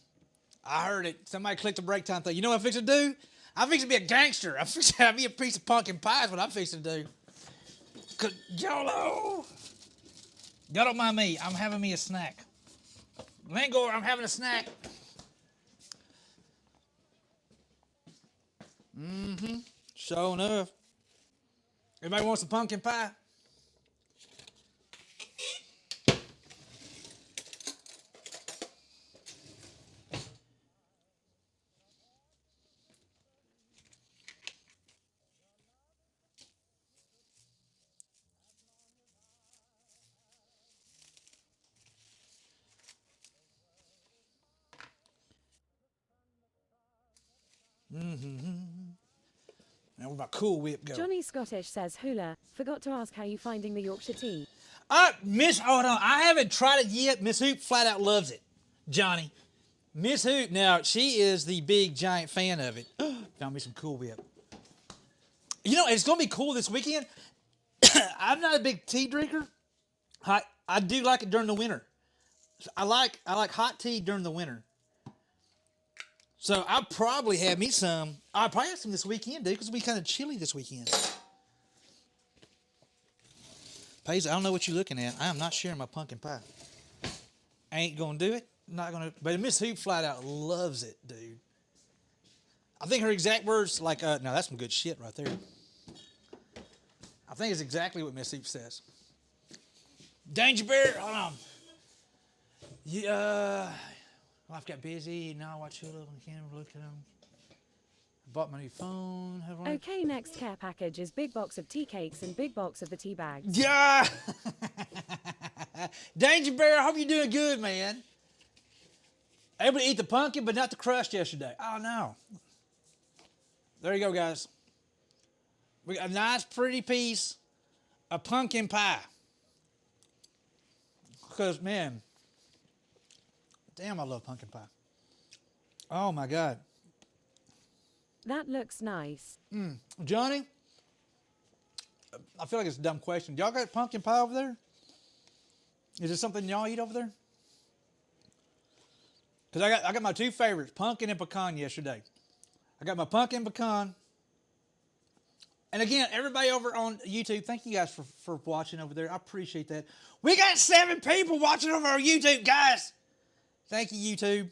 I heard it. Somebody clicked the break time thing. You know what I'm fixing to do? I'm fixing to be a gangster. I'm fixing to have me a piece of pumpkin pie is what I'm fixing to do. Cause YOLO! Y'all don't mind me. I'm having me a snack. Langor, I'm having a snack. Mm-hmm. Sure enough. Everybody wants some pumpkin pie? Now where my Cool Whip go? Johnny Scottish says hula. Forgot to ask how you finding the Yorkshire tea. Hold on. I haven't tried it yet. Miss Hoop flat out loves it. Johnny. Miss Hoop, now, she is the big, giant fan of it. Found me some Cool Whip. You know, it's going to be cool this weekend. I'm not a big tea drinker. I do like it during the winter. I like hot tea during the winter. So I'll probably have me some. I'll probably have some this weekend, dude, because it'll be kind of chilly this weekend. Paisley, I don't know what you're looking at. I am not sharing my pumpkin pie. I ain't going to do it. Not going to. But Miss Hoop flat out loves it, dude. I think her exact words, like, now that's some good shit right there. I think it's exactly what Miss Hoop says. Danger Bear, hold on. Yeah, life got busy. Now I watch Hulu on the camera. Look at them. Bought my new phone. Okay, next care package is big box of tea cakes and big box of the tea bags. Yeah. Danger Bear, I hope you're doing good, man. Able to eat the pumpkin, but not the crust yesterday. Oh, no. There you go, guys. We got a nice, pretty piece of pumpkin pie. Because, man, damn, I love pumpkin pie. Oh, my God. That looks nice. Is there something y'all eat over there? Because I got my two favorites, pumpkin and pecan yesterday. I got my pumpkin pecan. And again, everybody over on YouTube, thank you guys for watching over there. I appreciate that. We got 7 people watching over on YouTube, guys. Thank you, YouTube.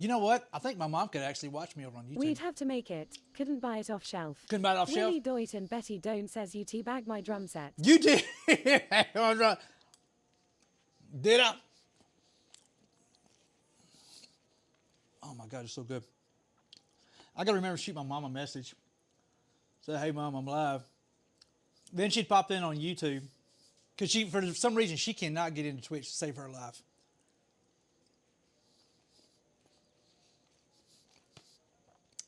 You know what? I think my mom could actually watch me over on YouTube. We'd have to make it. Couldn't buy it off shelf. Couldn't buy it off shelf? Willie Doit and Betty Don't says you teabagged my drum set. You did. Did I? Oh my God, it's so good. I gotta remember to shoot my mom a message. Say, hey mom, I'm live. Then she'd pop in on YouTube. Because for some reason, she cannot get into Twitch to save her life.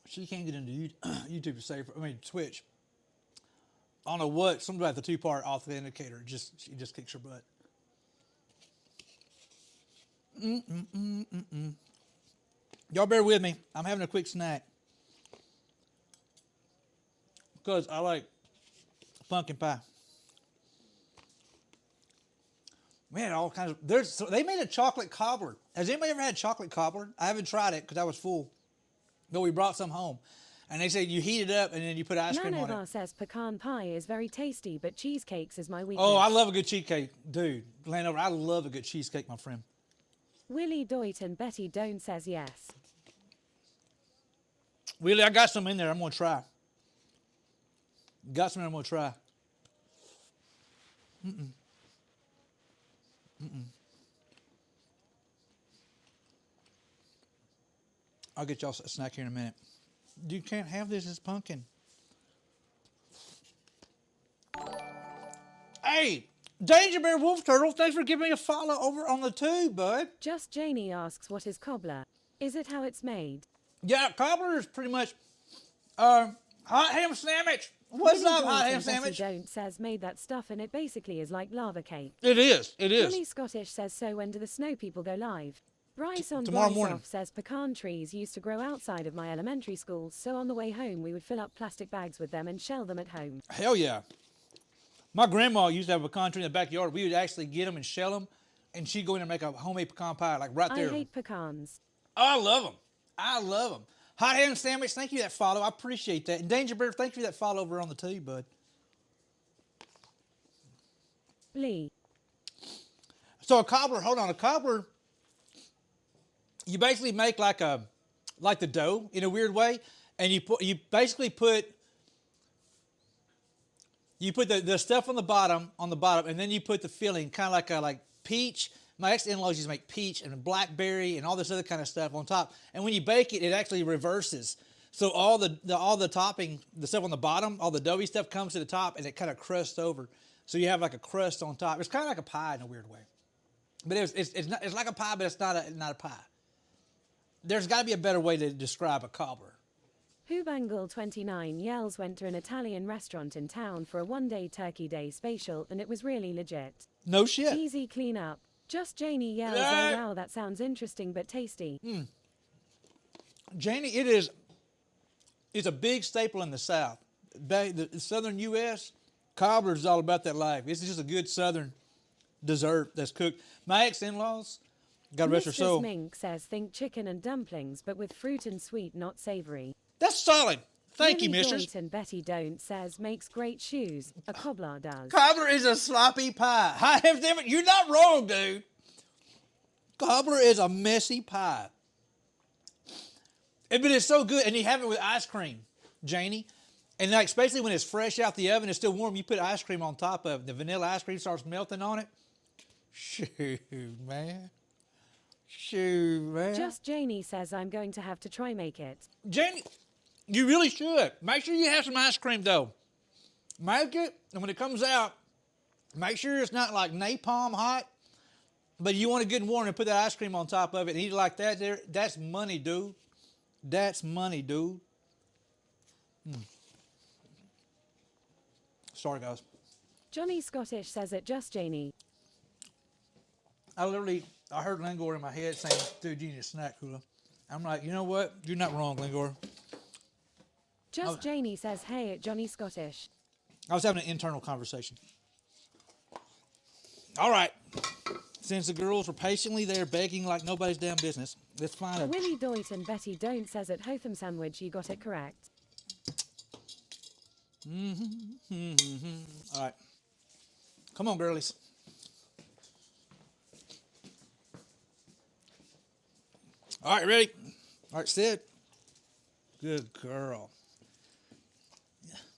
She can't get into YouTube to save her, Twitch. I don't know what, something about the 2-part authenticator. She just kicks her butt. Y'all bear with me. I'm having a quick snack. Because I like pumpkin pie. Man, all kinds of... they made a chocolate cobbler. Has anybody ever had chocolate cobbler? I haven't tried it because I was full. But we brought some home. And they said you heat it up and then you put ice cream on it. Nanovar says pecan pie is very tasty, but cheesecakes is my weakness. Oh, I love a good cheesecake. Dude, Landover, I love a good cheesecake, my friend. Willie Doit and Betty Don't says yes. Willie, I got some in there I'm going to try. Got some I'm going to try. I'll get y'all a snack here in a minute. You can't have this as pumpkin. Hey, Danger Bear Wolf Turtle, thanks for giving me a follow over on the tube, bud. Just Janie asks, what is cobbler? Is it how it's made? Yeah, cobbler is pretty much hot ham sandwich. What's Willie up, Doit hot ham and Betty sandwich? Don't says made that stuff and it basically is like lava cake. It is. It is. Johnny Scottish says, so when do the snow people go live? Bryce on Tomorrow Bryce morning. off says pecan trees used to grow outside of my elementary school, so on the way home we would fill up plastic bags with them and shell them at home. Hell yeah. My grandma used to have a pecan tree in the backyard. We would actually get them and shell them, and she'd go in and make a homemade pecan pie, like right there. I hate pecans. Oh, I love them. I love them. Hot ham sandwich, thank you for that follow. I appreciate that. And Danger Bear, thank you for that follow over on the tube, bud. Lee. So a cobbler, hold on, a cobbler, you basically make like the dough in a weird way, and you basically put the stuff on the bottom, and then you put the filling, kind of like peach. My ex-in-laws used to make peach and blackberry and all this other kind of stuff on top. And when you bake it, it actually reverses. So all the topping, the stuff on the bottom, all the doughy stuff comes to the top, and it kind of crusts over. So you have like a crust on top. It's kind of like a pie in a weird way. But it's like a pie, but it's not a pie. There's got to be a better way to describe a cobbler. Whobangle29 yells went to an Italian restaurant in town for a one-day Turkey Day spatial, and it was really legit. No shit. Easy clean up. Just Janie yells, oh wow, that sounds interesting but tasty. Janie, it's a big staple in the South. The southern U.S., cobbler is all about that life. It's just a good southern dessert that's cooked. My ex-in-laws, God rest her soul. Mink says think chicken and dumplings, but with fruit and sweet, not savory. That's solid. Thank you, Willie mistress. Doit and Betty Don't says makes great shoes. A cobbler does. Cobbler is a sloppy pie. Hi, damn it, you're not wrong, dude. Cobbler is a messy pie. But it's so good, and you have it with ice cream, Janie. And like, especially when it's fresh out the oven, it's still warm, you put ice cream on top of it. The vanilla ice cream starts melting on it. Shoot, man. Shoot, man. Just Janie says I'm going to have to try make it. Janie, you really should. Make sure you have some ice cream, though. Make it, and when it comes out, make sure it's not like napalm hot, but you want it good and warm and put that ice cream on top of it and eat it like that there. That's money, dude. That's money, dude. Sorry, guys. Johnny Scottish says it just Janie. I heard Lingor in my head saying, dude, you need a snack cooler. I'm like, you know what? You're not wrong, Lingor. Just Janie says, hey, at Johnny Scottish. I was having an internal conversation. All right. Since the girls were patiently there begging like nobody's damn business, let's find a... Willie Doit and Betty Don't says at Hotham Sandwich you got it correct. All right. Come on, girlies. All right, ready? All right, Sid. Good girl.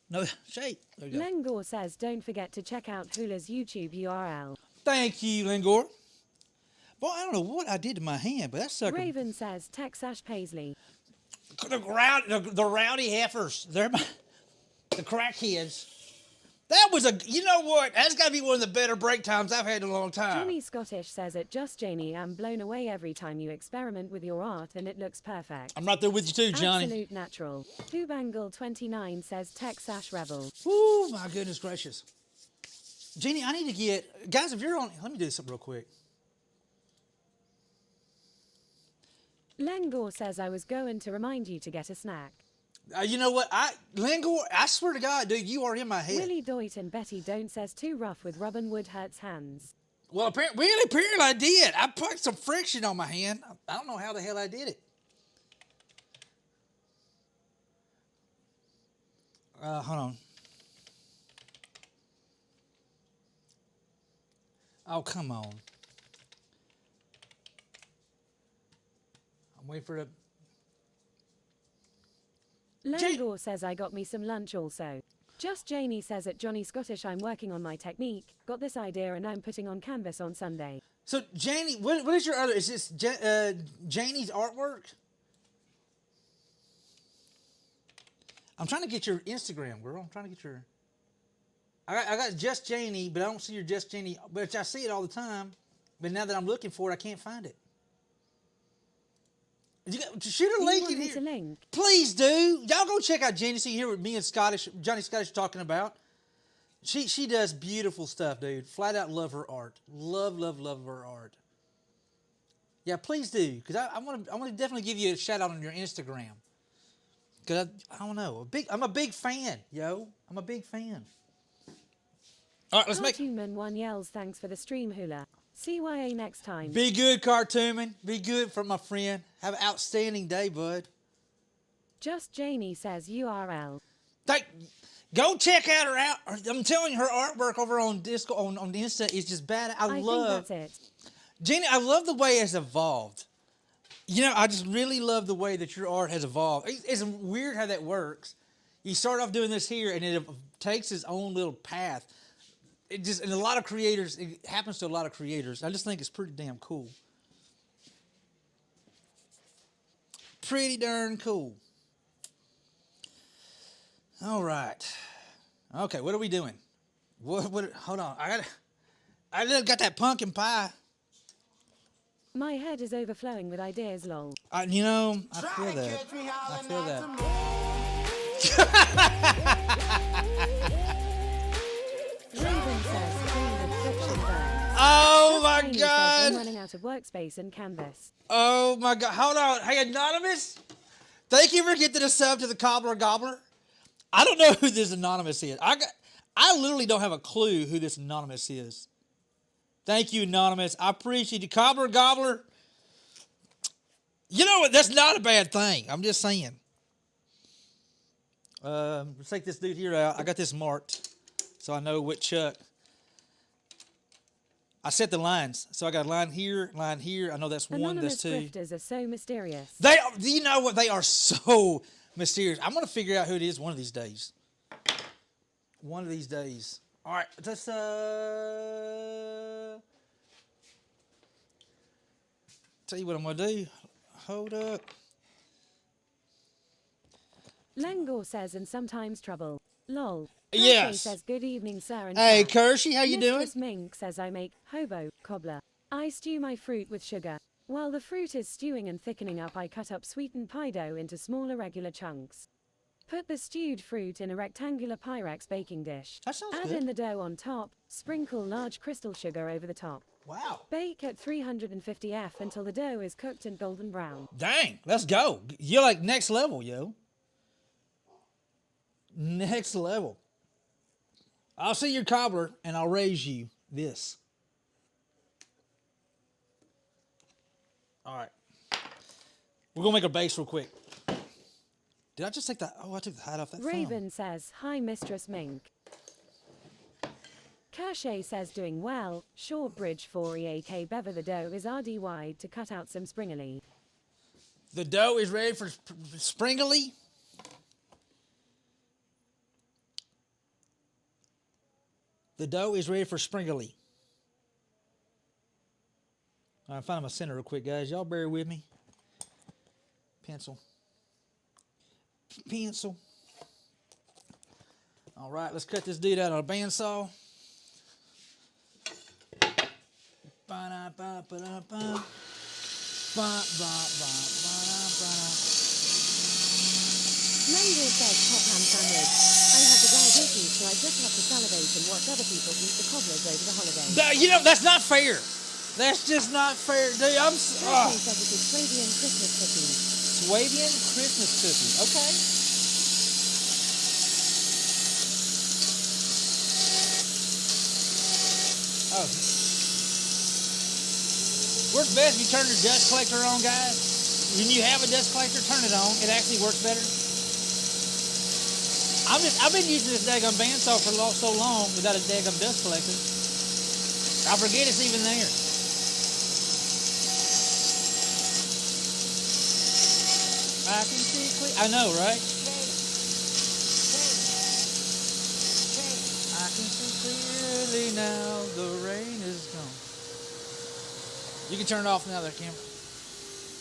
No, shake. There you go. Lengor says don't forget to check out Hula's YouTube URL. Thank you, Lingor. Boy, I don't know what I did to my hand, but that sucker. Raven says Texas Paisley. The rowdy heifers. They're the crackheads. That was you know what? That's got to be one of the better break times I've had in a long time. Johnny Scottish says at Just Janie, I'm blown away every time you experiment with your art and it looks perfect. I'm right there with you too, Johnny. Absolute natural. Hubangle29 says Texas Rebel. Ooh, my goodness gracious. Jeannie, I need to get... Guys, if you're on... Let me do something real quick. Lengor says I was going to remind you to get a snack. You know what? Lingor, I swear to God, dude, you are in my head. Willie Doit and Betty Don't says too rough with Robin Wood hurts hands. Well, apparently I did. I put some friction on my hand. I don't know how the hell I did it. Hold on. Oh, come on. I'm waiting for the... Lengor says I got me some lunch also. Just Janie says at Johnny Scottish I'm working on my technique. Got this idea and I'm putting on canvas on Sunday. So, Janie, what is your other... Is this Janie's artwork? I'm trying to get your Instagram, girl. I'm trying to get your... I got Just Janie, but I don't see your Just Janie. But I see it all the time. But now that I'm looking for it, I can't find it. Shoot a link in here. Link? Please do. Y'all go check out Janie. See here with me and Johnny Scottish talking about. She does beautiful stuff, dude. Flat out love her art. Love her art. Yeah, please do, because I want to definitely give you a shout out on your Instagram. Because I don't know, I'm a big fan, yo. I'm a big fan. All right, let's make. Cartoonman one yells thanks for the stream, Hula. CYA next time. Be good, Cartoonman. Be good for my friend. Have an outstanding day, bud. Just Janie says URL. Go check out her out. I'm telling you, her artwork over on Disco on the Insta is just bad. I love. think that's it. Jeannie, I love the way it's evolved. You know, I just really love the way that your art has evolved. It's weird how that works. You start off doing this here, and it takes its own little path. And a lot of creators, it happens to a lot of creators. I just think it's pretty damn cool. Pretty darn cool. All right. Okay, what are we doing? Hold on. I just got that pumpkin pie. My head is overflowing with ideas, lol. You know, I feel that. I feel that. Raven says clean the friction burn. Oh my Janie says God. I'm running out of workspace and canvas. Oh my God. Hold on. Hey, Anonymous. Thank you for getting a sub to the Cobbler Gobbler. I don't know who this Anonymous is. I literally don't have a clue who this Anonymous is. Thank you, Anonymous. I appreciate you. Cobbler Gobbler. You know what? That's not a bad thing. I'm just saying. Let's take this dude here out. I got this marked so I know what Chuck. I set the lines. So I got a line here. I know that's one, Anonymous that's two. grifters are so mysterious. They are, you know what? They are so mysterious. I'm going to figure out who it is one of these days. One of these days. All right. Let's, tell you what I'm going to do. Hold up. Lengor says, and sometimes trouble. Lol. Yes. Hershey says, good evening, sir. And Hey, chat. Kershey, how you doing? Mistress Mink says, I make hobo cobbler. I stew my fruit with sugar. While the fruit is stewing and thickening up, I cut up sweetened pie dough into small irregular chunks. Put the stewed fruit in a rectangular Pyrex baking dish. That sounds Add good. in the dough on top. Sprinkle large crystal sugar over the top. Wow. Bake at 350 F until the dough is cooked and golden brown. Dang. Let's go. You're like next level, yo. Next level. I'll see your cobbler and I'll raise you this. All right. We're going to make a base real quick. Did I just take that? Oh, I took the hat off that phone. Raven says, hi, Mistress Mink. Cache says, doing well. Shortbridge 4EAK Bever the dough is RDY to cut out some springly. The dough is ready for springly. The dough is ready for springly. All right, find my center real quick, guys. Y'all bear with me. Pencil. Pencil. All right, let's cut this dude out on a bandsaw. Ba-da-ba-ba-da-ba. Mango says, top ham sandwich. I have the diabetes, so I just have to salivate and watch other people eat the cobblers over the holidays. You know, that's not fair. That's just not fair, dude. Cache says it is Swabian Christmas cookies. Swabian Christmas cookie. Okay. Oh. Works best if you turn your dust collector on, guys. When you have a dust collector, turn it on. It actually works better. I've been using this daggum bandsaw for so long without a daggum dust collector. I forget it's even there. I can see clear. I know, right? I can see clearly now. The rain is gone. You can turn it off now, there, camera.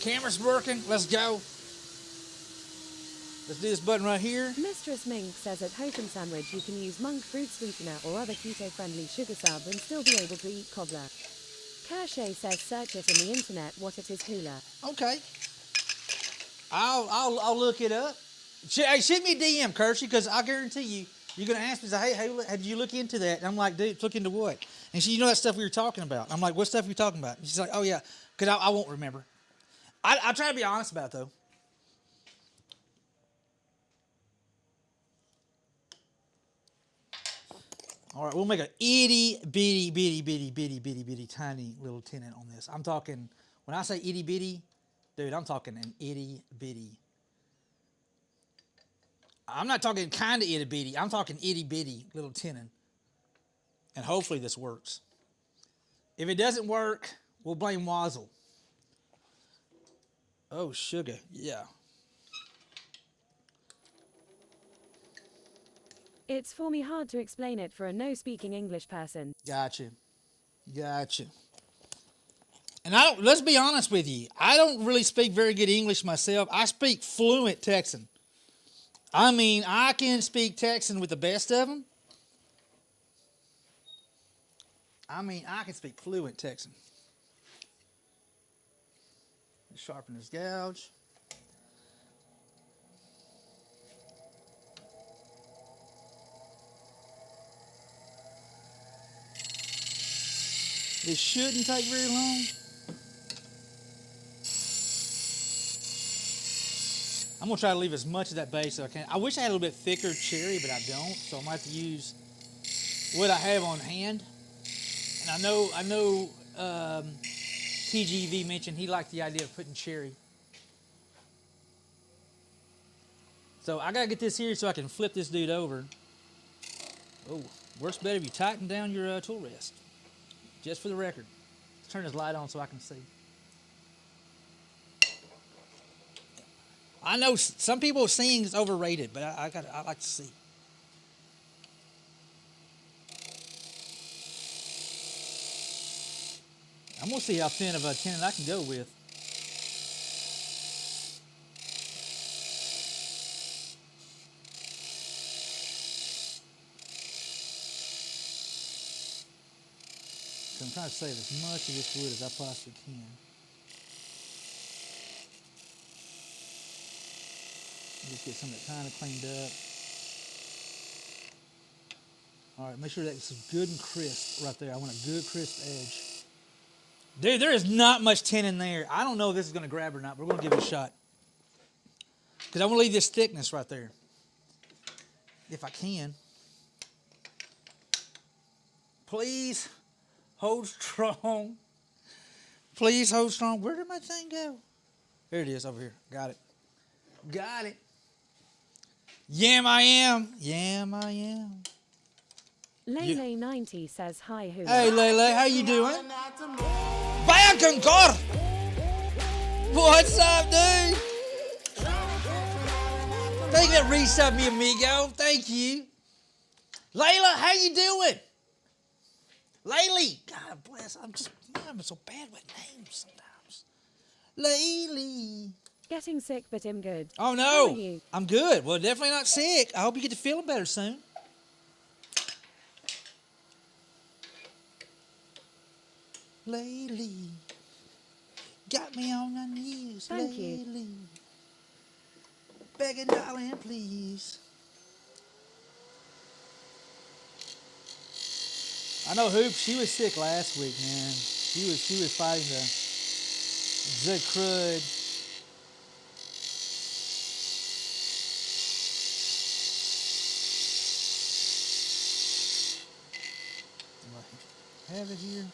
Camera's working. Let's go. Let's do this button right here. Mistress Mink says at Hokum Sandwich you can use monk fruit sweetener or other keto-friendly sugar sub and still be able to eat cobbler. Cache says search it on the internet what it is cooler. Okay. I'll look it up. Hey, shoot me a DM, Kirsty, because I guarantee you, you're going to ask me, hey, did you look into that? And I'm like, dude, look into what? And she, you know that stuff we were talking about. I'm like, what stuff are you talking about? And she's like, oh, yeah, because I won't remember. I try to be honest about it, though. All right, we'll make an itty bitty tiny little tenant on this. I'm talking, when I say itty bitty, dude, I'm talking an itty bitty. I'm not talking kind of itty bitty. I'm talking itty bitty little tenon. And hopefully this works. If it doesn't work, we'll blame Wazzle. Oh, sugar, yeah. It's for me hard to explain it for a no-speaking English person. Gotcha. And let's be honest with you, I don't really speak very good English myself. I speak fluent Texan. I mean, I can speak Texan with the best of them. I mean, I can speak fluent Texan. Sharpen this gouge. This shouldn't take very long. I'm going to try to leave as much of that base as I can. I wish I had a little bit thicker cherry, but I don't. So I might have to use what I have on hand. And I know TGV mentioned he liked the idea of putting cherry. So I got to get this here so I can flip this dude over. Oh, works better if you tighten down your tool rest. Just for the record. Let's turn this light on so I can see. I know some people are saying it's overrated, but I like to see. I'm going to see how thin of a tenon I can go with. So I'm trying to save as much of this wood as I possibly can. Just get some of it kind of cleaned up. All right, make sure that's good and crisp right there. I want a good crisp edge. Dude, there is not much tin in there. I don't know if this is going to grab or not, but we're going to give it a shot. Because I want to leave this thickness right there. if I can. Please hold strong. Please hold strong. Where did my thing go? There it is over here. Got it. Got it. Yam I am. Yam I am. Lele90 says hi, who? Hey Lele, how you doing? Back encore. What's up, dude? Thank you for resub me, amigo. Thank you. Layla, how you doing? Laylee, God bless. I'm so bad with names sometimes. Laylee. Getting sick, but I'm good. Oh How no, are you? I'm good. Well, definitely not sick. I hope you get to feeling better soon. Laylee, got me on my knees. Thank Laylee. you. Begging, darling, please. I know Hoop. She was sick last week, man. She was fighting the crud. Do I have it here?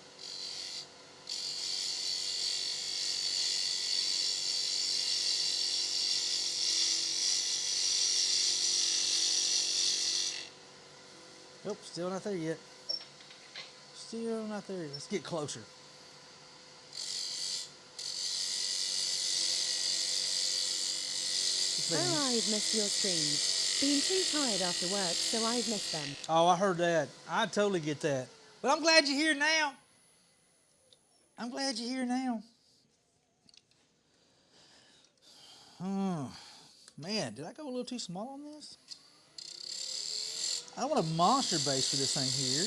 Nope, still not there yet. Still not there. Let's get closer. Oh, I've missed your streams. Been too tired after work, so I've missed them. Oh, I heard that. I totally get that. But I'm glad you're here now. I'm glad you're here now. Oh, man, did I go a little too small on this? I want a monster base for this thing here.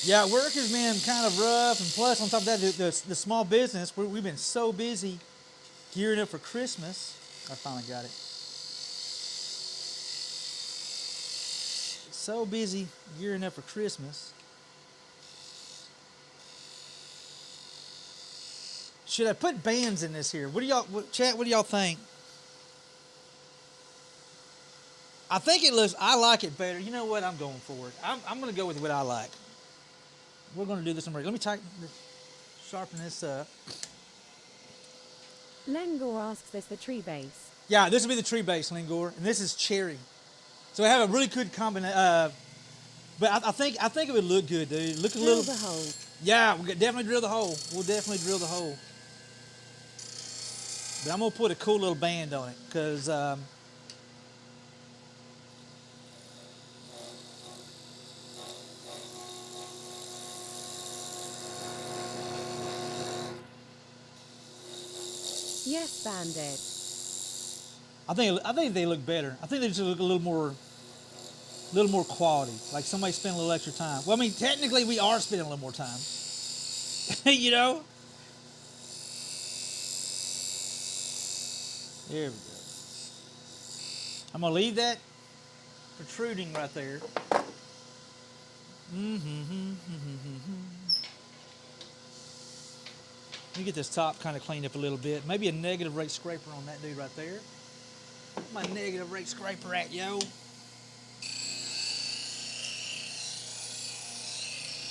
Yeah, work has been kind of rough, and plus on top of that, the small business, we've been so busy gearing up for Christmas. I finally got it. So busy gearing up for Christmas. Should I put bands in this here? What do y'all, chat, what do y'all think? I think it looks, I like it better. You know what? I'm going for it. I'm going to go with what I like. We're going to do this one. Let me sharpen this up. Lengor asks this the tree base. Yeah, this will be the tree base, Lingor, and this is cherry. So we have a really good combination. But I think it would look good, dude. Look a Drill little. the hole. Yeah, we'll definitely drill the hole. We'll definitely drill the hole. But I'm gonna put a cool little band on it, cause Yes, Bandit. I think they look better. I think they just look a little more quality. Like somebody spent a little extra time. Well, I mean, technically we are spending a little more time. You know? There we go. I'm gonna leave that protruding right there. Let me get this top kind of cleaned up a little bit. Maybe a negative rate scraper on that dude right there. Where's my negative rate scraper at, yo?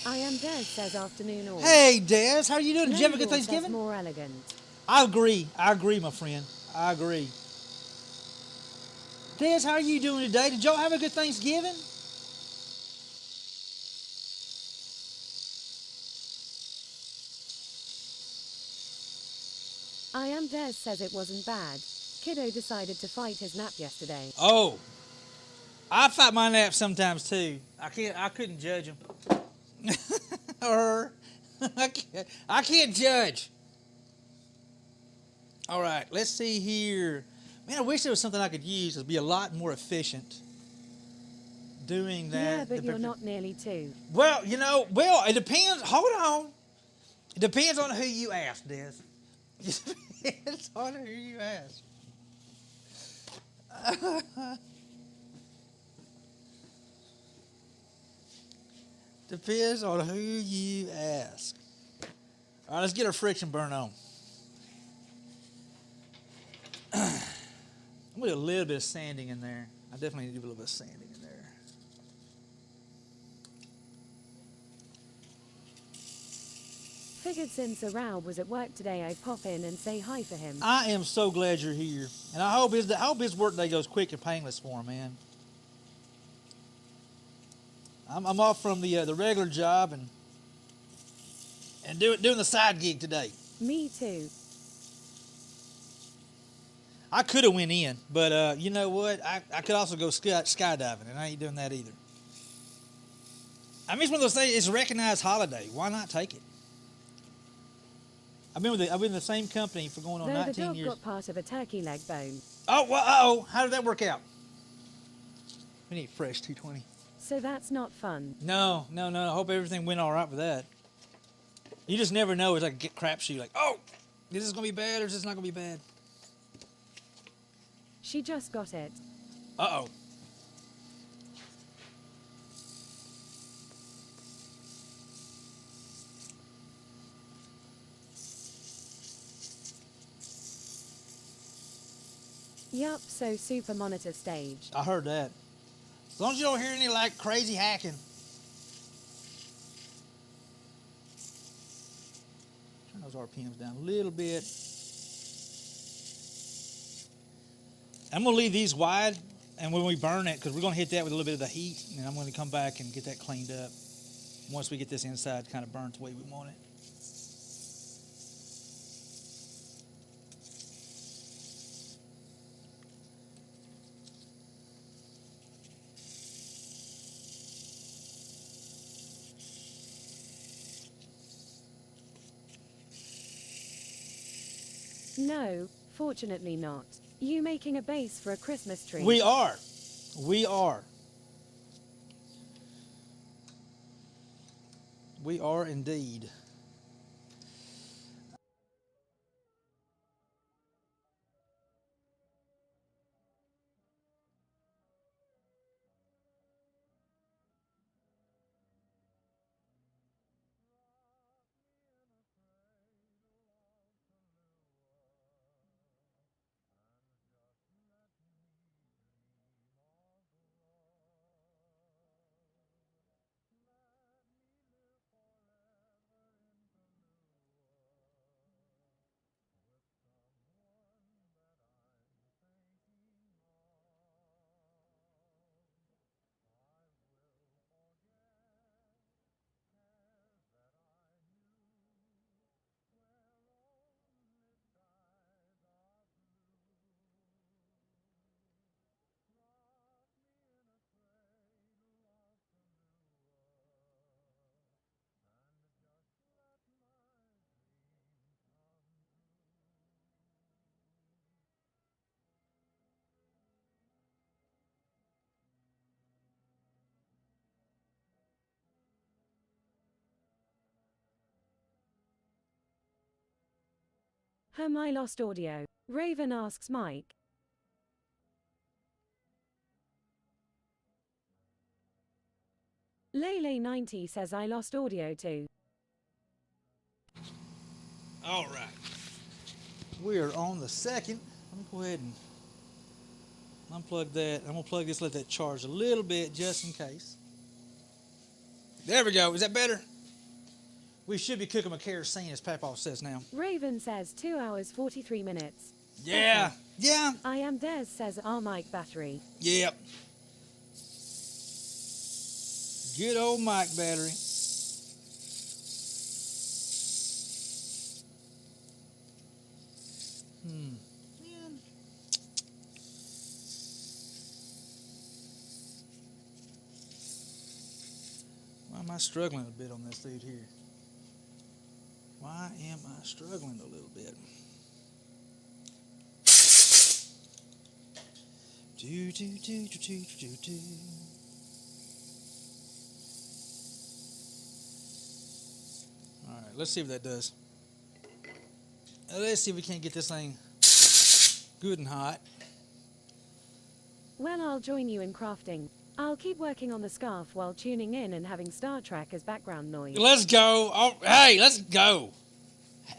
I am Des says afternoon all. Hey, Des, how are you doing? Did you have a good Lengor says Thanksgiving? more elegant. I agree, my friend. I agree. Des, how are you doing today? Did y'all have a good Thanksgiving? I am Des says it wasn't bad. Kiddo decided to fight his nap yesterday. Oh, I fight my naps sometimes too. I couldn't judge him. Or I can't judge. All right, let's see here. Man, I wish there was something I could use to be a lot more efficient doing that. Yeah, but you're not nearly two. Well, it depends. Hold on. It depends on who you ask, Des. It depends on who you ask. Depends on who you ask. All right, let's get our friction burn on. I'm gonna do a little bit of sanding in there. I definitely need to do a little bit of sanding in there. Figured since Aral was at work today, I'd pop in and say hi for him. I am so glad you're here, and I hope his work day goes quick and painless for him, man. I'm off from the regular job and doing the side gig today. Me too. I could have went in, but you know what? I could also go skydiving, and I ain't doing that either. I mean, it's one of those things. It's a recognized holiday. Why not take it? I've been in the same company for going on Though the 19 dog years. got part of a turkey leg bone. Oh, well, uh-oh. How did that work out? We need fresh 220. So that's not fun. No. I hope everything went all right with that. You just never know. It's like a crapshoot. Like, oh, is this going to be bad or is this not going to be bad? She just got it. Uh-oh. Yup, so super monitor stage. I heard that. As long as you don't hear any, like, crazy hacking. Turn those RPMs down a little bit. I'm going to leave these wide, and when we burn it, because we're going to hit that with a little bit of the heat, and I'm going to come back and get that cleaned up once we get this inside kind of burnt the way we want it. No, fortunately not. You making a base for a Christmas tree? We are. We are. We are indeed. I lost audio. Raven asks Mike. Lele90 says I lost audio too. All right. We are on the second. Let me go ahead and unplug that. I'm going to plug this, let that charge a little bit just in case. There we go. Is that better? We should be cooking with kerosene, as Papa says now. Raven says 2 hours 43 minutes. Yeah. Yeah. I am Des says our mic battery. Yep. Good old mic battery. Man. Why am I struggling a bit on this dude here? Why am I struggling a little bit? Do. All right, let's see what that does. Let's see if we can't get this thing good and hot. Well, I'll join you in crafting. I'll keep working on the scarf while tuning in and having Star Trek as background noise. Let's go. Oh, hey, let's go.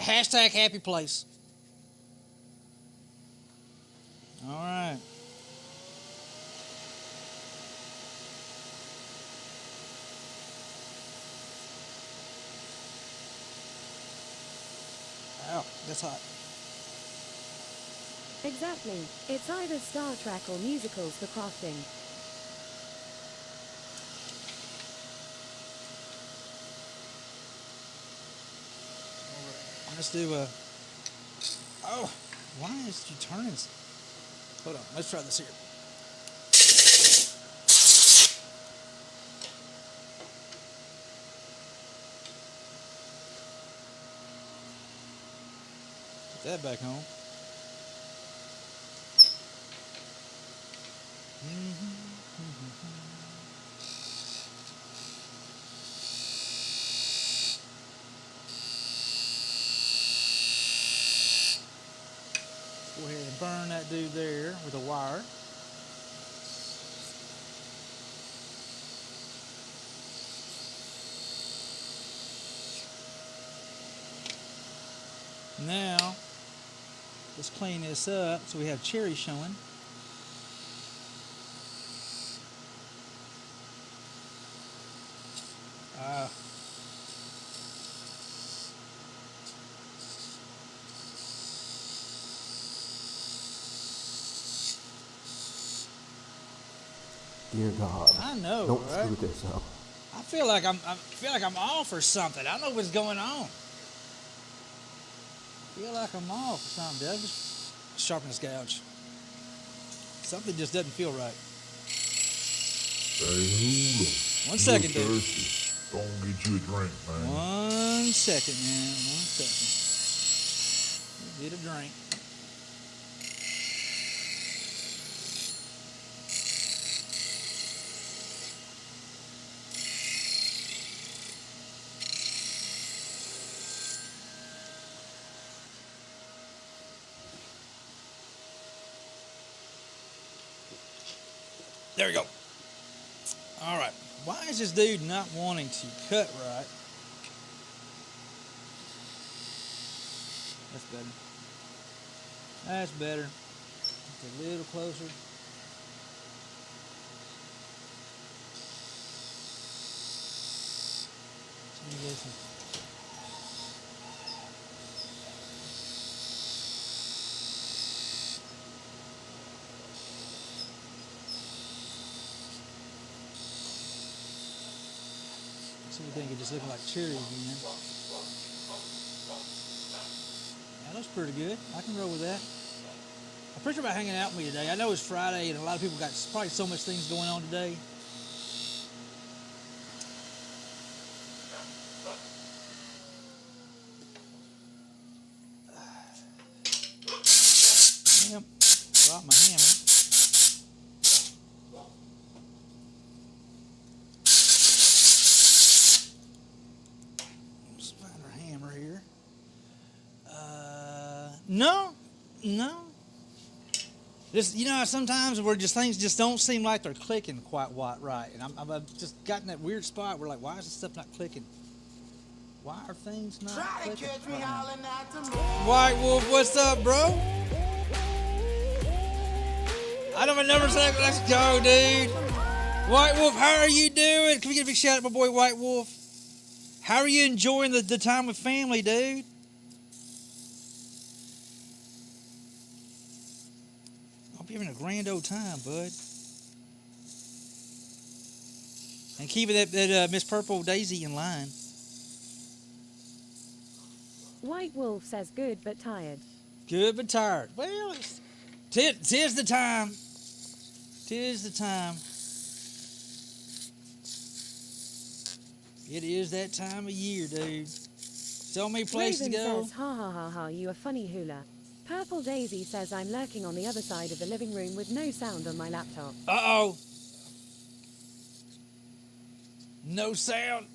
Hashtag happy place. All right. That's hot. Exactly. It's either Star Trek or musicals for crafting. Let's do a. Oh, why is you turning? Hold on. Let's try this here. Put that back on. Go ahead and burn that dude there with a wire. Now, let's clean this up so we have cherry showing. Dear God, I know, don't right? screw this up. I feel like I'm off or something. I don't know what's going on. I feel like I'm off or something. Did I just sharpen this gouge? Something just doesn't feel right. Hey, Hula. 1 second, You're dude. thirsty. Go and get you a drink, man. 1 second, man. 1 second. Get a drink. There we go. All right. Why is this dude not wanting to cut right? That's better. That's better. Just a little closer. Listen. So we think it just looking like cherry again. That looks pretty good. I can roll with that. I appreciate about hanging out with me today. I know it's Friday and a lot of people got probably so much things going on today. Yep, drop my hammer. Let's find our hammer here. No. Just, you know, sometimes where just things just don't seem like they're clicking quite right, and I've just gotten that weird spot where like, why is this stuff not clicking? Why are things not Try to clicking? catch me howling at the moon. White Wolf, what's up, bro? I don't have a number, so let's go, dude. White Wolf, how are you doing? Can we get a big shout out to my boy White Wolf? How are you enjoying the time with family, dude? Hope you're having a grand old time, bud. And keeping that Miss Purple Daisy in line. White Wolf says good but tired. Good but tired. Well, tis the time. Tis the time. It is that time of year, dude. So many places Raven to go. says, ha ha ha ha, you a funny hula. Purple Daisy says I'm lurking on the other side of the living room with no sound on my laptop. Uh-oh. No sound.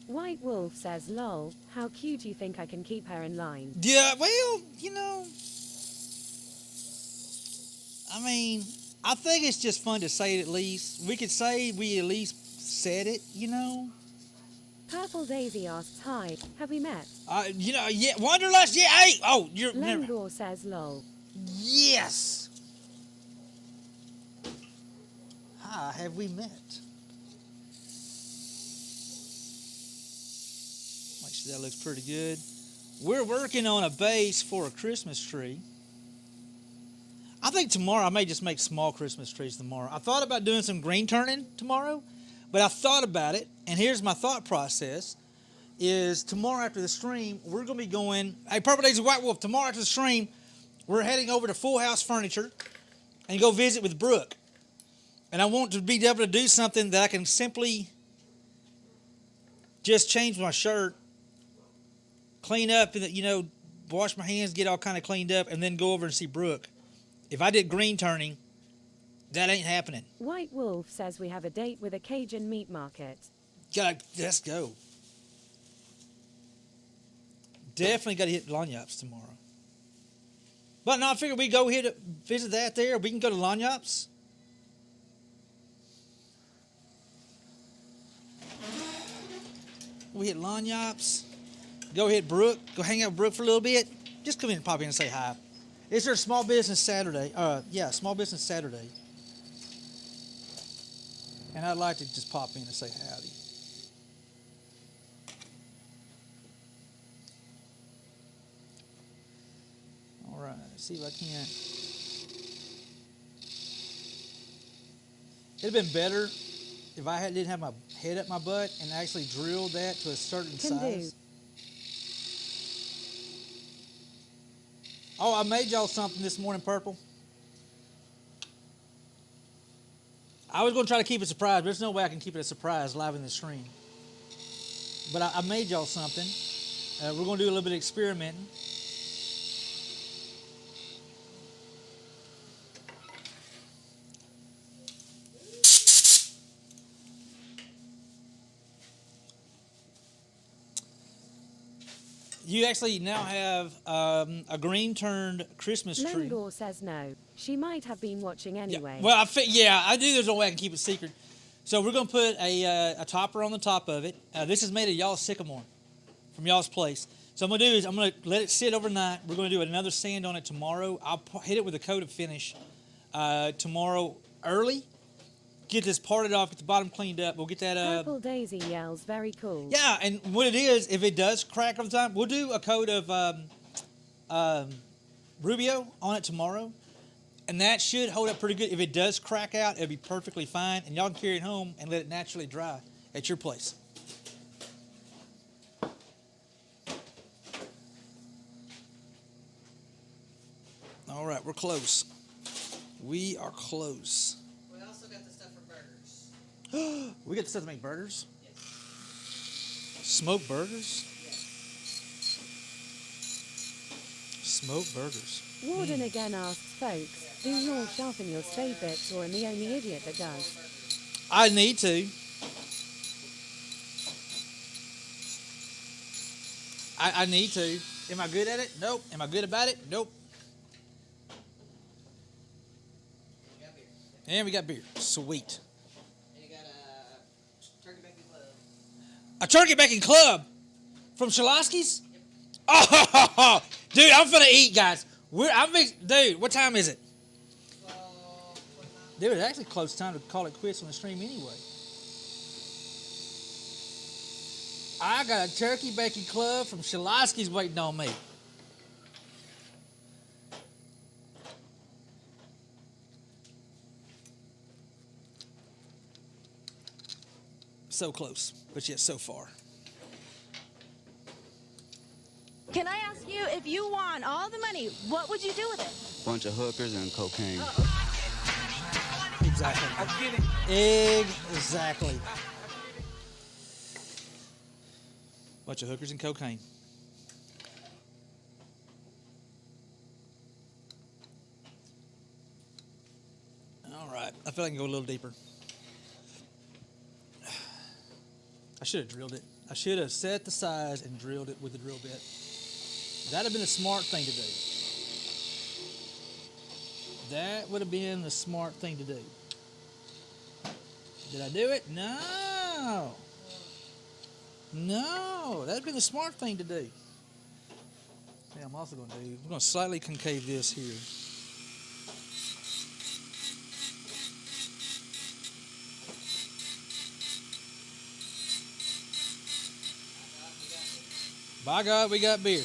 White Wolf says, lol, how cute you think I can keep her in line? Yeah, well, you know. I mean, I think it's just fun to say it at least. We could say we at least said it, you know. Purple Daisy asks, hi, have we met? You know, yeah, Wanderlust, yeah, hey, oh, you're never. Lengor says, lol. Yes. Hi, have we met? Make sure that looks pretty good. we're working on a base for a Christmas tree. I think tomorrow I may just make small Christmas trees tomorrow. I thought about doing some green turning tomorrow, but I thought about it, and here's my thought process, is tomorrow after the stream, we're going to be going, hey, Purple Days of White Wolf, tomorrow after the stream, we're heading over to Full House Furniture and go visit with Brooke. And I want to be able to do something that I can simply just change my shirt, clean up, and wash my hands, get all kind of cleaned up, and then go over and see Brooke. If I did green turning, that ain't happening. White Wolf says we have a date with a Cajun meat market. Let's go. Definitely got to hit Lanyap's tomorrow. But no, I figured we go here to visit that there. We can go to Lanyap's. We hit Lanyap's. Go hit Brooke. Go hang out with Brooke for a little bit. Just come in and pop in and say hi. It's their Small Business Saturday. Small Business Saturday. And I'd like to just pop in and say howdy. All right, let's see if I can. It'd have been better if I didn't have my head up my butt and actually drilled that to a certain size. Oh, I made y'all something this morning, Purple. I was going to try to keep it a surprise, but there's no way I can keep it a surprise live in the stream. But I made y'all something. We're going to do a little bit of experimenting. You actually now have a green-turned Christmas tree. Lengor says no. She might have been watching anyway. Yeah. Well, I do. There's no way I can keep it secret. So we're going to put a topper on the top of it. This is made of y'all's sycamore from y'all's place. So I'm going to do is I'm going to let it sit overnight. We're going to do another sand on it tomorrow. I'll hit it with a coat of finish tomorrow early. Get this parted off, get the bottom cleaned up. We'll get that. Purple Daisy yells, very cool. Yeah, and what it is, if it does crack over time, we'll do a coat of Rubio on it tomorrow, and that should hold up pretty good. If it does crack out, it'll be perfectly fine, and y'all can carry it home and let it naturally dry at your place. All right, we're close. We are close. We also got the stuff for burgers. We got the stuff to make burgers? Yes. Smoked burgers? Yes. Smoked burgers. Warden again asks folks, do you all sharpen your spade bits or am I the only idiot that does? I need to. I need to. Am I good at it? Nope. Am I good about it? Nope. And we got beer. Sweet. And you got a turkey bacon club. A turkey bacon club from Shalosky's? Oh, dude, I'm finna eat, guys. Dude, what time is it? 12:29. Dude, it's actually close time to call it quits on the stream anyway. I got a turkey bacon club from Shalosky's waiting on me. So close, but yet so far. Can I ask you, if you won all the money, what would you do with it? Bunch of hookers and cocaine. Exactly. Exactly. Bunch of hookers and cocaine. All right. I feel like I can go a little deeper. I should have drilled it. I should have set the size and drilled it with the drill bit. That would have been a smart thing to do. That would have been the smart thing to do. Did I do it? No. No. That would have been the smart thing to do. Yeah, I'm also going to do, we're going to slightly concave this here. By God, we got beer.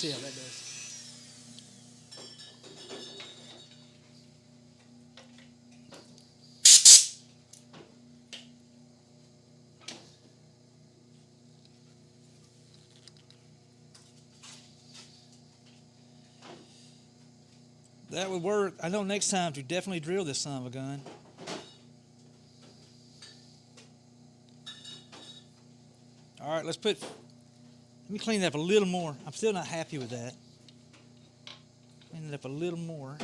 see how that does. That would work. I know next time to definitely drill this son of a gun. All right, let me clean it up a little more. I'm still not happy with that. Clean it up a little more.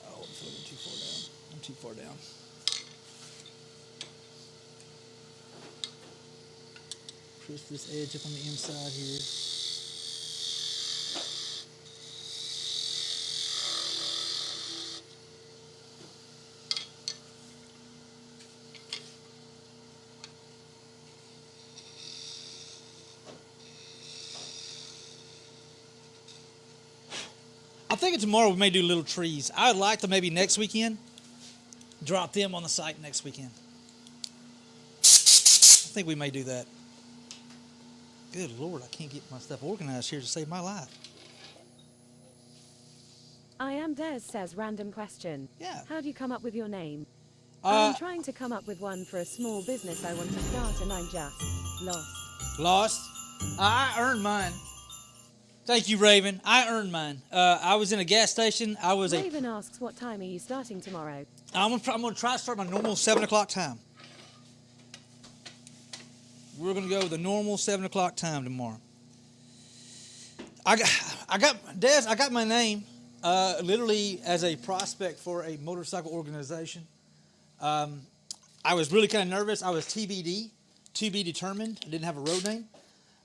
Oh, I'm floating too far down. I'm too far down. Push this edge up on the inside here. I'm thinking tomorrow we may do little trees. I'd like to maybe next weekend drop them on the site next weekend. I think we may do that. Good Lord, I can't get my stuff organized here to save my life. I am Des says random question. Yeah. How do you come up with your name? Uh, I'm trying to come up with one for a small business I want to start and I'm just lost. Lost. I earned mine. Thank you, Raven. I earned mine. I was in a gas station. Raven asks what time are you starting tomorrow? I'm gonna try to start my normal 7 o'clock time. We're gonna go with the normal 7 o'clock time tomorrow. I got my name literally as a prospect for a motorcycle organization. I was really kind of nervous. I was TBD, to be determined. I didn't have a road name.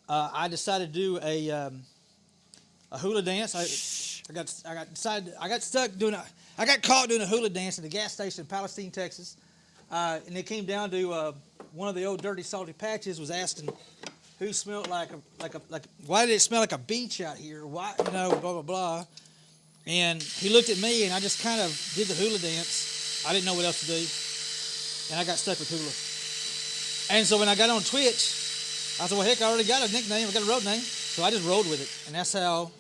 I decided to do a hula dance. I got caught doing a hula dance at a gas station in Palestine, Texas, and it came down to one of the old dirty salty patches was asking who smelled like why did it smell like a beach out here? Why, blah blah blah. And he looked at me and I just kind of did the hula dance. I didn't know what else to do, and I got stuck with hula. And so when I got on Twitch, I said, well, heck, I already got a nickname. I got a road name. So I just rolled with it. And that's how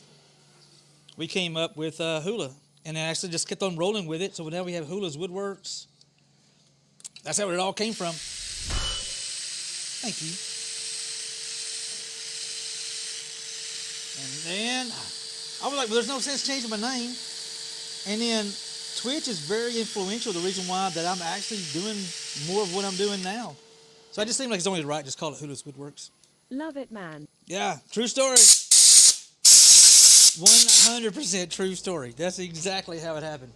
we came up with Hula. And I actually just kept on rolling with it. So now we have Hula's Woodworks. That's how it all came from. Thank you. And then I was like, well, there's no sense changing my name. And then Twitch is very influential. The reason why that I'm actually doing more of what I'm doing now. So I just seemed like it's only right. Just call it Hula's Woodworks. Love it, man. Yeah, true story. 100% true story. That's exactly how it happened.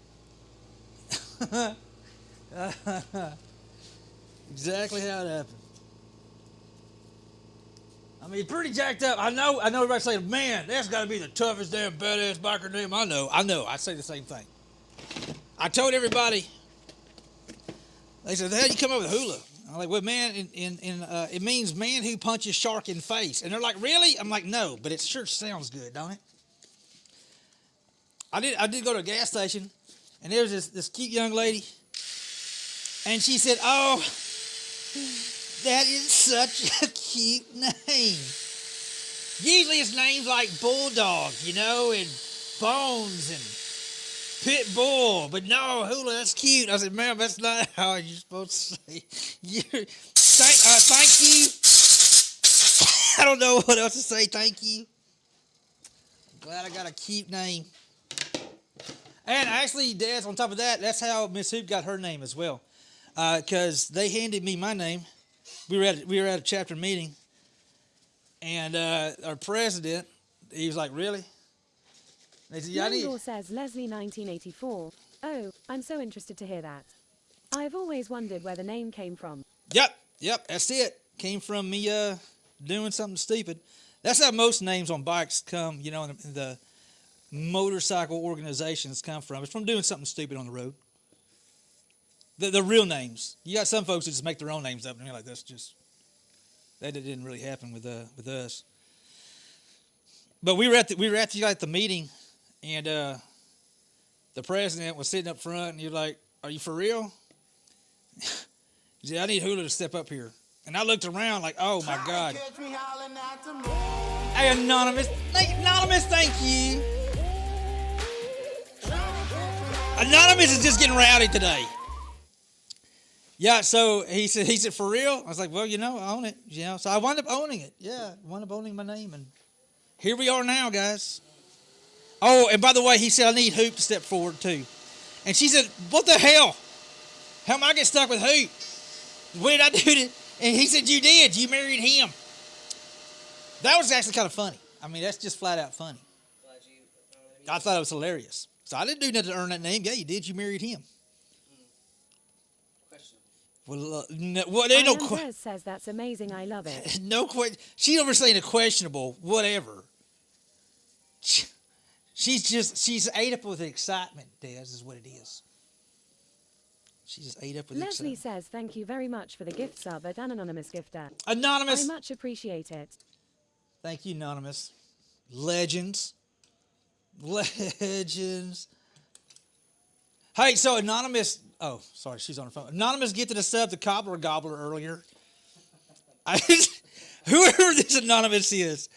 Exactly how it happened. I mean, pretty jacked up. I know everybody's saying, man, that's got to be the toughest damn badass biker name. I know. I say the same thing. I told everybody, they said, how do you come up with Hula? I'm like, well, man, it means man who punches shark in face. And they're like, really? I'm like, no, but it sure sounds good, don't it? I did go to a gas station, and there was this cute young lady, and she said, oh, that is such a cute name. Usually it's names like Bulldog, and Bones and Pit Bull, but no, Hula, that's cute. I said, ma'am, that's not how you're supposed to say. Thank you. I don't know what else to say. Thank you. I'm glad I got a cute name. And actually, Dad, on top of that, that's how Miss Hoop got her name as well. Because they handed me my name. We were at a chapter meeting, and our president, he was like, really? They said, yeah, Lengor says Leslie 1984. Oh, I'm so interested to hear that. I've always wondered where the name came from. Yep, that's it. Came from me doing something stupid. That's how most names on bikes come, in the motorcycle organizations come from. It's from doing something stupid on the road. The real names. You got some folks who just make their own names up, and you're like, that didn't really happen with us. But we were at the meeting, and the president was sitting up front, and you're like, are you for real? He said, I need Hula to step up here. And I looked around like, oh my God. Catch me howling at the moon. Hey, Anonymous. Anonymous, thank you. Anonymous is just getting rowdy today. Yeah, so he said, for real? I was like, well, you know, I own it. You know, so I wound up owning it. Yeah, wound up owning my name. And here we are now, guys. Oh, and by the way, he said, I need Hoop to step forward, too. And she said, what the hell? How am I get stuck with Hoop? What did I do to... And he said, you did. You married him. That was actually kind of funny. I mean, that's just flat out funny. I thought it was hilarious. So I didn't do nothing to earn that name. Yeah, you did. You married him. Well, no, there ain't no question. Says that's amazing. I love it. No question. She over saying a questionable, whatever. She's ate up with excitement, Des, is what it is. She just ate up with Leslie excitement. says thank you very much for the gift sub at an anonymous gifter. Anonymous. I much appreciate it. Thank you, Anonymous. Legends. Hey, so Anonymous. Oh, sorry, she's on her phone. Anonymous gifted a sub to Cobbler Gobbler earlier. Whoever this Anonymous is,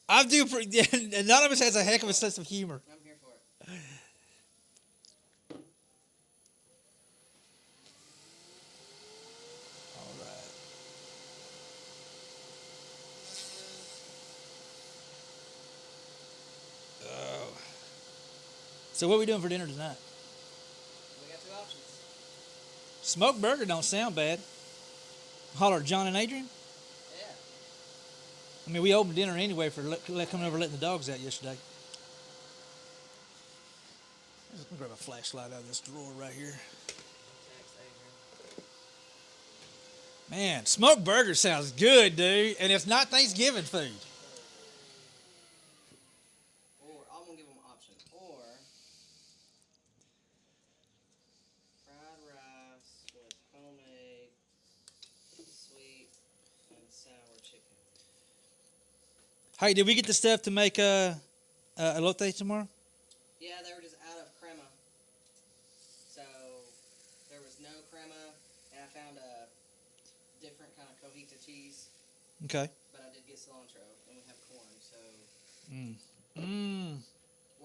Anonymous has a heck of a sense of humor. I'm here for it. All right. Oh. So what are we doing for dinner tonight? We got 2 options. Smoked burger don't sound bad. Holler at John and Adrian. Yeah. I mean, we opened dinner anyway for coming over letting the dogs out yesterday. Let me grab a flashlight out of this drawer right here. Man, smoked burger sounds good, dude. And it's not Thanksgiving food. Or I'm gonna give them an option. Or fried rice with homemade sweet and sour chicken. Hey, did we get the stuff to make a elote tomorrow? Yeah, they were just out of crema. So there was no crema, and I found a different kind of cojita cheese. Okay. But I did get cilantro, and we have corn, so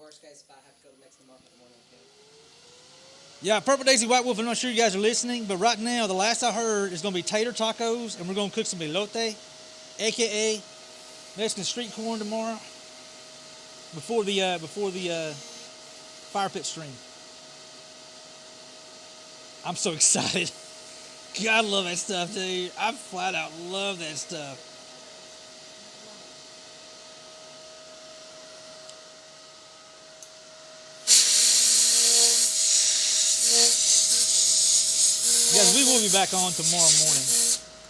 worst case, if I have to go to the Mexican market in the morning, I can. Yeah, Purple Daisy White Wolf, I'm not sure you guys are listening, but right now, the last I heard is going to be tater tacos, and we're going to cook some elote, a.k.a. Mexican street corn tomorrow, before the fire pit stream. I'm so excited. God, I love that stuff, dude. I flat out love that stuff. Guys, we will be back on tomorrow morning.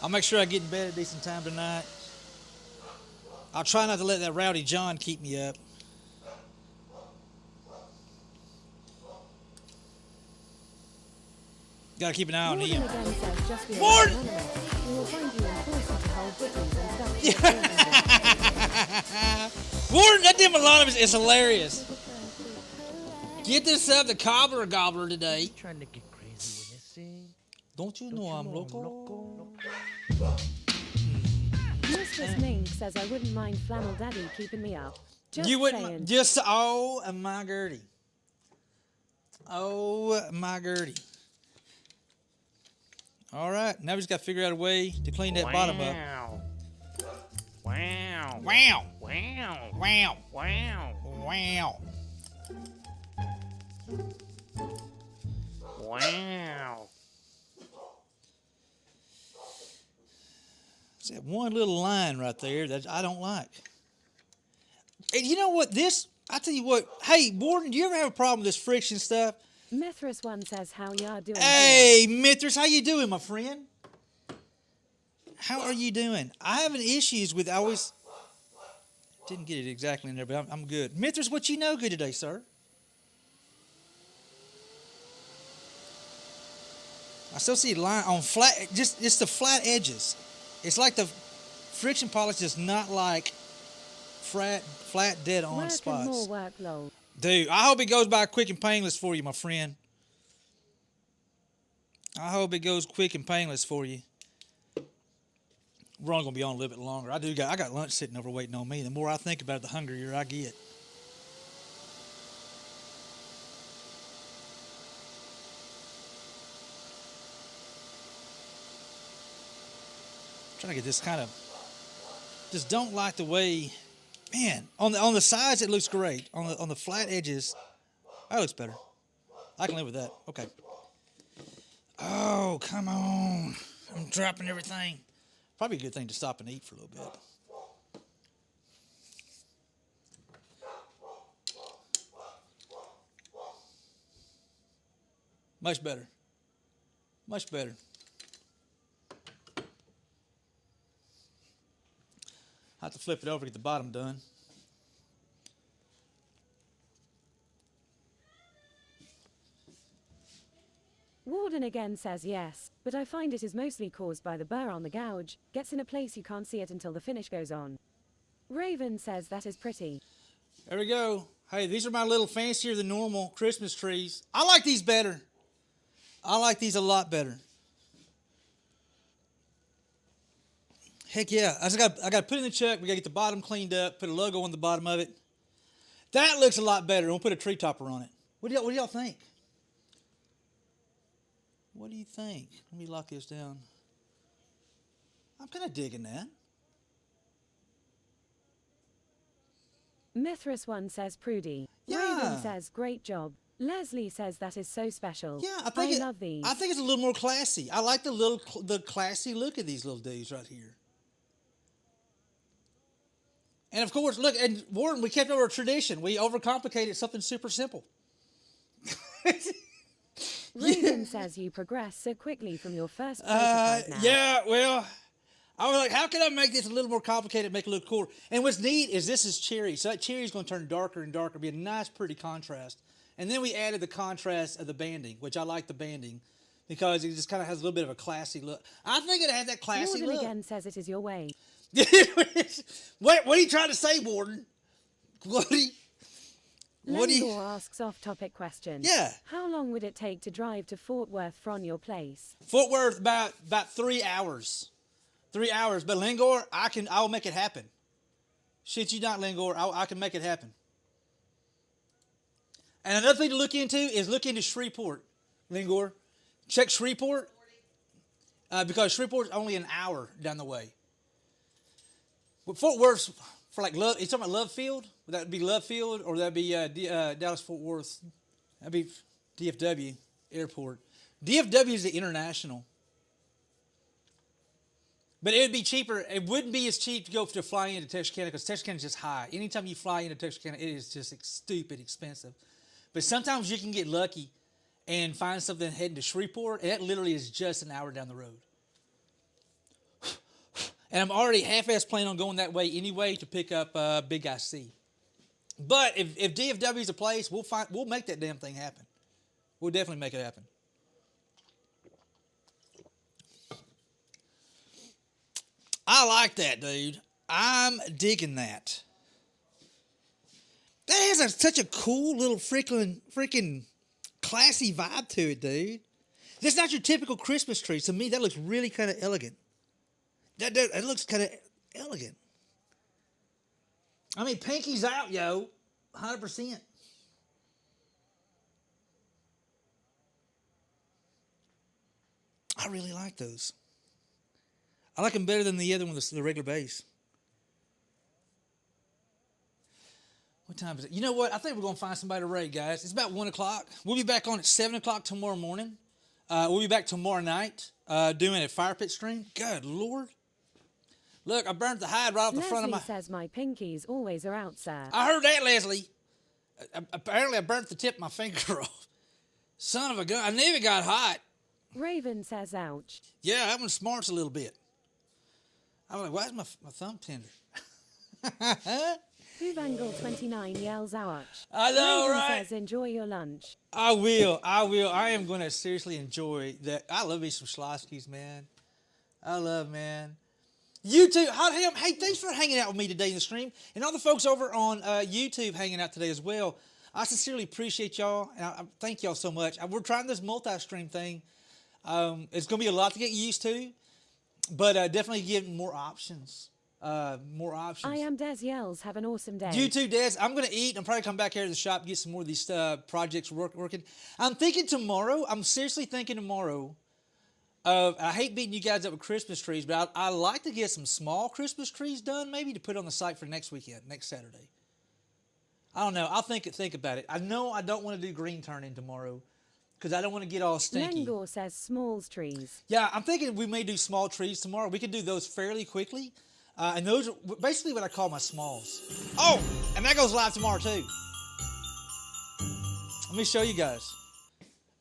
I'll make sure I get in bed at a decent time tonight. I'll try not to let that rowdy John keep me up. Gotta keep an eye on Morgan him. again says just be Morgan! anonymous. We will find you and force you to hold buttons and stuff. Warren, that damn Anonymous is hilarious. Get this up to Cobbler Gobbler today. Trying to get crazy with this thing. Don't you know I'm local? Mistress Mink says I wouldn't mind Flannel Daddy keeping me up. Just You saying. wouldn't just oh my Gertie. Oh my Gertie. All right, now we just got to figure out a way to clean that bottom up. Wow. Wow. Wow. Wow. Wow. Wow. Wow. It's that one little line right there that I don't like. And you know what? I tell you what. Hey, Warden, do you ever have a problem with this friction stuff? Mithras one says how y'all doing. Hey, Mithras, how you doing, my friend? How are you doing? I have issues with didn't get it exactly in there, but I'm good. Mithras, what you know good today, sir? I still see line on flat, it's the flat edges. It's like the friction polish does not like flat dead on Work spots. and more work, lol. Dude, I hope it goes by quick and painless for you, my friend. I hope it goes quick and painless for you. We're only gonna be on a little bit longer. I got lunch sitting over waiting on me. The more I think about it, the hungrier I get. Trying to get this kind of. Just don't like the way, man. On the sides it looks great. On the flat edges, that looks better. I can live with that. Okay. Oh, come on! I'm dropping everything. Probably a good thing to stop and eat for a little bit. Much better. Much better. I have to flip it over to get the bottom done. Warden again says yes, but I find it is mostly caused by the burr on the gouge, gets in a place you can't see it until the finish goes on. Raven says that is pretty. There we go. Hey, these are my little fancier than normal Christmas trees. I like these better. I like these a lot better. Heck yeah. I got to put it in the chuck. We got to get the bottom cleaned up, put a logo on the bottom of it. That looks a lot better. We'll put a tree topper on it. What do y'all think? What do you think? Let me lock this down. I'm kind of digging that. Mithras one says Prudy. Yeah. Raven says great job. Leslie says that is so special. Yeah, I love these. I think it's a little more classy. I like the classy look of these little dudes right here. And of course, look, and Warren, we kept our tradition. We overcomplicated something super simple. Raven says you progress so quickly from your first prototype now. Yeah, well, I was like, how can I make this a little more complicated, make it look cooler? And what's neat is this is cherry. So that cherry is going to turn darker and darker, be a nice, pretty contrast. And then we added the contrast of the banding, which I like the banding because it just kind of has a little bit of a classy look. I think it had that classy Warden look. again says it is your way. What are you trying to say, Warden? What do you... Lengor asks off-topic question. Yeah. How long would it take to drive to Fort Worth from your place? Fort Worth about 3 hours. 3 hours. But Lengor, I'll make it happen. Shit you not, Lengor. I can make it happen. And another thing to look into is look into Shreveport, Lengor. Check Shreveport because Shreveport's only an hour down the way. But Fort Worth's for like Love. You talking about Love Field? Would that be Love Field or would that be Dallas Fort Worth? That'd be DFW Airport. DFW is the international. But it would be cheaper. It wouldn't be as cheap to fly into Texarkana because Texarkana is just high. Anytime you fly into Texarkana, it is just stupid expensive. But sometimes you can get lucky and find something heading to Shreveport, and that literally is just an hour down the road. And I'm already half-ass planning on going that way anyway to pick up Big Guy C. But if DFW is a place, we'll make that damn thing happen. We'll definitely make it happen. I like that, dude. I'm digging that. That has such a cool little freaking classy vibe to it, dude. That's not your typical Christmas tree. To me, that looks really kind of elegant. It looks kind of elegant. I mean, pinky's out, yo. 100%. I really like those. I like them better than the other one, the regular base. What time is it? You know what? I think we're going to find somebody to raid, guys. It's about 1 o'clock. We'll be back on at 7 o'clock tomorrow morning. We'll be back tomorrow night doing a fire pit stream. Good Lord. Look, I burnt the hide right off the front of my... Leslie says my pinkies always are out, sir. I heard that, Leslie. Apparently, I burnt the tip of my finger off. Son of a gun. I knew it got hot. Raven says ouch. Yeah, that one smarts a little bit. I was like, why is my thumb tender? Huvangle29 yells ouch. I know, Raven right? says enjoy your lunch. I will. I am going to seriously enjoy that. I love me some Schloskys, man. I love, man. You too. Hey, thanks for hanging out with me today in the stream. And all the folks over on YouTube hanging out today as well. I sincerely appreciate y'all. And I thank y'all so much. We're trying this multi-stream thing. It's going to be a lot to get used to. But definitely giving more options. More options. I am Des Yells. Have an awesome day. You too, Des. I'm going to eat. I'm probably come back here to the shop, get some more of these projects working. I'm thinking tomorrow. I'm seriously thinking tomorrow. I hate beating you guys up with Christmas trees, but I like to get some small Christmas trees done, maybe to put on the site for next weekend, next Saturday. I don't know. I'll think about it. I know I don't want to do green turning tomorrow because I don't want to get all stinky. Lengor says smalls trees. Yeah, I'm thinking we may do small trees tomorrow. We could do those fairly quickly. And those are basically what I call my smalls. Oh, and that goes live tomorrow too. Let me show you guys.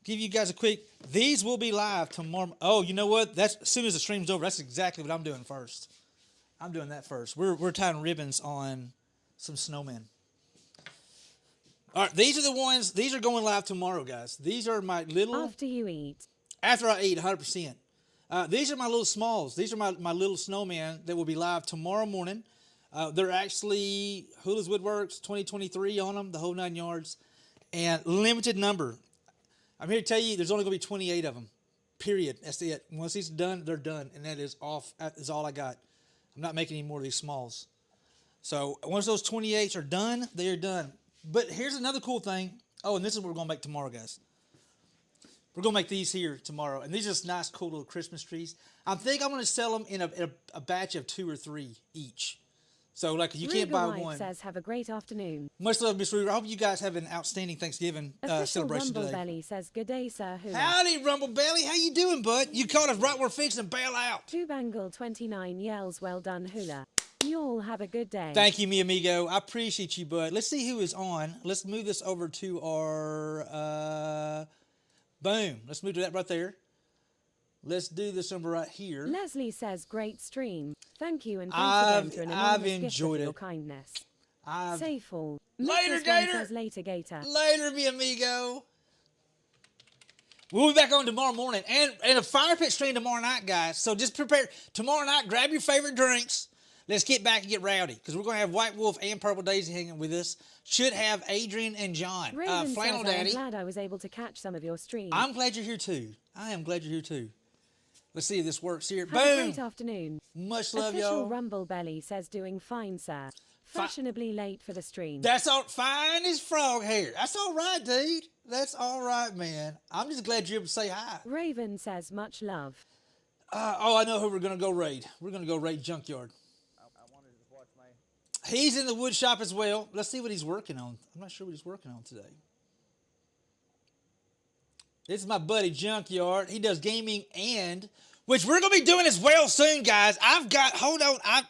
Give you guys a quick. These will be live tomorrow. Oh, you know what? That's as soon as the stream's over. That's exactly what I'm doing first. I'm doing that first. We're tying ribbons on some snowmen. All right, these are the ones. These are going live tomorrow, guys. These are my little. After you eat. After I eat, 100%. These are my little smalls. These are my little snowmen that will be live tomorrow morning. They're actually Hula's Woodworks 2023 on them, the whole 9 yards, and limited number. I'm here to tell you there's only going to be 28 of them, period. That's it. Once these are done, they're done, and that is off. That is all I got. I'm not making any more of these smalls. So once those 28s are done, they are done. But here's another cool thing. Oh, and this is what we're going to make tomorrow, guys. We're going to make these here tomorrow. And these are just nice, cool little Christmas trees. I think I'm going to sell them in a batch of 2 or 3 each. So, like, you can't buy one. Says, have a great afternoon. Much love, Miss Ruger. I hope you guys have an outstanding Thanksgiving celebration today. Rumblebelly says, good day, sir. Hula. Howdy, Rumblebelly. How you doing, bud? You caught us right where we're fixing to bail out. Tubangle29 yells, well done, Hula. You all have a good day. Thank you, mi amigo. I appreciate you, bud. Let's see who is on. Let's move this over to our... boom. Let's move to that right there. Let's do this number right here. Leslie says, great stream. Thank you, and thanks again to an I've anonymous enjoyed gift of it. your kindness. I've... Safe all. Later, Mrs. Gator. Says, later, Gator. Later, mi amigo. We'll be back on tomorrow morning. And a fire pit stream tomorrow night, guys. So just prepare. Tomorrow night, grab your favorite drinks. Let's get back and get rowdy. Because we're going to have White Wolf and Purple Daisy hanging with us. Should have Adrian and John. Raven Flannel says, Daddy. I'm glad I was able to catch some of your streams. I'm glad you're here, too. I am glad you're here, too. Let's see if this works here. Have Boom. a great afternoon. Much love, Official y'all. Rumblebelly says, doing fine, sir. Fashionably late for the stream. That's all fine as frog hair. That's all right, dude. That's all right, man. I'm just glad you're able to say hi. Raven says, much love. Oh, I know who we're going to go raid. We're going to go raid Junkyard. He's in the wood shop as well. Let's see what he's working on. I'm not sure what he's working on today. This is my buddy Junkyard. He does gaming and, which we're going to be doing as well soon, guys. Hold on.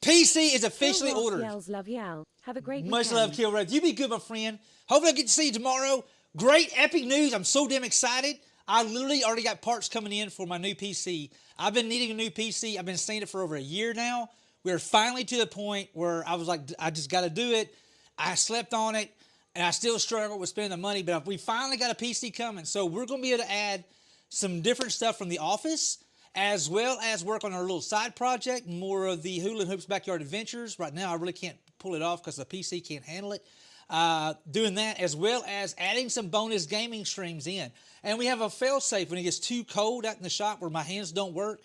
PC is officially Kill Ross ordered. Yells, love y'all. Have a great Much weekend. love, Kill Red. You be good, my friend. Hopefully I get to see you tomorrow. Great, epic news. I'm so damn excited. I literally already got parts coming in for my new PC. I've been needing a new PC. I've been saying it for over a year now. We're finally to the point where I was like, I just got to do it. I slept on it, and I still struggle with spending the money, but we finally got a PC coming. So we're going to be able to add some different stuff from the office, as well as work on our little side project, more of the Hula and Hoops Backyard Adventures. Right now, I really can't pull it off because the PC can't handle it. Doing that, as well as adding some bonus gaming streams in. And we have a fail-safe. When it gets too cold out in the shop where my hands don't work,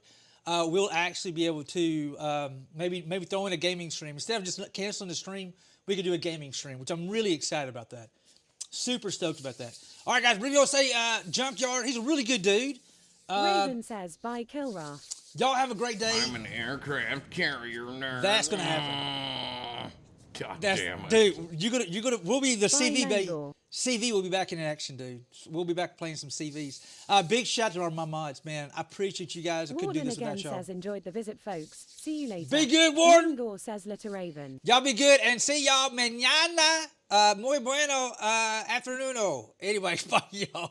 we'll actually be able to maybe throw in a gaming stream. Instead of just canceling the stream, we could do a gaming stream, which I'm really excited about that. Super stoked about that. All right, guys, we're going to say Junkyard. He's a really good dude. Raven says, bye, Kilrath. Y'all have a great day. I'm an aircraft carrier now. That's going to happen. God damn it. Dude, we'll be the CV, baby. Lengor. CV will be back in action, dude. We'll be back playing some CVs. Big shout out to my mods, man. I appreciate you guys. I couldn't do Warden this again without y'all. says, enjoyed the visit, folks. See you later. Be good, Warden. Lengor says, Little Raven. Y'all be good and see y'all mañana. Muy bueno afternoon. Anyway, bye, y'all.